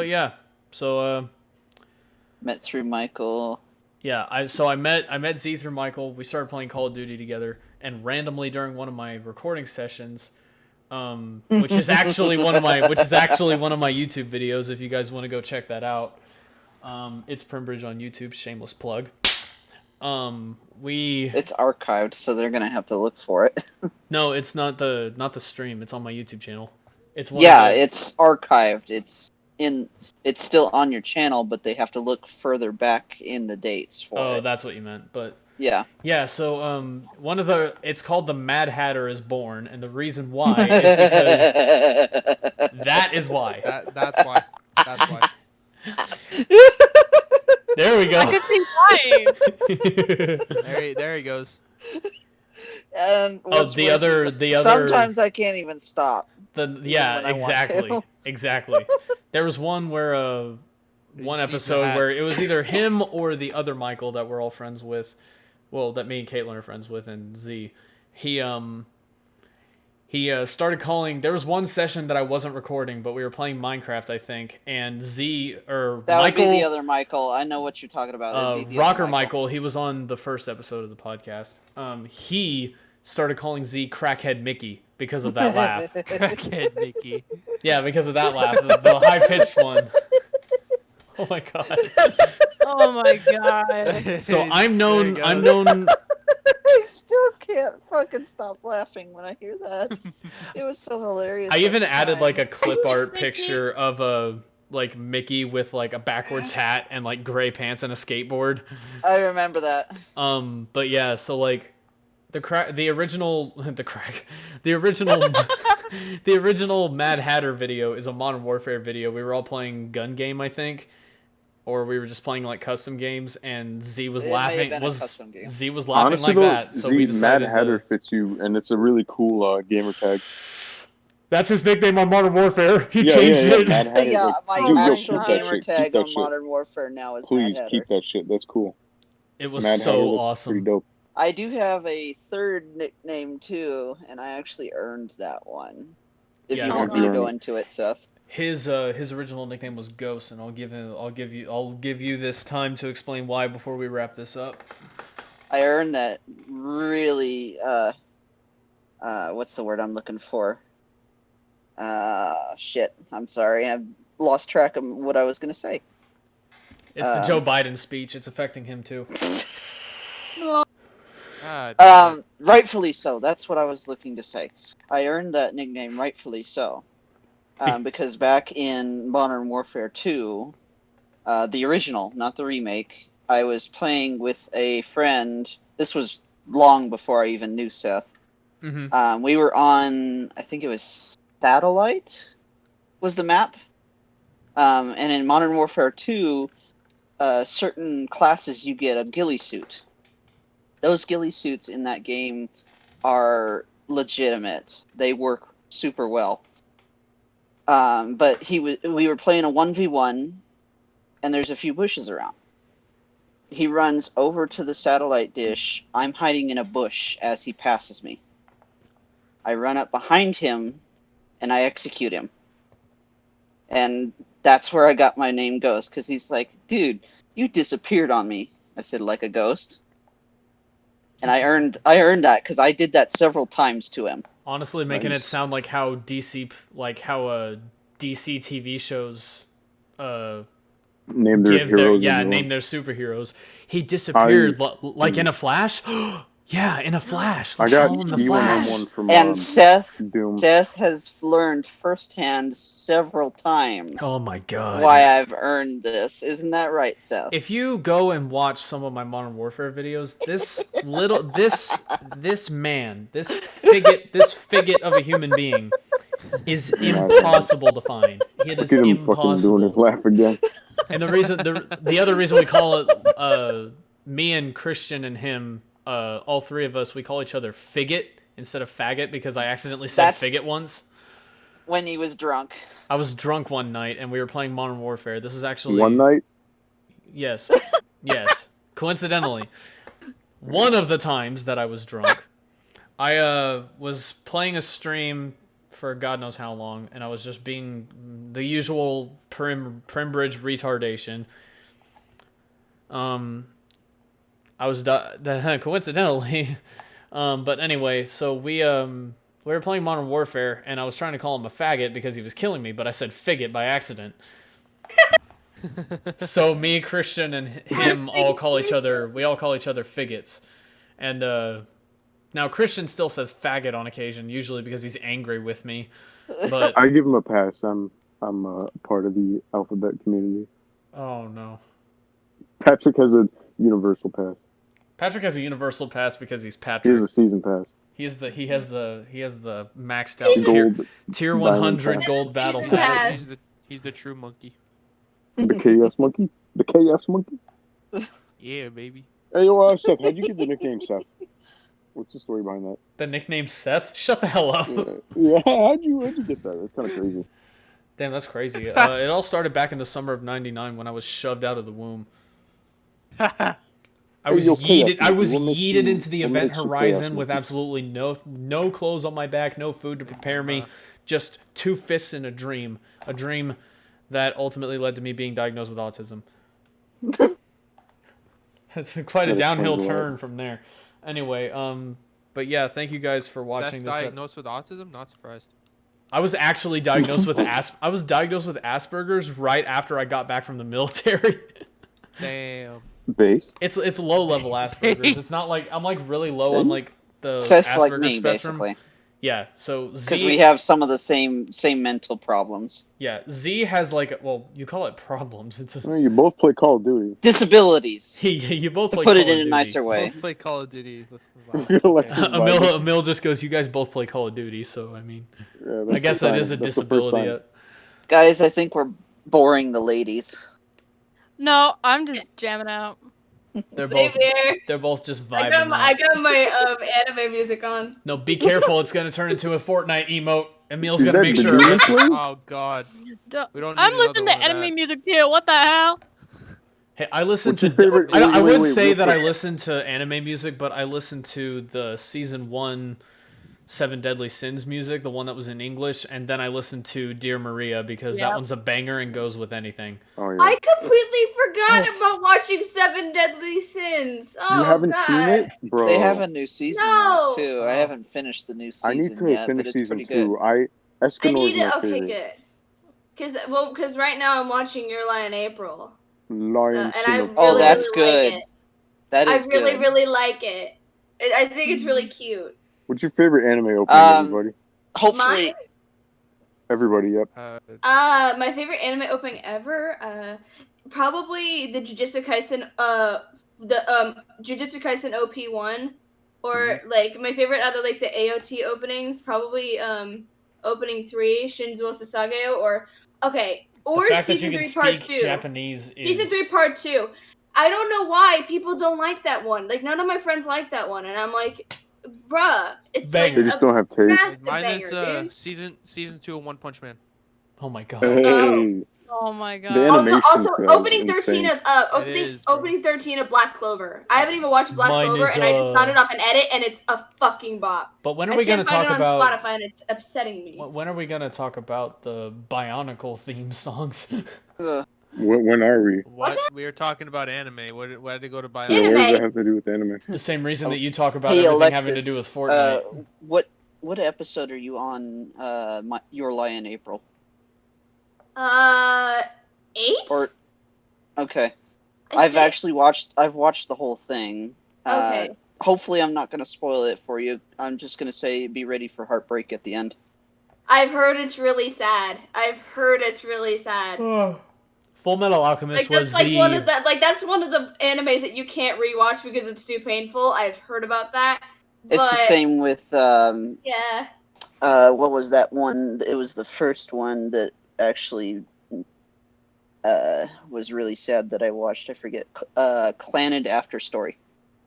yeah. So met through Michael. Yeah, I met Z through Michael. We started playing Call of Duty together, and randomly during one of my recording sessions, which is actually one of my YouTube videos. If you guys want to go check that out, it's Primbridge on YouTube. Shameless plug. It's archived, so they're gonna have to look for it. No, it's not the stream. It's on my YouTube channel. It's archived. It's still on your channel, but they have to look further back in the dates for it. Oh, that's what you meant. But yeah. So it's called The Mad Hatter is Born, and the reason why is because that is why. That's why. That's why. There we go. I can see why. There he goes. And the other. Sometimes I can't even stop. Exactly. There was one where one episode where it was either him or the other Michael that we're all friends with. Well, that me and Caitlin are friends with, and Z. He started calling. There was one session that I wasn't recording, but we were playing Minecraft, I think. And Michael, would be the other Michael. I know what you're talking about. Rocker Michael. He was on the first episode of the podcast. He started calling Z Crackhead Mickey because of that laugh. Crackhead Mickey. Yeah, because of that laugh, the high pitched one. Oh my god. Oh my god. So I'm known. I still can't fucking stop laughing when I hear that. It was so hilarious. I even added like a clip art picture of like Mickey with like a backwards hat and like gray pants and a skateboard. I remember that. But yeah, so like the original Mad Hatter video is a Modern Warfare video. We were all playing gun game, I think. Or we were just playing like custom games, and Z was laughing. Z was laughing Honestly, like that. So we decided Mad Hatter fits you, and it's a really cool gamer tag. That's his nickname on Modern Warfare. He changed it. My actual gamer tag on Modern Warfare now is Mad Hatter. Please keep that shit. That's cool. It was so awesome. Pretty dope. I do have a third nickname too, and I actually earned that one. If you want me to go into it, Seth. His original nickname was Ghost, and I'll give you this time to explain why before we wrap this up. I earned that really what's the word I'm looking for? Shit. I'm sorry. I've lost track of what I was gonna say. It's the Joe Biden speech. It's affecting him too. God, damn it. Rightfully so. That's what I was looking to say. I earned that nickname rightfully so. Because back in Modern Warfare 2, the original, not the remake, I was playing with a friend. This was long before I even knew Seth. Mm-hmm. We were on, I think it was Satellite, was the map. And in Modern Warfare 2, certain classes you get a ghillie suit. Those ghillie suits in that game are legitimate. They work super well. But we were playing a 1v1, and there's a few bushes around. He runs over to the satellite dish. I'm hiding in a bush as he passes me. I run up behind him, and I execute him. And that's where I got my name Ghost, because he's like, dude, you disappeared on me. I said, like a ghost. And I earned that, because I did that several times to him. Honestly, making it sound like how DC TV shows Name their heroes. name their superheroes. He disappeared like in a flash. Yeah, in a flash. I Let's got call him the you on Flash. that one from And Seth Doom. has learned firsthand several times Oh my god. why I've earned this. Isn't that right, Seth? If you go and watch some of my Modern Warfare videos, this figure of a human being is impossible to find. It is Look at him fucking doing his impossible. laugh again. And the other reason we call it me and Christian and him, all three of us, we call each other Figget instead of Faggot because I accidentally said Figget once. When he was drunk. I was drunk one night and we were playing Modern Warfare. This is actually One night? Yes. Yes. Coincidentally. One of the times that I was drunk, I was playing a stream for God knows how long, and I was just being the usual Primbridge retardation. I was coincidentally, but anyway, so we were playing Modern Warfare, and I was trying to call him a faggot because he was killing me, but I said figgot by accident. So me, Christian, and him all call each other figgots, and now Christian still says faggot on occasion, usually because he's angry with me. But I give him a pass. I'm part of the alphabet community. Oh no. Patrick has a universal pass. Patrick has a universal pass because he's Patrick. He has a season pass. He has the maxed out tier 100 gold battle pass. He's the true monkey. The KS monkey. The KS monkey. Yeah, baby. Hey, yo, Seth, how'd you get the nickname Seth? What's the story behind that? The nickname Seth? Shut the hell up. Yeah, how'd you get that? That's kind of crazy. Damn, that's crazy. It all started back in the summer of '99 when I was shoved out of the womb. I was yeeted into the event horizon with absolutely no clothes on my back, no food to prepare me, just 2 fists in a dream that ultimately led to me being diagnosed with autism. It's been quite a downhill turn from there. Anyway, but yeah, thank you guys for watching this. Diagnosed with autism? Not surprised. I was actually diagnosed with Asperger's right after I got back from the military. Damn. Base? It's low level Asperger's. It's not like I'm like really low on like the Seth's Asperger's like me, spectrum. basically. Yeah, so Z, because we have some of the same mental problems. Yeah, Z has like, well, you call it problems. It's You both play Call of Duty. Disabilities. You both play put Call it in of a nicer way. Both play Call of Duty. Emil just goes, you guys both play Call of Duty, so I mean, I guess that is a disability. Guys, I think we're boring the ladies. No, I'm just jamming out. They're both just vibing. I got my anime music on. No, be careful. It's gonna turn into a Fortnite emote. Emil's gonna make sure. Oh God. I'm listening to anime music too. What the hell? Hey, I listen to. I would say that I listen to anime music, but I listen to the season 1 Seven Deadly Sins music, the one that was in English, and then I listened to Dear Maria because that one's a banger and goes with anything. Oh, yeah. I completely forgot about watching Seven Deadly Sins. Oh, you haven't seen it, bro? They have a new season now, too. I haven't finished the new season I need to yet, finish but it's season pretty 2. good. Escanor is my favorite. Good. Because right now I'm watching Your Lie in April. Lion that's good. Like that is good. I really like it. I think it's really cute. What's your favorite anime opening, everybody? Hopefully, Everybody, yep. My favorite anime opening ever, probably the Jujutsu Kaisen, Jujutsu Kaisen OP1, or like my favorite out of like the AOT openings, probably opening 3, Shinzuo Sasageo, or season 3 part 2. Japanese Season 3 part 2. I don't know why people don't like that one. Like none of my friends like that one, and I'm like, bruh, it's Banger. like They just don't have taste. massive Mine banger, is dude. season 2 of One Punch Man. Oh my god. Hey. Oh my god. The animation Also, for that opening is 13 insane. of It is, bro. opening 13 of Black Clover. I haven't even watched Black Mine Clover, is, and I just found it off an edit, and it's a fucking bop. But when are I we gonna can't find talk it on about Spotify, and it's upsetting me. when are we gonna talk about the Bionicle theme songs? When are we? What? We were talking about anime. Why did it go to bio? Yeah, what does Anime. that have to do with anime? The same reason that you talk about Hey, everything Alexis, having to do with Fortnite. What episode are you on? Your Lie in April. 8? Or okay, I I've think- actually watched. I've watched the whole thing. Okay. Hopefully, I'm not gonna spoil it for you. I'm just gonna say, be ready for heartbreak at the end. I've heard it's really sad. Full Metal Alchemist Like was that's like the one of the that's one of the animes that you can't rewatch because it's too painful. I've heard about that. But, It's the same with Yeah. what was that one? It was the first one that actually was really sad that I watched. I forget. Clanid After Story.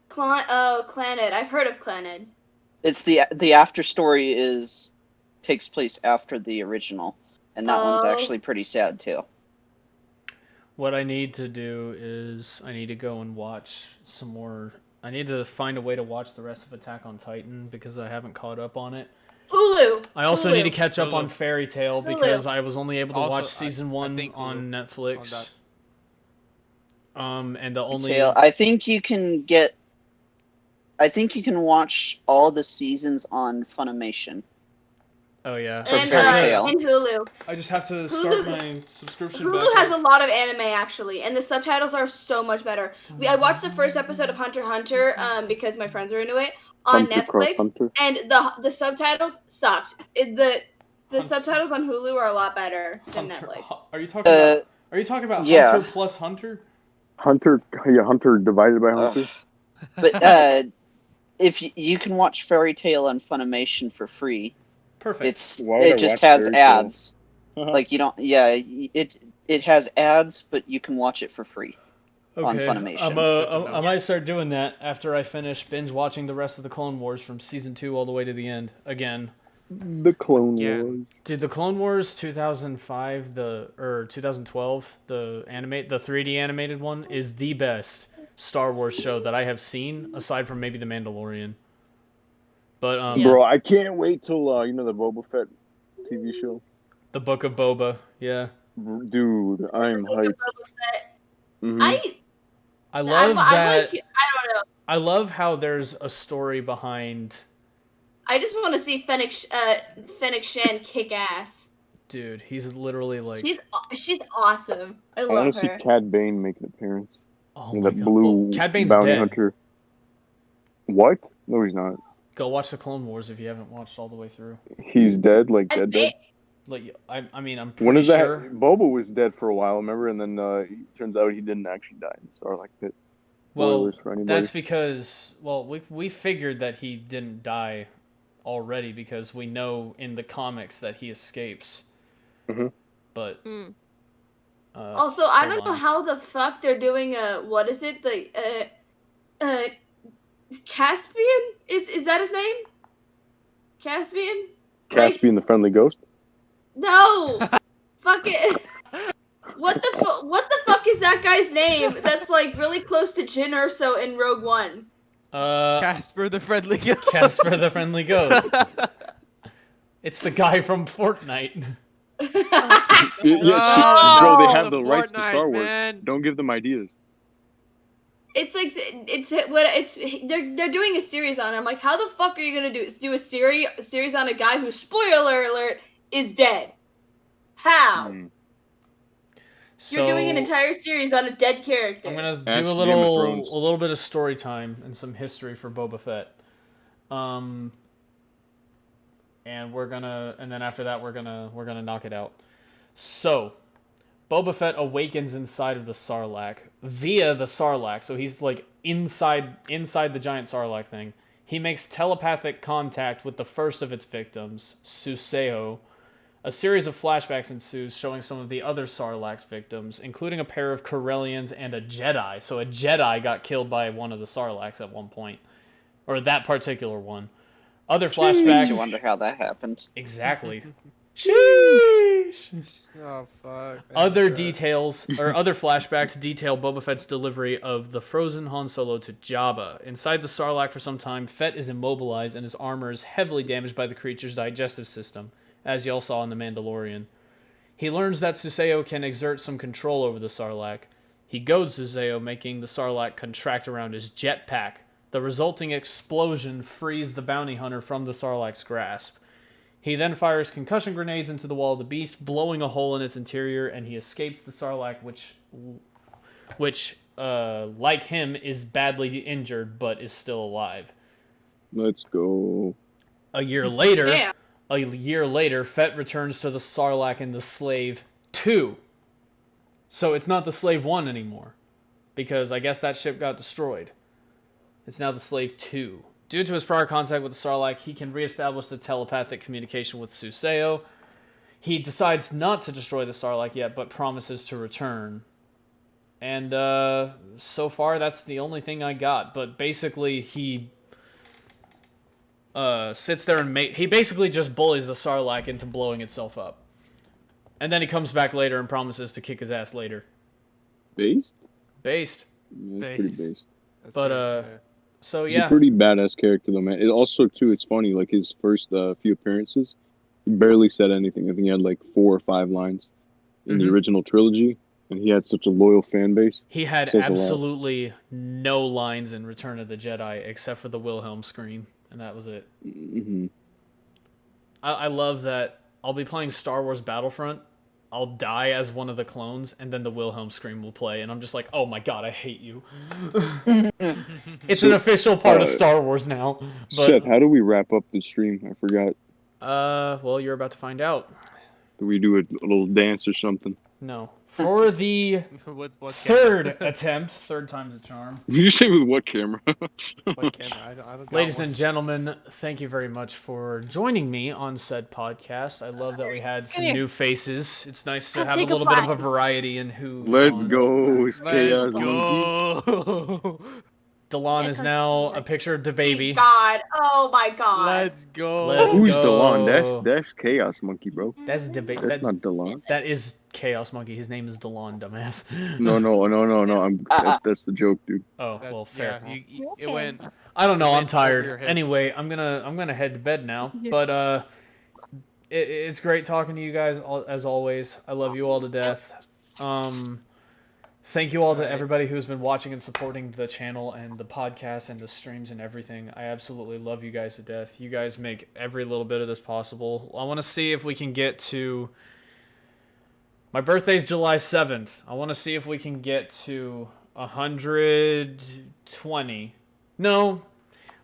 Clanid. I've heard of Clanid. It's the after story takes place after the original, and that one's Oh. actually pretty sad too. What I need to do is I need to go and watch some more. I need to find a way to watch the rest of Attack on Titan because I haven't caught up on it. Hulu. I also Hulu. need to catch up on Hulu. Fairy Tail Hulu. because I was only able to Also, watch I season 1 think on Hulu Netflix. on And the only Tail. I think you can watch all the seasons on Funimation. Oh yeah. For And Fairy Tail. and Hulu. I just have to start my subscription Hulu has a lot of anime actually, and the subtitles are so much better. I watched the first episode of Hunter x Hunter because my friends are into it on Hunter cross Netflix, Hunter. and the subtitles sucked. The subtitles on Hulu are a lot better than Netflix. Are you talking about yeah. Hunter plus Hunter? Hunter divided by Hunter. But if you can watch Fairy Tail on Funimation for free, Perfect. Why would I it just watch has Fairy Tail? ads. Like you don't. Yeah, it has ads, but you can watch it for free on Funimation. I might start doing that after I finish binge watching the rest of the Clone Wars from season 2 all the way to the end again. The Clone Yeah. Wars. Dude, the Clone Wars 2005 or 2012 the 3D animated one is the best Star Wars show that I have seen aside from maybe The Mandalorian. But Bro, I can't wait till the Boba Fett TV show. The Book of Boba, yeah. Dude, I'm hyped. Mhm. I love that. I don't know. I love how there's a story behind. I just want to see Fennec Shan kick ass. Dude, he's literally like. She's awesome. I I love want to see her. Cad Bane make an appearance. Oh And my that god. blue Well, Cad Bane's bounty dead. hunter. What? No, he's not. Go watch the Clone Wars if you haven't watched all the way through. He's dead, like And dead. Like, I mean, I'm When pretty is that? sure. Boba was dead for a while, remember? And then it turns out he didn't actually die in Sarlacc pit. Well, Spoilers for anybody. that's because we figured that he didn't die already because we know in the comics that he escapes. Mhm. But Also, I hold don't know on. how the fuck they're doing what is it? Caspian? Is that his name? Caspian? Caspian the Friendly Ghost? No! Fuck it. What the fuck is that guy's name? That's like really close to Jyn Erso in Rogue One. Casper the Friendly Ghost. Casper the Friendly Ghost. It's the guy from Fortnite. Yes, Oh, bro, they have the the rights to Fortnite, Star Wars. man. Don't give them ideas. They're doing a series on it. I'm like, how the fuck are you gonna do a series on a guy who, spoiler alert, is dead? How? You're doing an entire series on a dead character. I'm gonna Ask do a Game of Thrones. little bit of story time and some history for Boba Fett. And then after that we're gonna knock it out. So, Boba Fett awakens inside of the Sarlacc via the Sarlacc. So he's like inside the giant Sarlacc thing. He makes telepathic contact with the first of its victims, Suseo. A series of flashbacks ensues showing some of the other Sarlacc's victims, including a pair of Corellians and a Jedi. So a Jedi got killed by one of the Sarlaccs at one point. Or that particular one. Other flashbacks... Makes you wonder how that happened. Exactly. Sheesh! Oh, fuck. Other flashbacks detail Boba Fett's delivery of the frozen Han Solo to Jabba. Inside the Sarlacc for some time, Fett is immobilized and his armor is heavily damaged by the creature's digestive system, as y'all saw in The Mandalorian. He learns that Suseo can exert some control over the Sarlacc. He goads Suseo, making the Sarlacc contract around his jetpack. The resulting explosion frees the bounty hunter from the Sarlacc's grasp. He then fires concussion grenades into the wall of the beast, blowing a hole in its interior, and he escapes the Sarlacc, which like him, is badly injured, but is still alive. Let's go. A year later, Yeah. Fett returns to the Sarlacc in the Slave 2. So it's not the Slave 1 anymore, because I guess that ship got destroyed. It's now the Slave 2. Due to his prior contact with the Sarlacc, he can reestablish the telepathic communication with Suseo. He decides not to destroy the Sarlacc yet, but promises to return. And so far, that's the only thing I got. But basically, he sits there and he basically just bullies the Sarlacc into blowing itself up. And then he comes back later and promises to kick his ass later. Based? Based. Yeah, that's pretty based. But, so He's yeah. a pretty badass character though, man. It also too, it's funny, like his first few appearances, he barely said anything. I think he had like 4 or 5 lines in the original trilogy, and he had such a loyal fan base. He had absolutely no lines in Return of the Jedi except for the Wilhelm scream, and that was it. Mm-hmm. I love that I'll be playing Star Wars Battlefront, I'll die as one of the clones, and then the Wilhelm scream will play, and I'm just like, oh my god, I hate you. It's an official part of Star Wars now. But, Seth, how do we wrap up the stream? I forgot. Well, you're about to find out. Do we do a little dance or something? No. For the third attempt, third time's a charm. You say with what camera? What camera? I don't Ladies and gentlemen, thank you very much for joining me on said podcast. I love that we had some new faces. It's nice to have a little bit of a variety in who. Let's go, it's Chaos Monkey. go. Delon is now a picture of DaBaby. God, oh my god. Let's go. Who's Delon? That's Chaos Monkey, bro. That's DaBaby. That's not Delon. That is Chaos Monkey. His name is Delon, dumbass. No. That's the joke, dude. Oh, well, fair. Yeah, it went. I don't know. I'm went over your tired. head. Anyway, I'm gonna head to bed now. But it's great talking to you guys as always. I love you all to death. Thank you all to everybody who's been watching and supporting the channel and the podcast and the streams and everything. I absolutely love you guys to death. You guys make every little bit of this possible. I want to see if we can get to... My birthday's July 7th. I want to see if we can get to 120. No.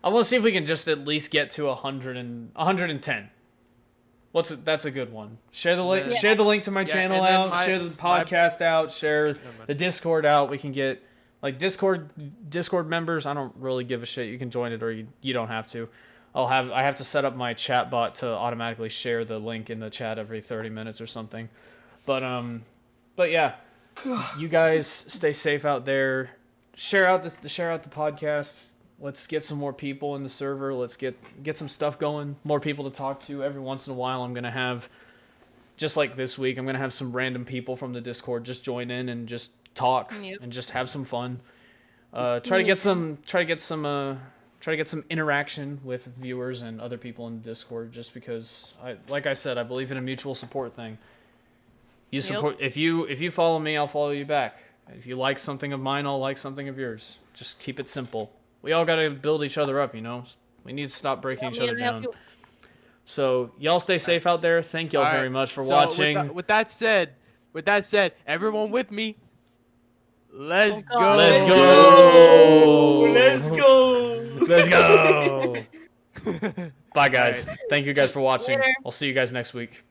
I want to see if we can just at least get to 110. That's a good one. Share the link. Yeah. Share the link to my channel out. Share the podcast out. Share the Discord out. We can get like Discord members. I don't really give a shit. You can join it or you don't have to. I have to set up my chat bot to automatically share the link in the chat every 30 minutes or something. But yeah, you guys stay safe out there. Share out the podcast. Let's get some more people in the server. Let's get some stuff going. More people to talk to. Every once in a while, I'm going to have, just like this week, I'm going to have some random people from the Discord just join in and just talk and just have some fun. Try to get some interaction with viewers and other people in the Discord just because, like I said, I believe in a mutual support thing. You support if you follow me, I'll follow you back. If you like something of mine, I'll like something of yours. Just keep it simple. We all got to build each other up, you know? We need to stop breaking each other down. So, y'all stay safe out there. Thank y'all very much for watching. With that said, everyone with me. Let's go. Let's go. Let's go. Let's go. Bye, guys. Alright. Thank you guys for watching. Later. I'll see you guys next week.